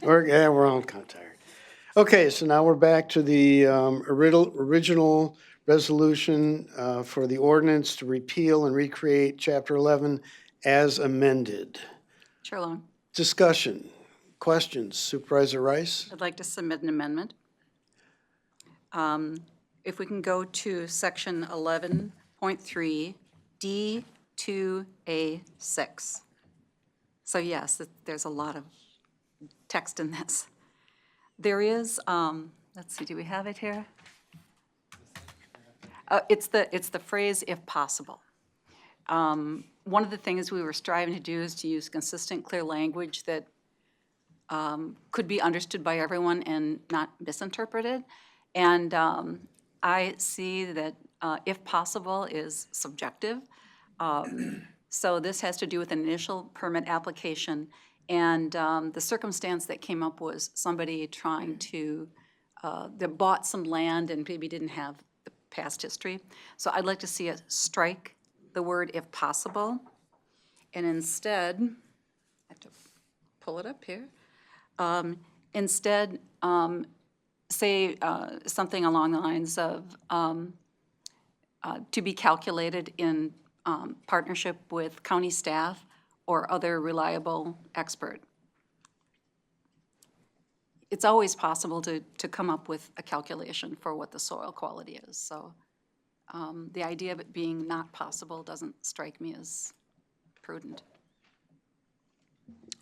we're all kind of tired. Okay, so now we're back to the original resolution for the ordinance to repeal and recreate Chapter 11 as amended. Chair Long, Discussion, questions, Supervisor Rice? I'd like to submit an amendment. If we can go to section 11.3, D2A6. So yes, there's a lot of text in this. There is, let's see, do we have it here? It's the phrase "if possible." One of the things we were striving to do is to use consistent, clear language that could be understood by everyone and not misinterpreted. And I see that "if possible" is subjective. So this has to do with an initial permit application. And the circumstance that came up was somebody trying to, that bought some land and maybe didn't have the past history. So I'd like to see it strike the word "if possible," and instead, I have to pull it up here, instead say something along the lines of to be calculated in partnership with county staff or other reliable expert. It's always possible to come up with a calculation for what the soil quality is. So the idea of it being not possible doesn't strike me as prudent.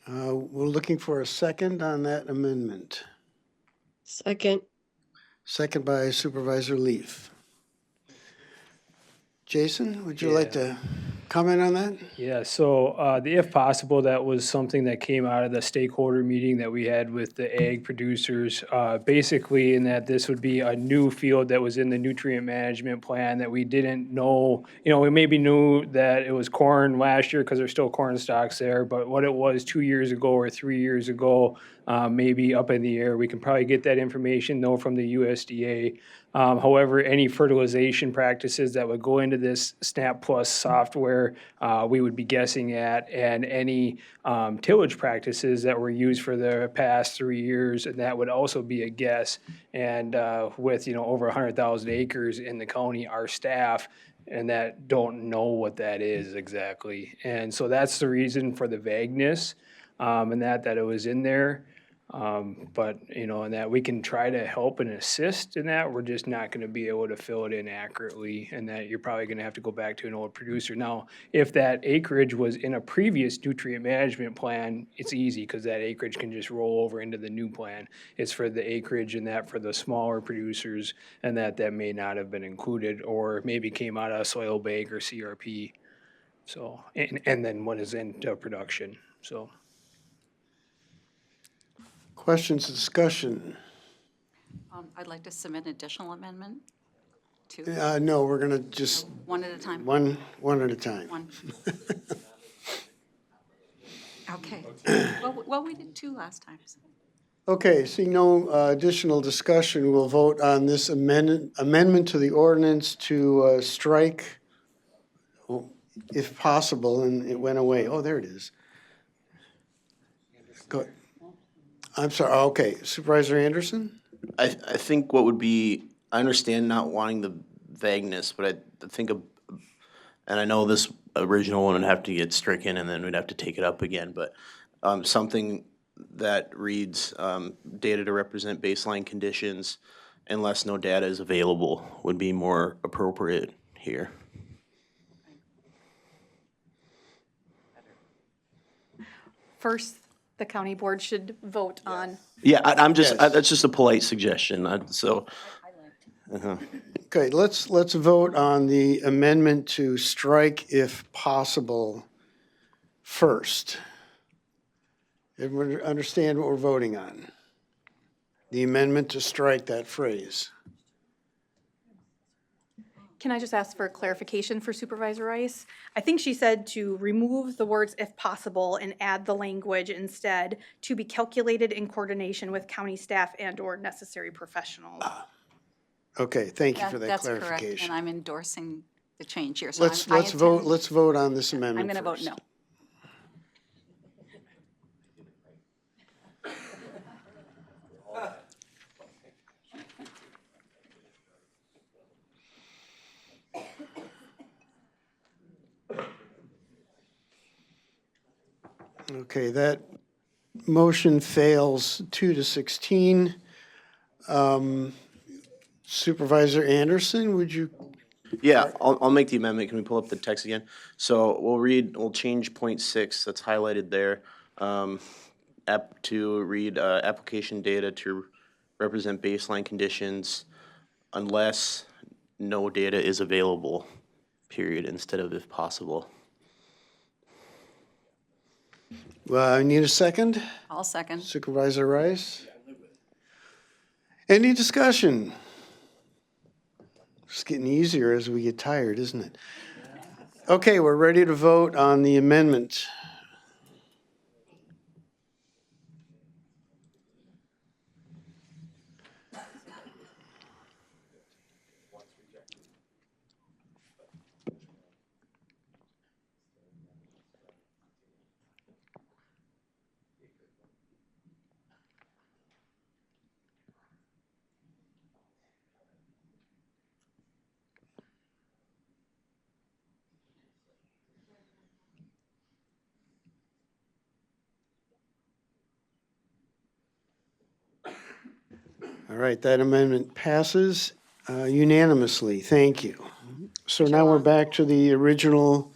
We're looking for a second on that amendment. Second. Second by Supervisor Leaf. Jason, would you like to comment on that? Yeah, so the if possible, that was something that came out of the stakeholder meeting that we had with the ag producers. Basically, in that this would be a new field that was in the nutrient management plan that we didn't know. You know, we maybe knew that it was corn last year because there's still corn stalks there, but what it was 2 years ago or 3 years ago, maybe up in the air. We can probably get that information though from the USDA. However, any fertilization practices that would go into this SNAP Plus software, we would be guessing at, and any tillage practices that were used for the past 3 years, and that would also be a guess. And with over 100,000 acres in the county, our staff and that don't know what that is exactly. And so that's the reason for the vagueness, and that it was in there. But, and that we can try to help and assist in that, we're just not gonna be able to fill it in accurately, and that you're probably gonna have to go back to an old producer. Now, if that acreage was in a previous nutrient management plan, it's easy, because that acreage can just roll over into the new plan. It's for the acreage and that for the smaller producers, and that may not have been included, or maybe came out of soil bank or CRP. So, and then what is into production, so. Questions, discussion? I'd like to submit an additional amendment to, No, we're gonna just, one at a time. one at a time. One. Okay. Well, we did two last time. So. Okay, seeing no additional discussion, we'll vote on this amendment to the ordinance to strike, if possible, and it went away. Oh, there it is. Go. I'm sorry, okay, Supervisor Anderson? I think what would be, I understand not wanting the vagueness, but I think, and I know this original one would have to get stricken and then we'd have to take it up again, but something that reads data to represent baseline conditions unless no data is available would be more appropriate here. First, the county board should vote on. Yeah, I'm just, Yes. that's just a polite suggestion, so. Okay, let's vote on the amendment to strike if possible first. Everyone understand what we're voting on? The amendment to strike that phrase. can I just ask for clarification for Supervisor Rice? I think she said to remove the words "if possible" and add the language instead, "to be calculated in coordination with county staff and/or necessary professionals." Okay, thank you for that That's correct, clarification. and I'm endorsing the change here. So Let's I vote, intend- let's vote on this I'm amendment going to vote first. no. Okay, that motion fails 2-16. Supervisor Anderson, would you? Yeah, I'll make the amendment. Can we pull up the text again? So we'll change .6 that's highlighted there. To read, application data to represent baseline conditions unless no data is available, period, instead of if possible. Well, I need a second. I'll second. Supervisor Rice? Any discussion? It's getting easier as we get tired, isn't it? Okay, we're ready to vote on the amendment. All right, that amendment passes unanimously. Thank you. So now we're back to the original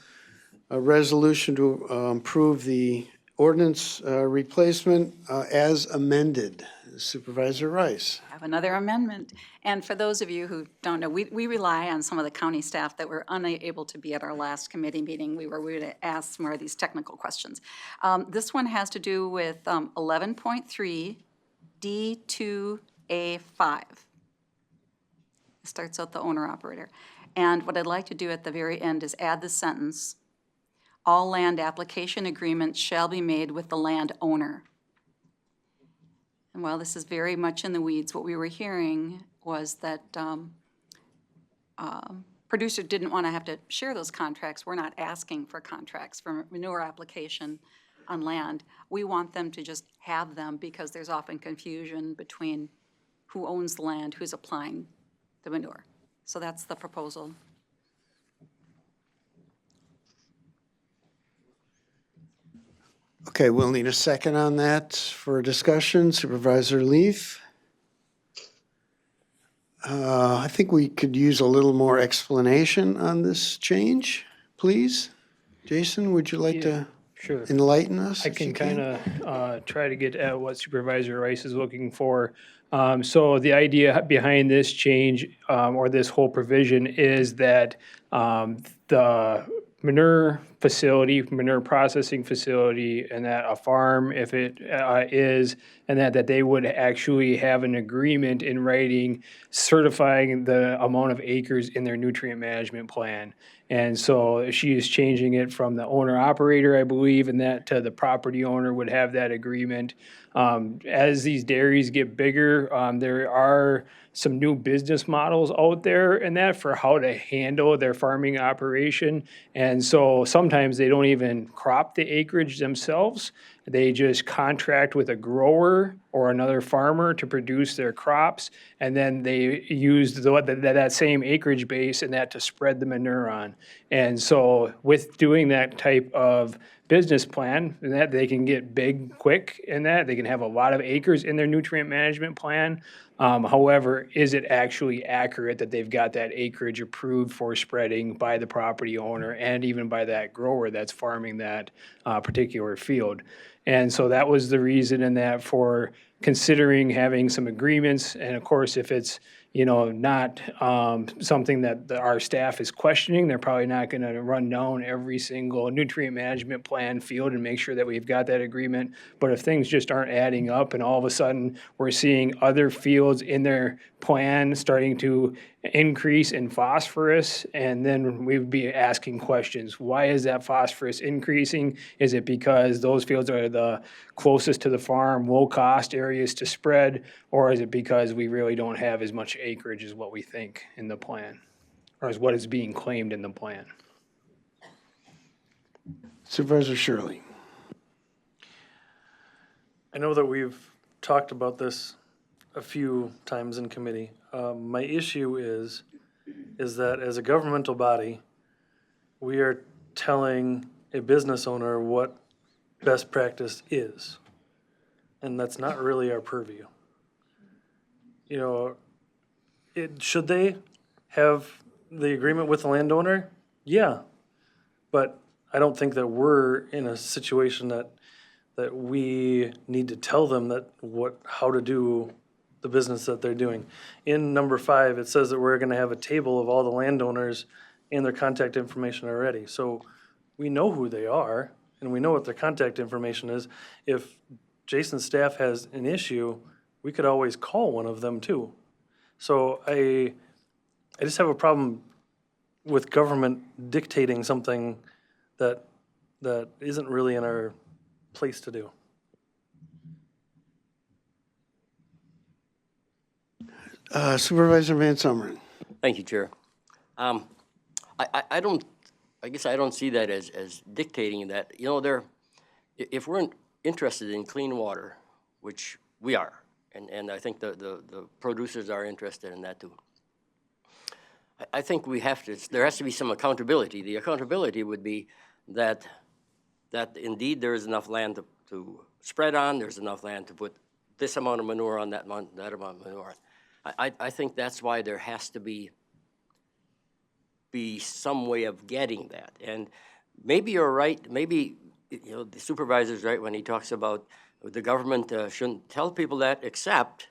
resolution to approve the ordinance replacement as amended. Supervisor Rice. I have another amendment. And for those of you who don't know, we rely on some of the county staff that were unable to be at our last committee meeting. We were to ask some more of these technical questions. This one has to do with 11.3 D2A5. It starts out the owner-operator. And what I'd like to do at the very end is add the sentence, "All land application agreements shall be made with the landowner." And while this is very much in the weeds, what we were hearing was that producer didn't want to have to share those contracts. We're not asking for contracts for manure application on land. We want them to just have them because there's often confusion between who owns the land, who's applying the manure. So that's the proposal. Okay, we'll need a second on that for discussion. Supervisor Leaf? I think we could use a little more explanation on this change, please. Jason, would you like to Sure. enlighten us? I if you can kind of try to get at what Supervisor Rice is looking for. So the idea behind this change or this whole provision is that the manure facility, manure processing facility, and that a farm, if it is, and that they would actually have an agreement in writing certifying the amount of acres in their nutrient management plan. And so she is changing it from the owner-operator, I believe, and that to the property owner would have that agreement. As these dairies get bigger, there are some new business models out there and that for how to handle their farming operation. And so sometimes they don't even crop the acreage themselves. They just contract with a grower or another farmer to produce their crops, and then they use that same acreage base and that to spread the manure on. And so with doing that type of business plan, and that they can get big quick in that, they can have a lot of acres in their nutrient management plan. However, is it actually accurate that they've got that acreage approved for spreading by the property owner and even by that grower that's farming that particular field? And so that was the reason in that for considering having some agreements. And of course, if it's, not something that our staff is questioning, they're probably not going to run down every single nutrient management plan field and make sure that we've got that agreement. But if things just aren't adding up and all of a sudden we're seeing other fields in their plan starting to increase in phosphorus, and then we'd be asking questions. Why is that phosphorus increasing? Is it because those fields are the closest to the farm, low-cost areas to spread, or is it because we really don't have as much acreage as what we think in the plan, or as what is being claimed in the plan? Supervisor Shirley. I know that we've talked about this a few times in committee. My issue is that as a governmental body, we are telling a business owner what best practice is. And that's not really our purview. You know, should they have the agreement with the landowner? Yeah. But I don't think that we're in a situation that we need to tell them how to do the business that they're doing. In number 5, it says that we're gonna have a table of all the landowners and their contact information already. So we know who they are and we know what their contact information is. If Jason's staff has an issue, we could always call one of them too. So I just have a problem with government dictating something that isn't really in our place to do. Supervisor Van Summeren. Thank you, Chair. I guess I don't see that as dictating that. You know, if we're interested in clean water, which we are, and I think the producers are interested in that too. I think there has to be some accountability. The accountability would be that indeed there is enough land to spread on, there's enough land to put this amount of manure on that amount of manure. I think that's why there has to be some way of getting that. And maybe you're right, maybe the supervisor's right when he talks about the government shouldn't tell people that, except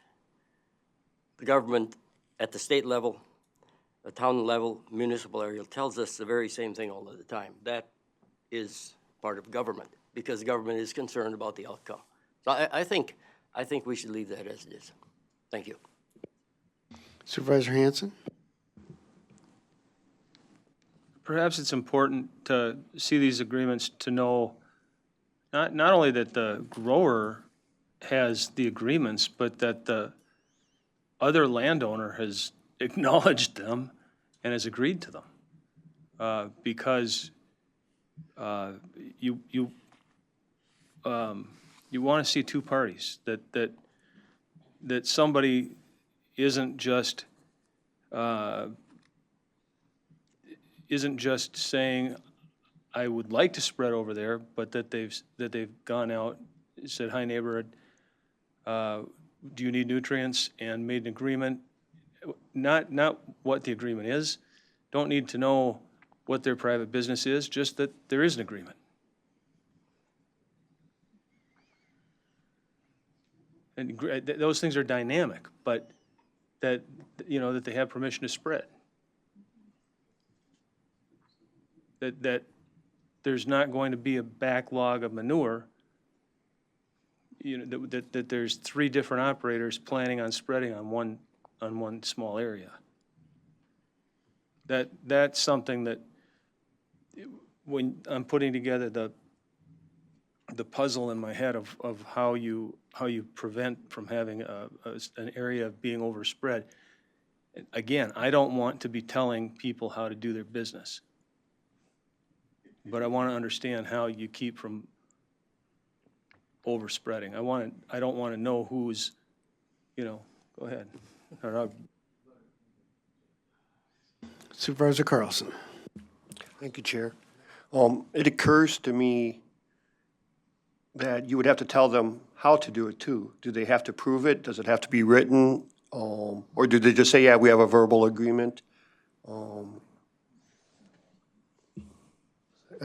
the government at the state level, the town level, municipal area tells us the very same thing all of the time. That is part of government, because government is concerned about the outcome. So I think we should leave that as it is. Thank you. Supervisor Hanson. Perhaps it's important to see these agreements to know not only that the grower has the agreements, but that the other landowner has acknowledged them and has agreed to them. Because you want to see two parties, that somebody isn't just saying, I would like to spread over there, but that they've gone out, said, hi neighborhood, do you need nutrients, and made an agreement. Not what the agreement is, don't need to know what their private business is, just that there is an agreement. And those things are dynamic, but that they have permission to spread. That there's not going to be a backlog of manure, that there's 3 different operators planning on spreading on one small area. That's something that, when I'm putting together the puzzle in my head of how you prevent from having an area of being overspread. Again, I don't want to be telling people how to do their business, but I want to understand how you keep from overspreading. I don't want to know who's, go ahead. Supervisor Carlson. Thank you, Chair. It occurs to me that you would have to tell them how to do it too. Do they have to prove it? Does it have to be written? Or do they just say, yeah, we have a verbal agreement? I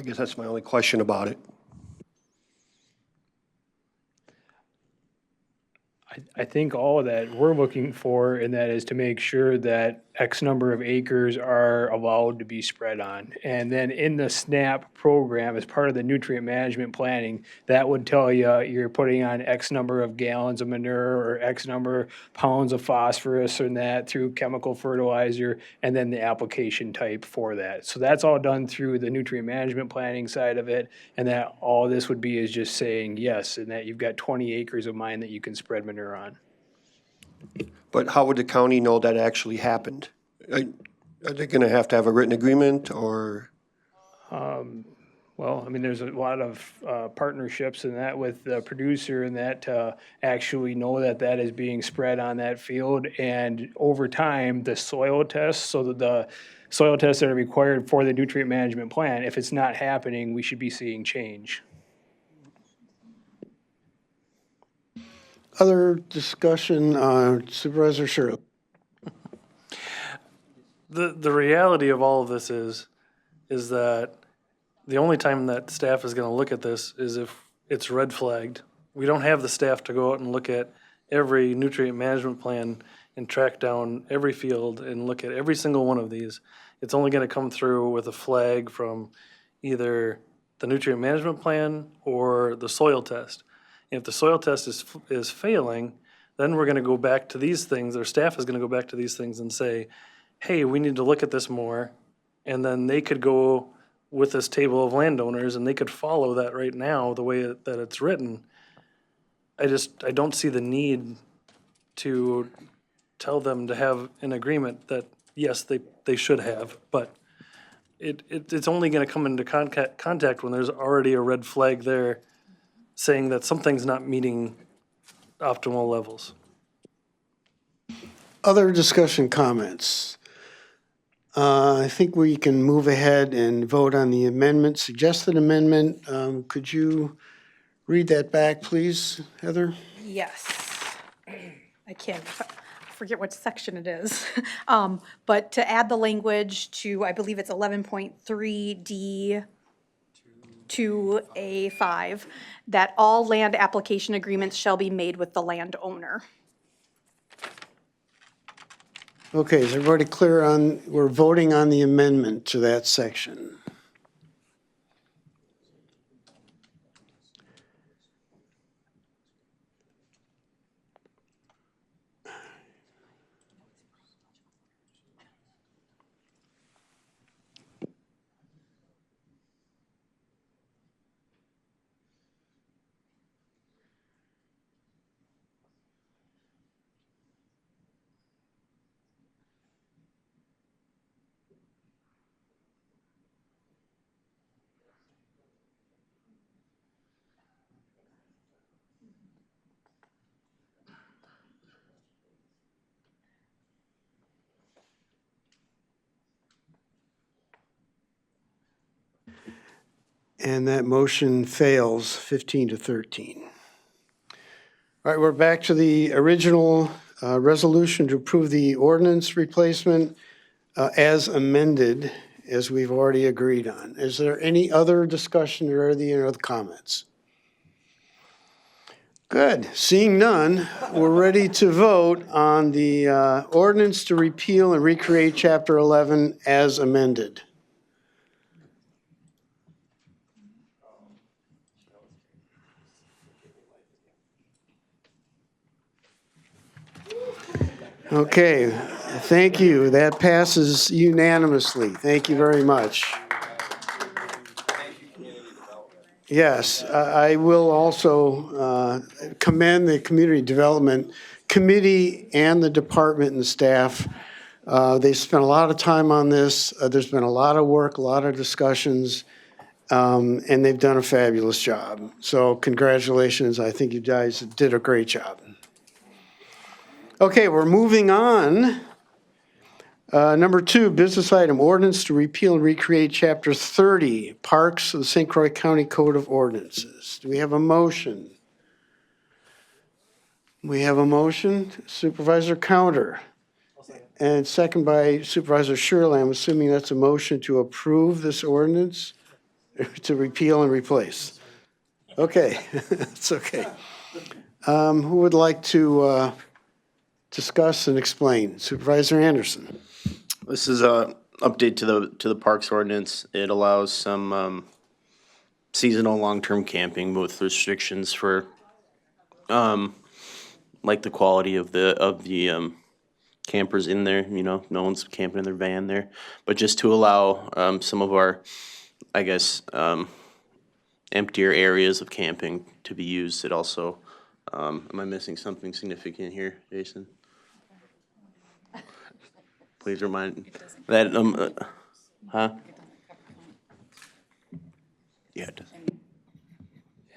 guess that's my only question about it. I think all of that we're looking for, and that is to make sure that X number of acres are allowed to be spread on. And then in the SNAP program, as part of the nutrient management planning, that would tell you you're putting on X number of gallons of manure or X number of pounds of phosphorus and that through chemical fertilizer, and then the application type for that. So that's all done through the nutrient management planning side of it. And that all this would be is just saying yes, and that you've got 20 acres of mine that you can spread manure on. But how would the county know that actually happened? Are they going to have a written agreement, or? Well, I mean, there's a lot of partnerships in that with the producer and that to actually know that that is being spread on that field. And over time, the soil tests, so that the soil tests that are required for the nutrient management plan, if it's not happening, we should be seeing change. Other discussion, Supervisor Sherrill? The reality of all of this is that the only time that staff is going to look at this is if it's red flagged. We don't have the staff to go out and look at every nutrient management plan and track down every field and look at every single one of these. It's only going to come through with a flag from either the nutrient management plan or the soil test. If the soil test is failing, then we're going to go back to these things, or staff is going to go back to these things and say, hey, we need to look at this more. And then they could go with this table of landowners and they could follow that right now the way that it's written. I don't see the need to tell them to have an agreement that, yes, they should have, but it's only going to come into contact when there's already a red flag there saying that something's not meeting optimal levels. Other discussion comments? I think we can move ahead and vote on the amendment, suggested amendment. Could you read that back, please, Heather? Yes. I can't forget what section it is. But to add the language to, I believe it's 11.3D to A5, that all land application agreements shall be made with the landowner. Okay, is everybody clear on, we're voting on the amendment to that section? And that motion fails 15-13. All right, we're back to the original resolution to approve the ordinance replacement as amended, as we've already agreed on. Is there any other discussion or any other comments? Good. Seeing none, we're ready to vote on the ordinance to repeal and recreate Chapter 11 as amended. Okay, thank you. That passes unanimously. Thank you very much. Yes, I will also commend the Community Development Committee and the department and staff. They spent a lot of time on this. There's been a lot of work, a lot of discussions, and they've done a fabulous job. So congratulations. I think you guys did a great job. Okay, we're moving on. Number 2, business item, ordinance to repeal and recreate Chapter 30, Parks of the St. Croix County Code of Ordinances. Do we have a motion? We have a motion, Supervisor Counter. And second by Supervisor Shirley. I'm assuming that's a motion to approve this ordinance, to repeal and replace. Okay, it's okay. Who would like to discuss and explain? Supervisor Anderson. This is a update to the parks ordinance. It allows some seasonal long-term camping with restrictions for like the quality of the campers in there. You know, no one's camping in their van there, but just to allow some of our, I guess, emptier areas of camping to be used. It also, am I missing something significant here, Jason? Please remind that, huh? Yeah, it does.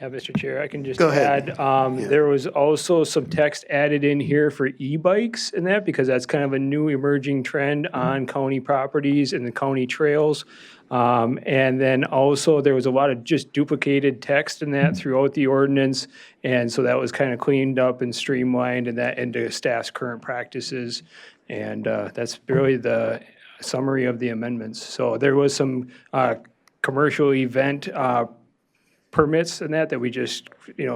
Yeah, Mr. Chair, I can just Go ahead. add, there was also some text added in here for e-bikes and that, because that's kind of a new emerging trend on county properties and the county trails. And then also there was a lot of just duplicated text in that throughout the ordinance. And so that was kind of cleaned up and streamlined and that into staff's current practices. And that's really the summary of the amendments. So there was some commercial event permits and that we just,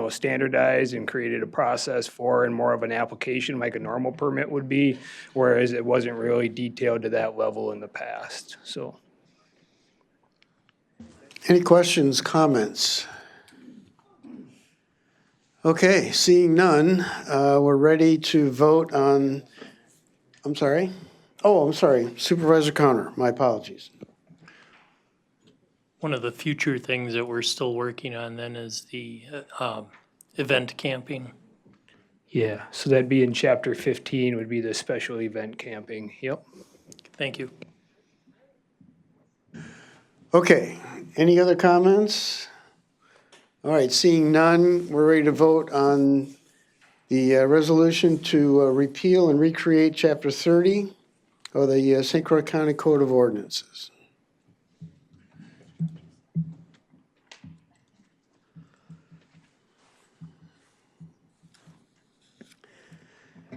standardized and created a process for and more of an application like a normal permit would be, whereas it wasn't really detailed to that level in the past, so. Any questions, comments? Okay, seeing none, we're ready to vote on, I'm sorry. Supervisor Connor, my apologies. One of the future things that we're still working on then is the event camping. Yeah, so that'd be in chapter 15 would be the special event camping, yep. Thank you. Okay, any other comments? All right, seeing none, we're ready to vote on the resolution to repeal and recreate Chapter 30 of the St. Croix County Code of Ordinances.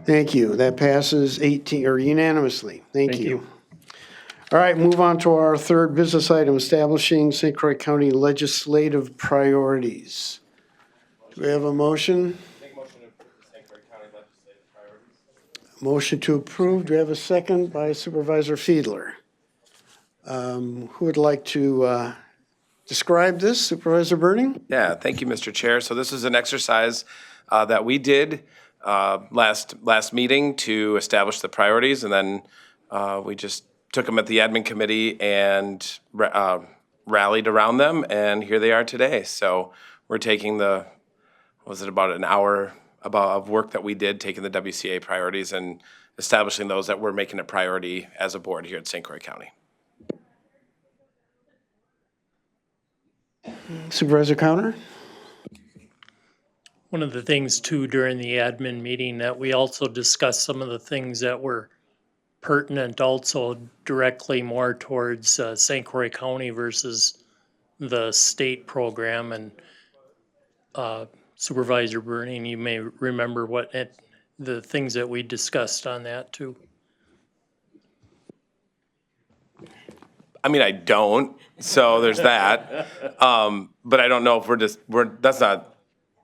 Thank you. That passes unanimously. Thank you. All right, move on to our third business item, establishing St. Croix County legislative priorities. Do we have a motion? Motion to approve. Do we have a second by Supervisor Fiedler? Who would like to describe this? Supervisor Burning? Yeah, thank you, Mr. Chair. So this is an exercise that we did last meeting to establish the priorities, and then we just took them at the admin committee and rallied around them, and here they are today. So we're taking about an hour of work that we did, taking the WCA priorities and establishing those that we're making a priority as a board here at St. Croix County. Supervisor Connor? One of the things too during the admin meeting that we also discussed some of the things that were pertinent also directly more towards St. Croix County versus the state program. And Supervisor Burning, you may remember the things that we discussed on that too. I mean, I don't, so there's that. But I don't know if that's not,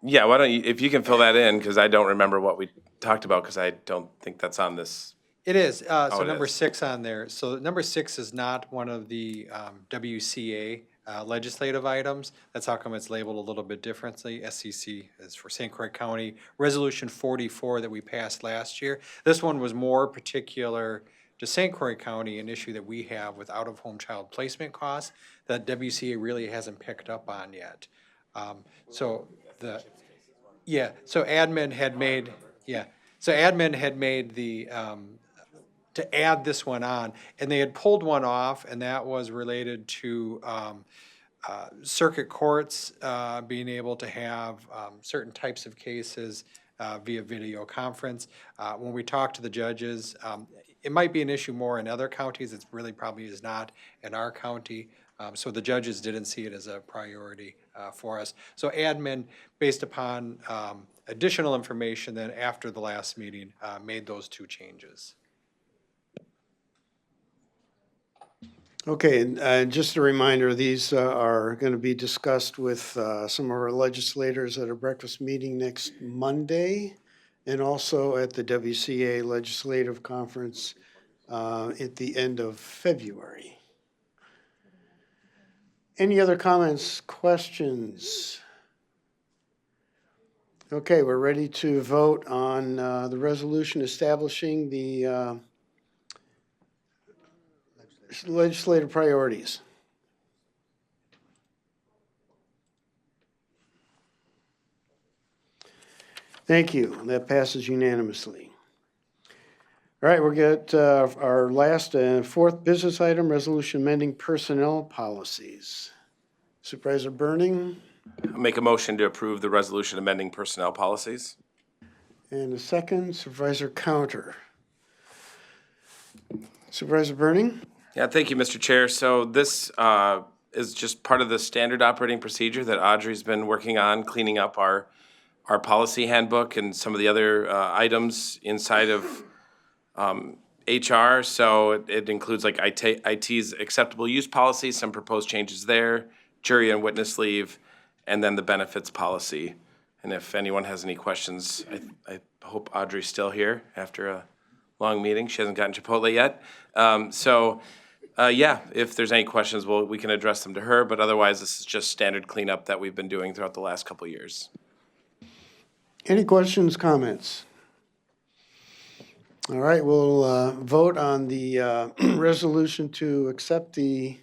yeah, why don't you, if you can fill that in, because I don't remember what we talked about, because I don't think that's on this. It is, so it number is. 6 on there. So number 6 is not one of the WCA legislative items. That's how come it's labeled a little bit differently. SCC is for St. Croix County. Resolution 44 that we passed last year. This one was more particular to St. Croix County, an issue that we have with out-of-home child placement costs that WCA really hasn't picked up on yet. So admin had made the to add this one on, and they had pulled one off, and that was related to circuit courts being able to have certain types of cases via video conference. When we talk to the judges, it might be an issue more in other counties. It really probably is not in our county. So the judges didn't see it as a priority for us. So admin, based upon additional information, then after the last meeting, made those 2 changes. Okay, just a reminder, these are going to be discussed with some of our legislators at a breakfast meeting next Monday, and also at the WCA Legislative Conference at the end of February. Any other comments, questions? Okay, we're ready to vote on the resolution establishing the legislative priorities. Thank you. That passes unanimously. All right, we'll get our last and fourth business item, resolution amending personnel policies. Supervisor Burning, I'll make a motion to approve the resolution amending personnel policies. and a second, Supervisor Counter. Supervisor Burning? Yeah, thank you, Mr. Chair. So this is just part of the standard operating procedure that Audrey's been working on, cleaning up our policy handbook and some of the other items inside of HR. So it includes like IT's acceptable use policy, some proposed changes there, jury and witness leave, and then the benefits policy. And if anyone has any questions, I hope Audrey's still here after a long meeting. She hasn't gotten Chipotle yet. Yeah, if there's any questions, we can address them to her. But otherwise, this is just standard cleanup that we've been doing throughout the last couple of years. Any questions, comments? All right, we'll vote on the resolution to accept the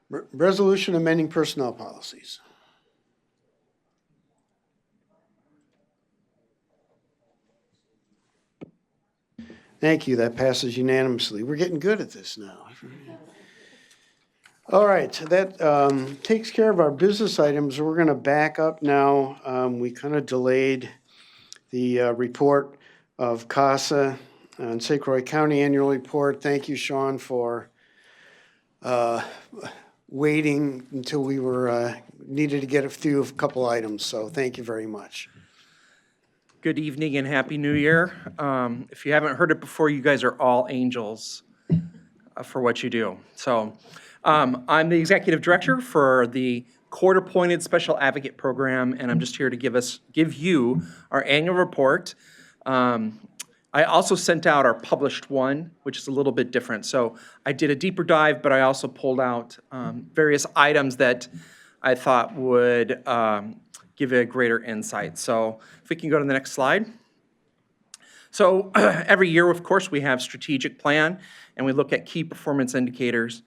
resolution amending personnel policies. Thank you. That passes unanimously. We're getting good at this now. All right, that takes care of our business items. We're going to back up now. We kind of delayed the report of CASA and St. Croix County Annual Report. Thank you, Sean, for waiting until we were needed to get through a couple items. So thank you very much. Good evening and Happy New Year. If you haven't heard it before, you guys are all angels for what you do. So I'm the Executive Director for the Court-Appointed Special Advocate Program, and I'm just here to give you our annual report. I also sent out our published one, which is a little bit different. So I did a deeper dive, but I also pulled out various items that I thought would give you a greater insight. So if we can go to the next slide. So every year, of course, we have strategic plan, and we look at key performance indicators.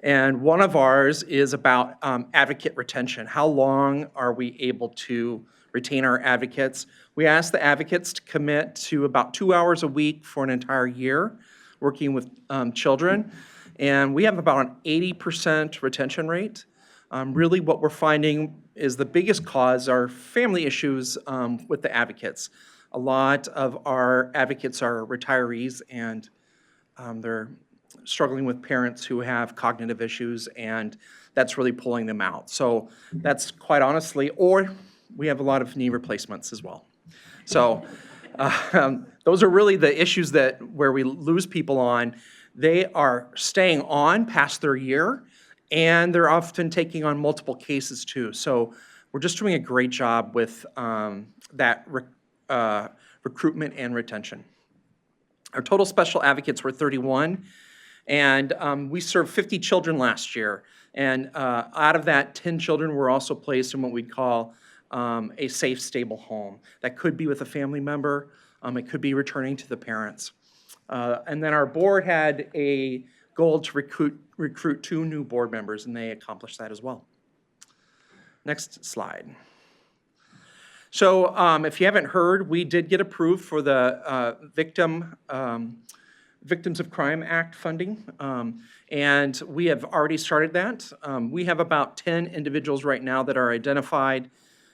And one of ours is about advocate retention. How long are we able to retain our advocates? We ask the advocates to commit to about 2 hours a week for an entire year working with children. And we have about an 80% retention rate. Really what we're finding is the biggest cause are family issues with the advocates. A lot of our advocates are retirees, and they're struggling with parents who have cognitive issues, and that's really pulling them out. So that's quite honestly, or we have a lot of knee replacements as well. So those are really the issues where we lose people on. They are staying on past their year, and they're often taking on multiple cases too. So we're just doing a great job with that recruitment and retention. Our total special advocates were 31, and we served 50 children last year. And out of that, 10 children were also placed in what we'd call a safe, stable home. That could be with a family member. It could be returning to the parents. And then our board had a goal to recruit 2 new board members, and they accomplished that as well. Next slide. So if you haven't heard, we did get approved for the Victims of Crime Act funding, and we have already started that. We have about 10 individuals right now that are identified,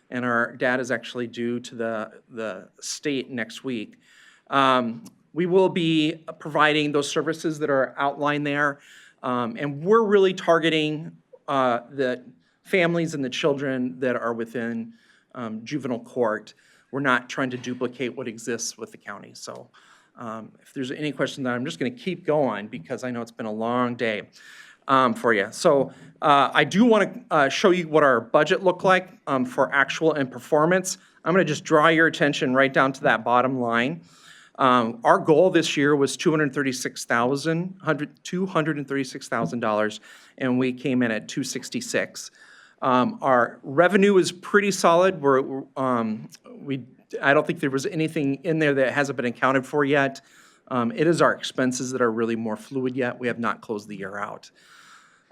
and our data is actually due to the state next week. We will be providing those services that are outlined there, and we're really targeting the families and the children that are within juvenile court. We're not trying to duplicate what exists with the county. So if there's any questions, I'm just going to keep going because I know it's been a long day for you. So I do want to show you what our budget looked like for actual and performance. I'm going to just draw your attention right down to that bottom line. Our goal this year was $236,000, and we came in at $266,000. Our revenue is pretty solid. I don't think there was anything in there that hasn't been accounted for yet. It is our expenses that are really more fluid yet. We have not closed the year out.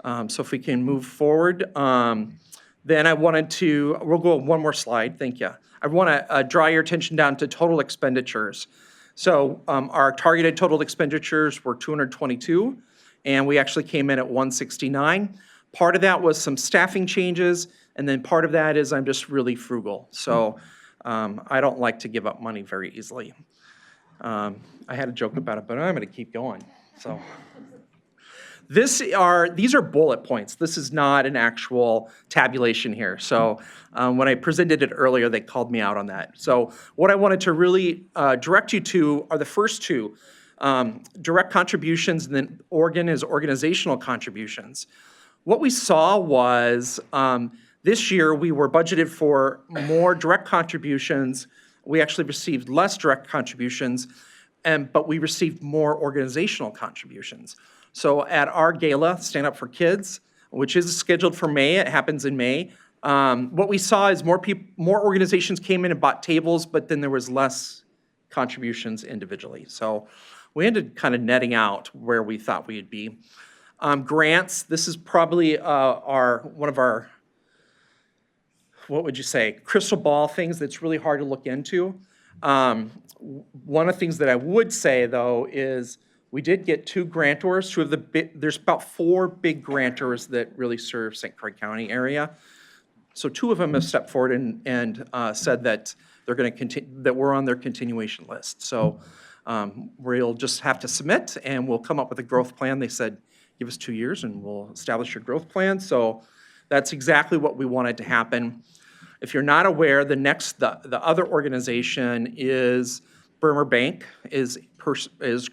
So if we can move forward, then we'll go one more slide, thank you. I want to draw your attention down to total expenditures. So our targeted total expenditures were 222, and we actually came in at 169. Part of that was some staffing changes, and then part of that is I'm just really frugal. So I don't like to give up money very easily. I had a joke about it, but I'm going to keep going. So these are bullet points. This is not an actual tabulation here. So when I presented it earlier, they called me out on that. So what I wanted to really direct you to are the first two, direct contributions, and then organizational contributions. What we saw was this year we were budgeted for more direct contributions. We actually received less direct contributions, but we received more organizational contributions. So at our gala, Stand Up for Kids, which is scheduled for May, it happens in May, what we saw is more organizations came in and bought tables, but then there was less contributions individually. So we ended kind of netting out where we thought we'd be. Grants, this is probably one of our, what would you say, crystal ball things that's really hard to look into. One of the things that I would say, though, is we did get 2 grantors. There's about 4 big grantors that really serve St. Croix County area. So 2 of them have stepped forward and said that they're going to continue, that we're on their continuation list. So we'll just have to submit, and we'll come up with a growth plan. They said, give us 2 years, and we'll establish your growth plan. So that's exactly what we wanted to happen. If you're not aware, the other organization is Bremer Bank is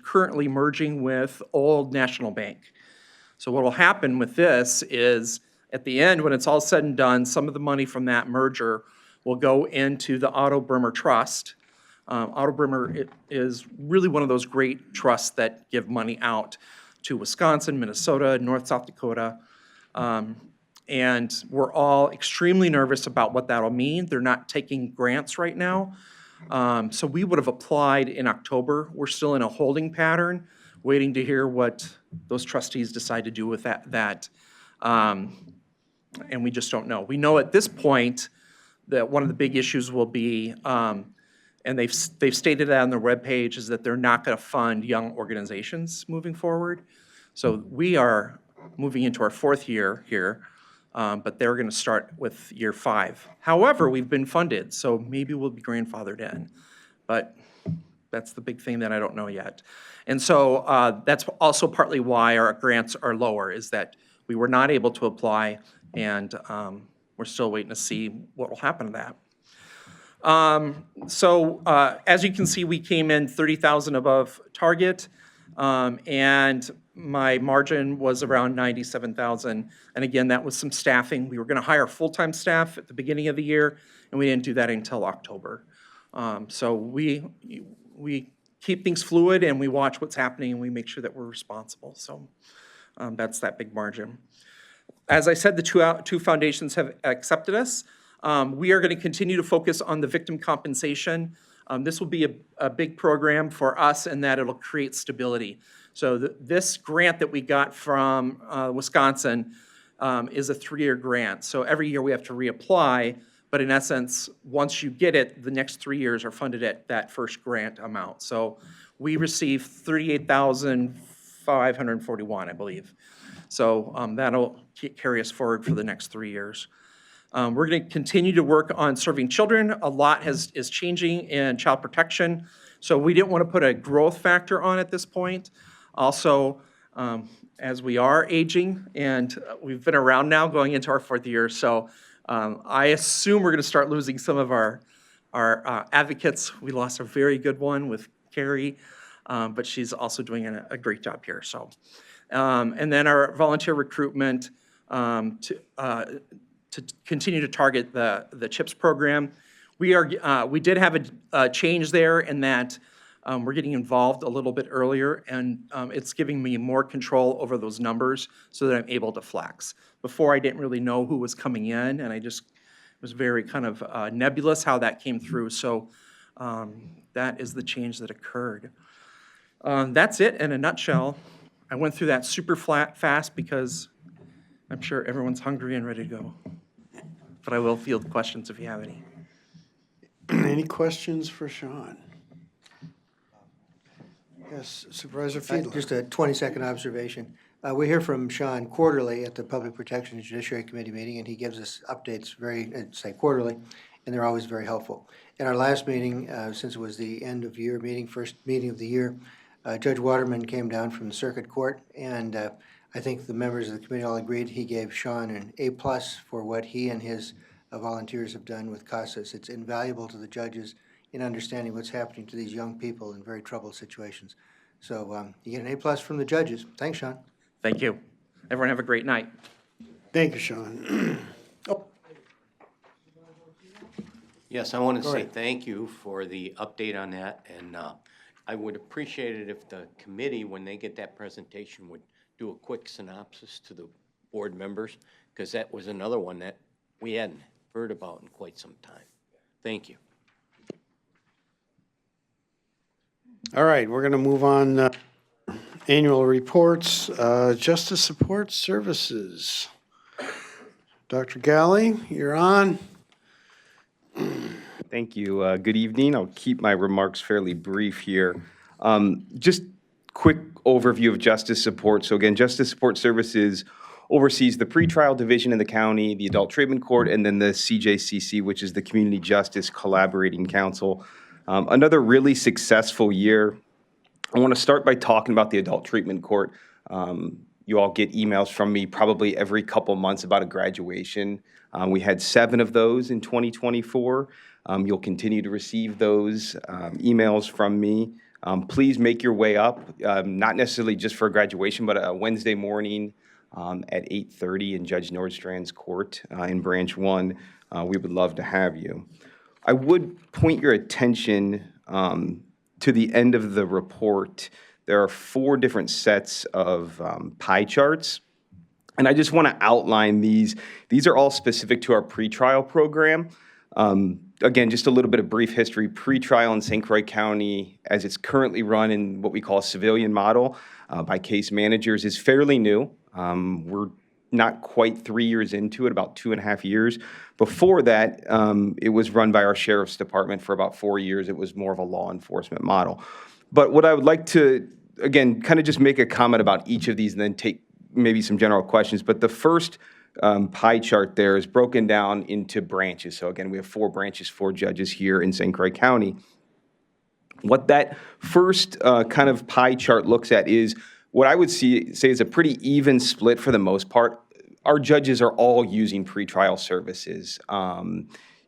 currently merging with Old National Bank. So what will happen with this is at the end, when it's all said and done, some of the money from that merger will go into the Otto Bremer Trust. Otto Bremer is really one of those great trusts that give money out to Wisconsin, Minnesota, North, South Dakota. And we're all extremely nervous about what that'll mean. They're not taking grants right now. So we would have applied in October. We're still in a holding pattern, waiting to hear what those trustees decide to do with that. And we just don't know. We know at this point that one of the big issues will be, and they've stated that on their webpage, is that they're not going to fund young organizations moving forward. So we are moving into our 4th year here, but they're going to start with year 5. However, we've been funded, so maybe we'll be grandfathered in. But that's the big thing that I don't know yet. And so that's also partly why our grants are lower, is that we were not able to apply, and we're still waiting to see what will happen to that. As you can see, we came in 30,000 above target, and my margin was around 97,000. And again, that was some staffing. We were going to hire full-time staff at the beginning of the year, and we didn't do that until October. So we keep things fluid, and we watch what's happening, and we make sure that we're responsible. So that's that big margin. As I said, the two foundations have accepted us. We are going to continue to focus on the victim compensation. This will be a big program for us in that it'll create stability. So this grant that we got from Wisconsin is a 3-year grant. So every year we have to reapply, but in essence, once you get it, the next 3 years are funded at that first grant amount. So we received $38,541, I believe. So that'll carry us forward for the next 3 years. We're going to continue to work on serving children. A lot is changing in child protection, so we didn't want to put a growth factor on at this point. Also, as we are aging, and we've been around now going into our 4th year, so I assume we're going to start losing some of our advocates. We lost a very good one with Carrie, but she's also doing a great job here. So, and then our volunteer recruitment to continue to target the CHIPS program. We did have a change there in that We're getting involved a little bit earlier, and it's giving me more control over those numbers so that I'm able to flex. Before, I didn't really know who was coming in, and it was very kind of nebulous how that came through. So that is the change that occurred. That's it in a nutshell. I went through that super fast because I'm sure everyone's hungry and ready to go. But I will field questions if you have any. Any questions for Sean? Yes, Supervisor Fiedler. Just a 20-second observation. We hear from Sean quarterly at the Public Protection and Judiciary Committee meeting, and he gives us updates quarterly, and they're always very helpful. In our last meeting, since it was the end of year meeting, first meeting of the year, Judge Waterman came down from the circuit court, and I think the members of the committee all agreed he gave Sean an A+ for what he and his volunteers have done with CASAS. It's invaluable to the judges in understanding what's happening to these young people in very troubled situations. So you get an A+ from the judges. Thanks, Sean. Thank you. Everyone have a great night. Thank you, Sean. Yes, I want to Go say ahead. thank you for the update on that, and I would appreciate it if the committee, when they get that presentation, would do a quick synopsis to the board members, because that was another one that we hadn't heard about in quite some time. Thank you. All right, we're going to move on. Annual reports, Justice Support Services. Dr. Galley, you're on. Thank you. Good evening. I'll keep my remarks fairly brief here. Just quick overview of Justice Support. So again, Justice Support Services oversees the pretrial division in the county, the Adult Treatment Court, and then the CJCC, which is the Community Justice Collaborating Council. Another really successful year. I want to start by talking about the Adult Treatment Court. You all get emails from me probably every couple months about a graduation. We had 7 of those in 2024. You'll continue to receive those emails from me. Please make your way up, not necessarily just for a graduation, but a Wednesday morning at 8:30 in Judge Nordstrand's court in Branch 1. We would love to have you. I would point your attention to the end of the report. There are 4 different sets of pie charts, and I just want to outline these. These are all specific to our pretrial program. Again, just a little bit of brief history. Pretrial in St. Croix County, as it's currently run in what we call a civilian model by case managers, is fairly new. We're not quite 3 years into it, about 2.5 years. Before that, it was run by our sheriff's department for about 4 years. It was more of a law enforcement model. But what I would like to, again, kind of just make a comment about each of these and then take maybe some general questions. But the first pie chart there is broken down into branches. So again, we have 4 branches, 4 judges here in St. Croix County. What that first kind of pie chart looks at is what I would say is a pretty even split for the most part. Our judges are all using pretrial services.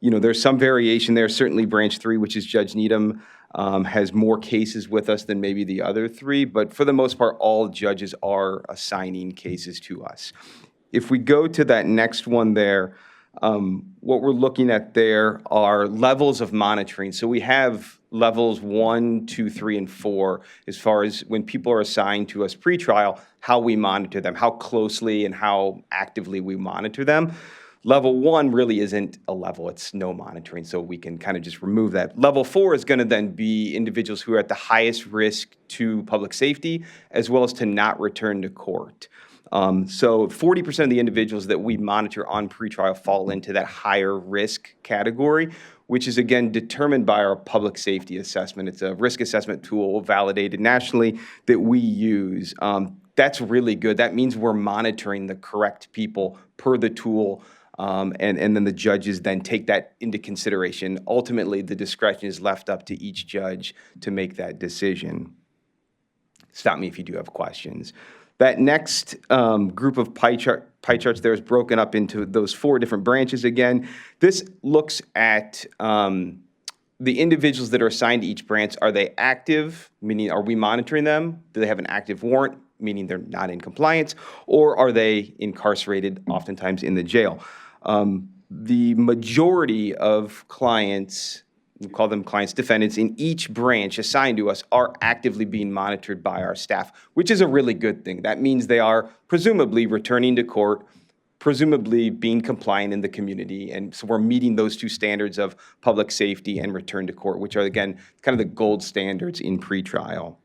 There's some variation there. Certainly Branch 3, which is Judge Needham, has more cases with us than maybe the other 3. But for the most part, all judges are assigning cases to us. If we go to that next one there, what we're looking at there are levels of monitoring. So we have levels 1, 2, 3, and 4 as far as when people are assigned to us pretrial, how we monitor them, how closely and how actively we monitor them. Level 1 really isn't a level, it's no monitoring, so we can kind of just remove that. Level 4 is going to then be individuals who are at the highest risk to public safety as well as to not return to court. So 40% of the individuals that we monitor on pretrial fall into that higher risk category, which is again determined by our public safety assessment. It's a risk assessment tool validated nationally that we use. That's really good. That means we're monitoring the correct people per the tool. And then the judges then take that into consideration. Ultimately, the discretion is left up to each judge to make that decision. Stop me if you do have questions. That next group of pie charts there is broken up into those 4 different branches again. This looks at the individuals that are assigned to each branch. Are they active, meaning are we monitoring them? Do they have an active warrant, meaning they're not in compliance? Or are they incarcerated, oftentimes in the jail? The majority of clients we call them clients, defendants, in each branch assigned to us are actively being monitored by our staff, which is a really good thing. That means they are presumably returning to court, presumably being compliant in the community. And so we're meeting those two standards of public safety and return to court, which are, again, kind of the gold standards in pretrial.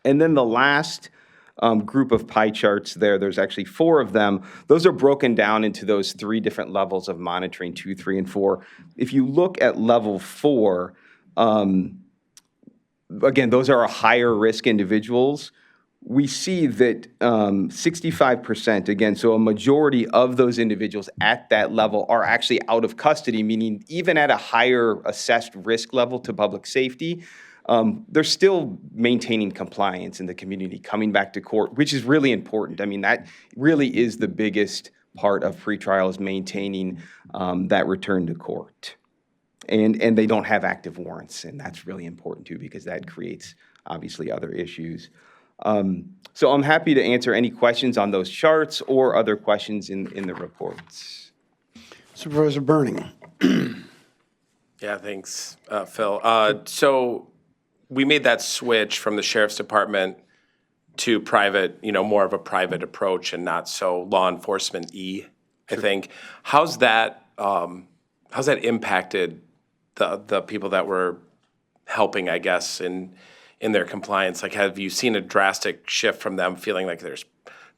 And then the last group of pie charts there's actually 4 of them. Those are broken down into those 3 different levels of monitoring, 2, 3, and 4. If you look at level 4, again, those are higher risk individuals. We see that 65%, again, so a majority of those individuals at that level are actually out of custody, meaning even at a higher assessed risk level to public safety, they're still maintaining compliance in the community, coming back to court, which is really important. I mean, that really is the biggest part of pretrial, is maintaining that return to court. And they don't have active warrants, and that's really important too, because that creates obviously other issues. So I'm happy to answer any questions on those charts or other questions in the reports. Supervisor Burning. Yeah, thanks, Phil. So we made that switch from the sheriff's department to private, more of a private approach and not so law enforcement-y, I think. How's that impacted the people that were helping, I guess, in their compliance? Like, have you seen a drastic shift from them feeling like there's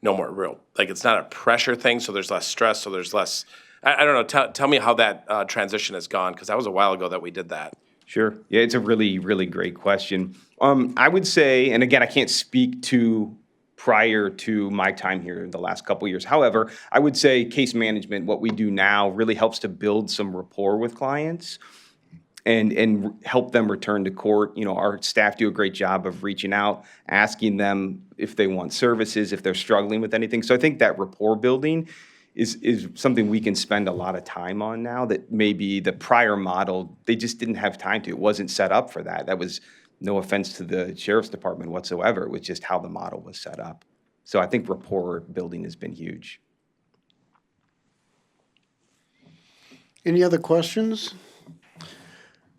no more real, like it's not a pressure thing, so there's less stress, so there's less, I don't know, tell me how that transition has gone, because that was a while ago that we did that. Sure. Yeah, it's a really, really great question. I would say, and again, I can't speak to prior to my time here the last couple of years. However, I would say case management, what we do now, really helps to build some rapport with clients and help them return to court. Our staff do a great job of reaching out, asking them if they want services, if they're struggling with anything. So I think that rapport building is something we can spend a lot of time on now, that maybe the prior model, they just didn't have time to. It wasn't set up for that. That was no offense to the sheriff's department whatsoever. It was just how the model was set up. So I think rapport building has been huge. Any other questions?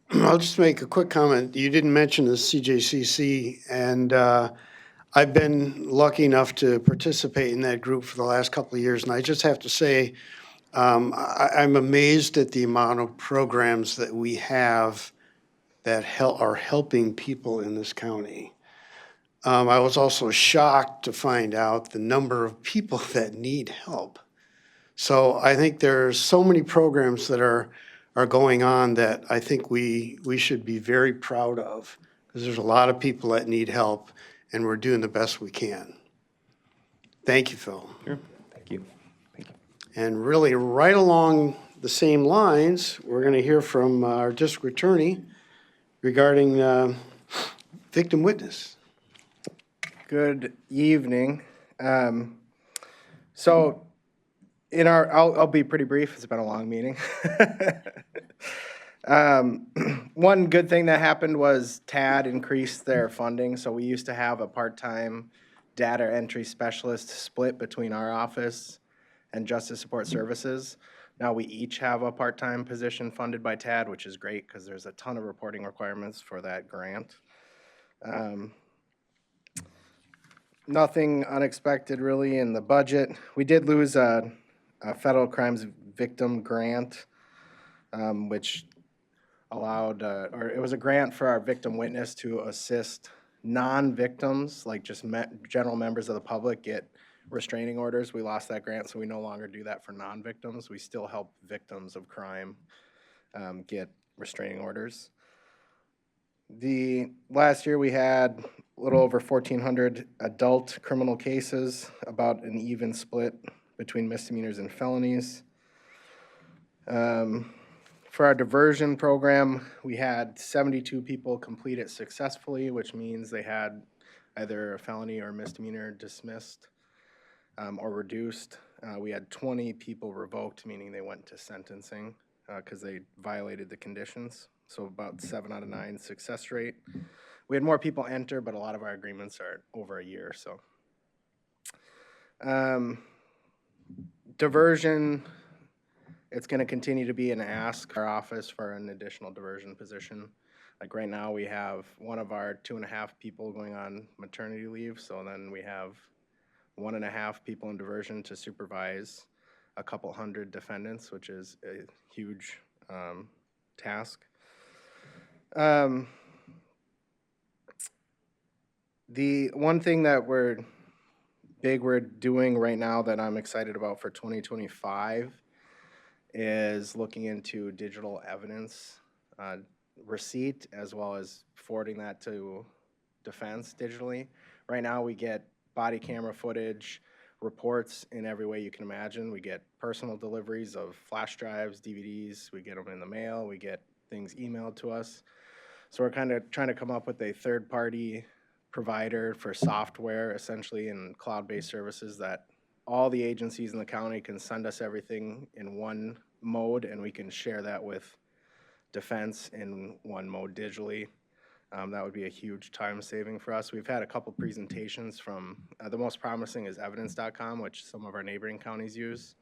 I'll just make a quick comment. You didn't mention the CJCC, and I've been lucky enough to participate in that group for the last couple of years, and I just have to say, I'm amazed at the amount of programs that we have that are helping people in this county. I was also shocked to find out the number of people that need help. So I think there's so many programs that are going on that I think we should be very proud of, because there's a lot of people that need help, and we're doing the best we can. Thank you, Phil. Sure. Thank you. And really, right along the same lines, we're going to hear from our district attorney regarding victim witness. Good evening. So I'll be pretty brief. It's been a long meeting. One good thing that happened was TAD increased their funding. So we used to have a part-time data entry specialist split between our office and Justice Support Services. Now we each have a part-time position funded by TAD, which is great because there's a ton of reporting requirements for that grant. Nothing unexpected really in the budget. We did lose a federal crimes victim grant, which allowed, or it was a grant for our victim witness to assist non-victims, like just general members of the public, get restraining orders. We lost that grant, so we no longer do that for non-victims. We still help victims of crime get restraining orders. The last year we had a little over 1,400 adult criminal cases, about an even split between misdemeanors and felonies. For our diversion program, we had 72 people complete it successfully, which means they had either a felony or misdemeanor dismissed or reduced. We had 20 people revoked, meaning they went to sentencing because they violated the conditions. So about 7 out of 9 success rate. We had more people enter, but a lot of our agreements are over a year. So diversion, it's gonna continue to be an ask our office for an additional diversion position. Like right now, we have one of our 2.5 people going on maternity leave, so then we have 1.5 people in diversion to supervise a couple hundred defendants, which is a huge task. The one thing that we're doing right now that I'm excited about for 2025 is looking into digital evidence receipt, as well as forwarding that to defense digitally. Right now, we get body camera footage, reports in every way you can imagine. We get personal deliveries of flash drives, DVDs, we get them in the mail, we get things emailed to us. So we're kind of trying to come up with a third-party provider for software, essentially, and cloud-based services that all the agencies in the county can send us everything in one mode, and we can share that with defense in one mode digitally. That would be a huge time saving for us. We've had a couple presentations from, the most promising is evidence.com, which some of our neighboring counties use.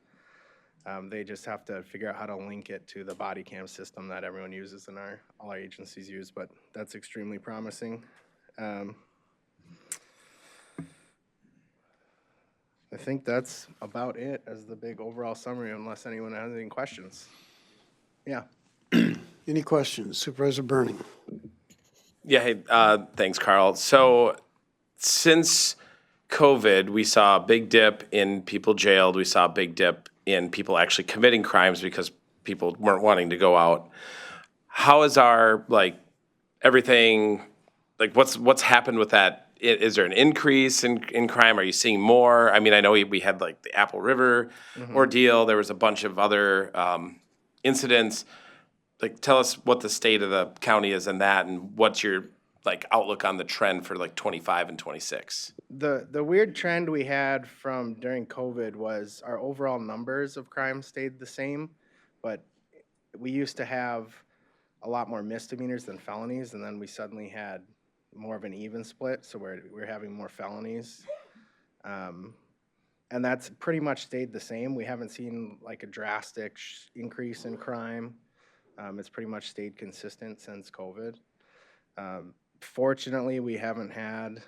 They just have to figure out how to link it to the body cam system that everyone uses and all our agencies use, but that's extremely promising. I think that's about it as the big overall summary, unless anyone has any questions. Yeah. Any questions? Supervisor Burning. Yeah, hey, thanks, Carl. So since COVID, we saw a big dip in people jailed. We saw a big dip in people actually committing crimes because people weren't wanting to go out. How is our, everything, what's happened with that? Is there an increase in crime? Are you seeing more? I mean, I know we had the Apple River ordeal. There was a bunch of other incidents. Tell us what the state of the county is in that, and what's your outlook on the trend for 25 and 26. The weird trend we had from during COVID was our overall numbers of crime stayed the same, but we used to have a lot more misdemeanors than felonies, and then we suddenly had more of an even split, so we're having more felonies. And that's pretty much stayed the same. We haven't seen a drastic increase in crime. It's pretty much stayed consistent since COVID. Fortunately, we haven't had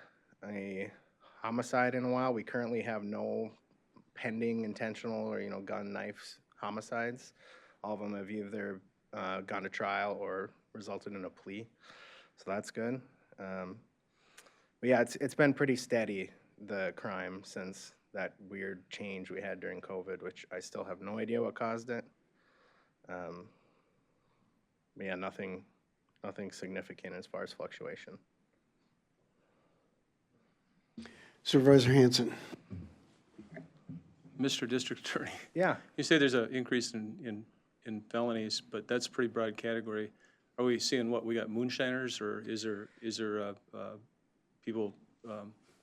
a homicide in a while. We currently have no pending intentional or gun, knife homicides. All of them have either gone to trial or resulted in a plea, so that's good. But yeah, it's been pretty steady, the crime, since that weird change we had during COVID, which I still have no idea what caused it. Yeah, nothing significant as far as fluctuation. Supervisor Hanson. Mr. District Attorney. Yeah. You say there's an increase in felonies, but that's a pretty broad category. Are we seeing we got moonshiners, or is there people,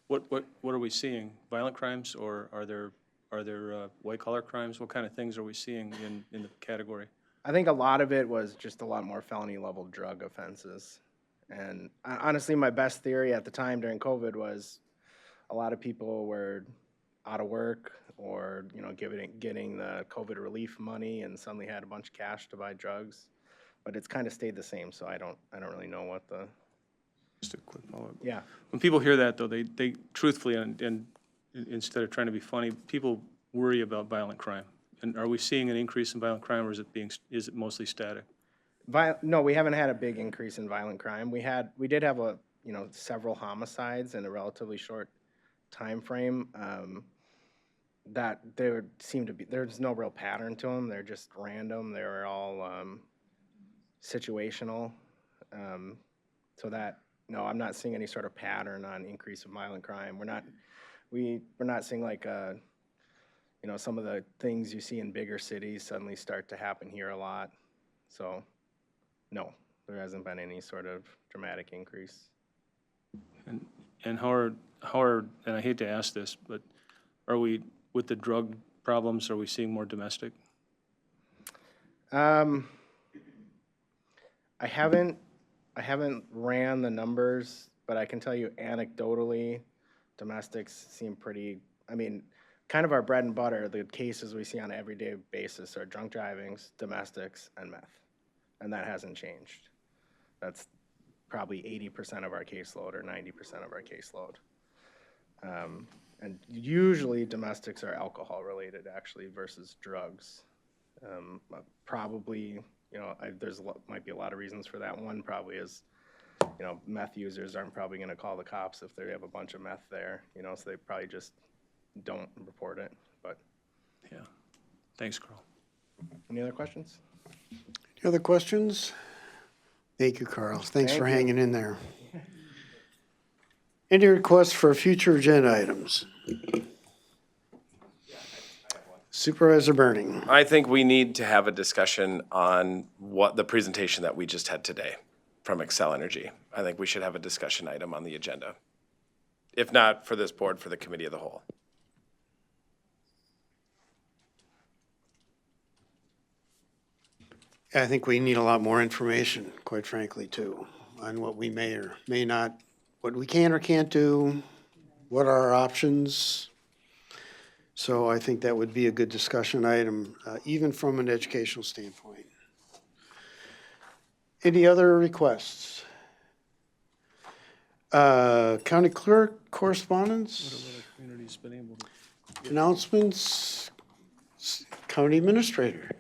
what are we seeing? Violent crimes, or are there white collar crimes? What kind of things are we seeing in the category? I think a lot of it was just a lot more felony level drug offenses. And honestly, my best theory at the time during COVID was a lot of people were out of work or, getting the COVID relief money and suddenly had a bunch of cash to buy drugs. But it's kind of stayed the same, so I don't really know what the. Just a quick follow-up. Yeah. When people hear that, though, they truthfully, and instead of trying to be funny, people worry about violent crime. And are we seeing an increase in violent crime, or is it mostly static? No, we haven't had a big increase in violent crime. We did have several homicides in a relatively short time frame. That there seemed to be, there's no real pattern to them. They're just random. They were all situational. So that, no, I'm not seeing any sort of pattern on increase of violent crime. We're not seeing some of the things you see in bigger cities suddenly start to happen here a lot. So, no, there hasn't been any sort of dramatic increase. And how are, and I hate to ask this, but are we, with the drug problems, are we seeing more domestic? I haven't ran the numbers, but I can tell you anecdotally, domestics seem pretty, kind of our bread and butter, the cases we see on an everyday basis are drunk drivings, domestics, and meth. And that hasn't changed. That's probably 80% of our caseload or 90% of our caseload. And usually domestics are alcohol related actually versus drugs. Probably, you know, might be a lot of reasons for that. One probably is, you know, meth users aren't probably gonna call the cops if they have a bunch of meth there, you know, so they probably just don't report it, but. Yeah. Thanks, Carl. Any other questions? Any other questions? Thank you, Carl. Thanks for Thank you. hanging in there. Any requests for future agenda items? Supervisor Burning. I think we need to have a discussion on what the presentation that we just had today from Xcel Energy. I think we should have a discussion item on the agenda. If not for this board, for the committee of the whole. I think we need a lot more information, quite frankly, too, on what we may or may not, what we can or can't do, what are our options. So I think that would be a good discussion item, even from an educational standpoint. Any other requests? County clerk correspondence, Community's been able to. announcements, county administrator.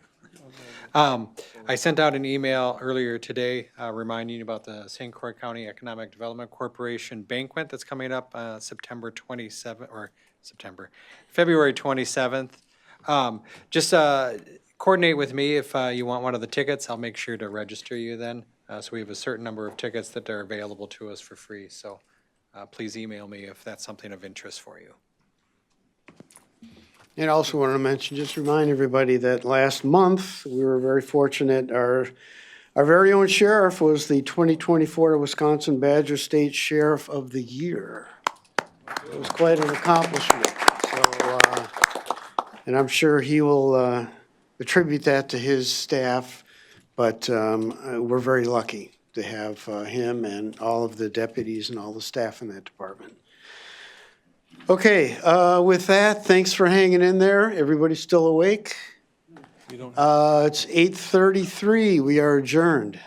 I sent out an email earlier today reminding you about the St. Croix County Economic Development Corporation banquet that's coming up February 27th. Just coordinate with me if you want one of the tickets. I'll make sure to register you then. So we have a certain number of tickets that are available to us for free. So please email me if that's something of interest for you. And I also want to mention, just remind everybody that last month, we were very fortunate. Our very own sheriff was the 2024 Wisconsin Badger State Sheriff of the Year. It was quite an accomplishment. So, and I'm sure he will attribute that to his staff, but we're very lucky to have him and all of the deputies and all the staff in that department. Okay, with that, thanks for hanging in there. Everybody still awake? It's 8:33. We are adjourned.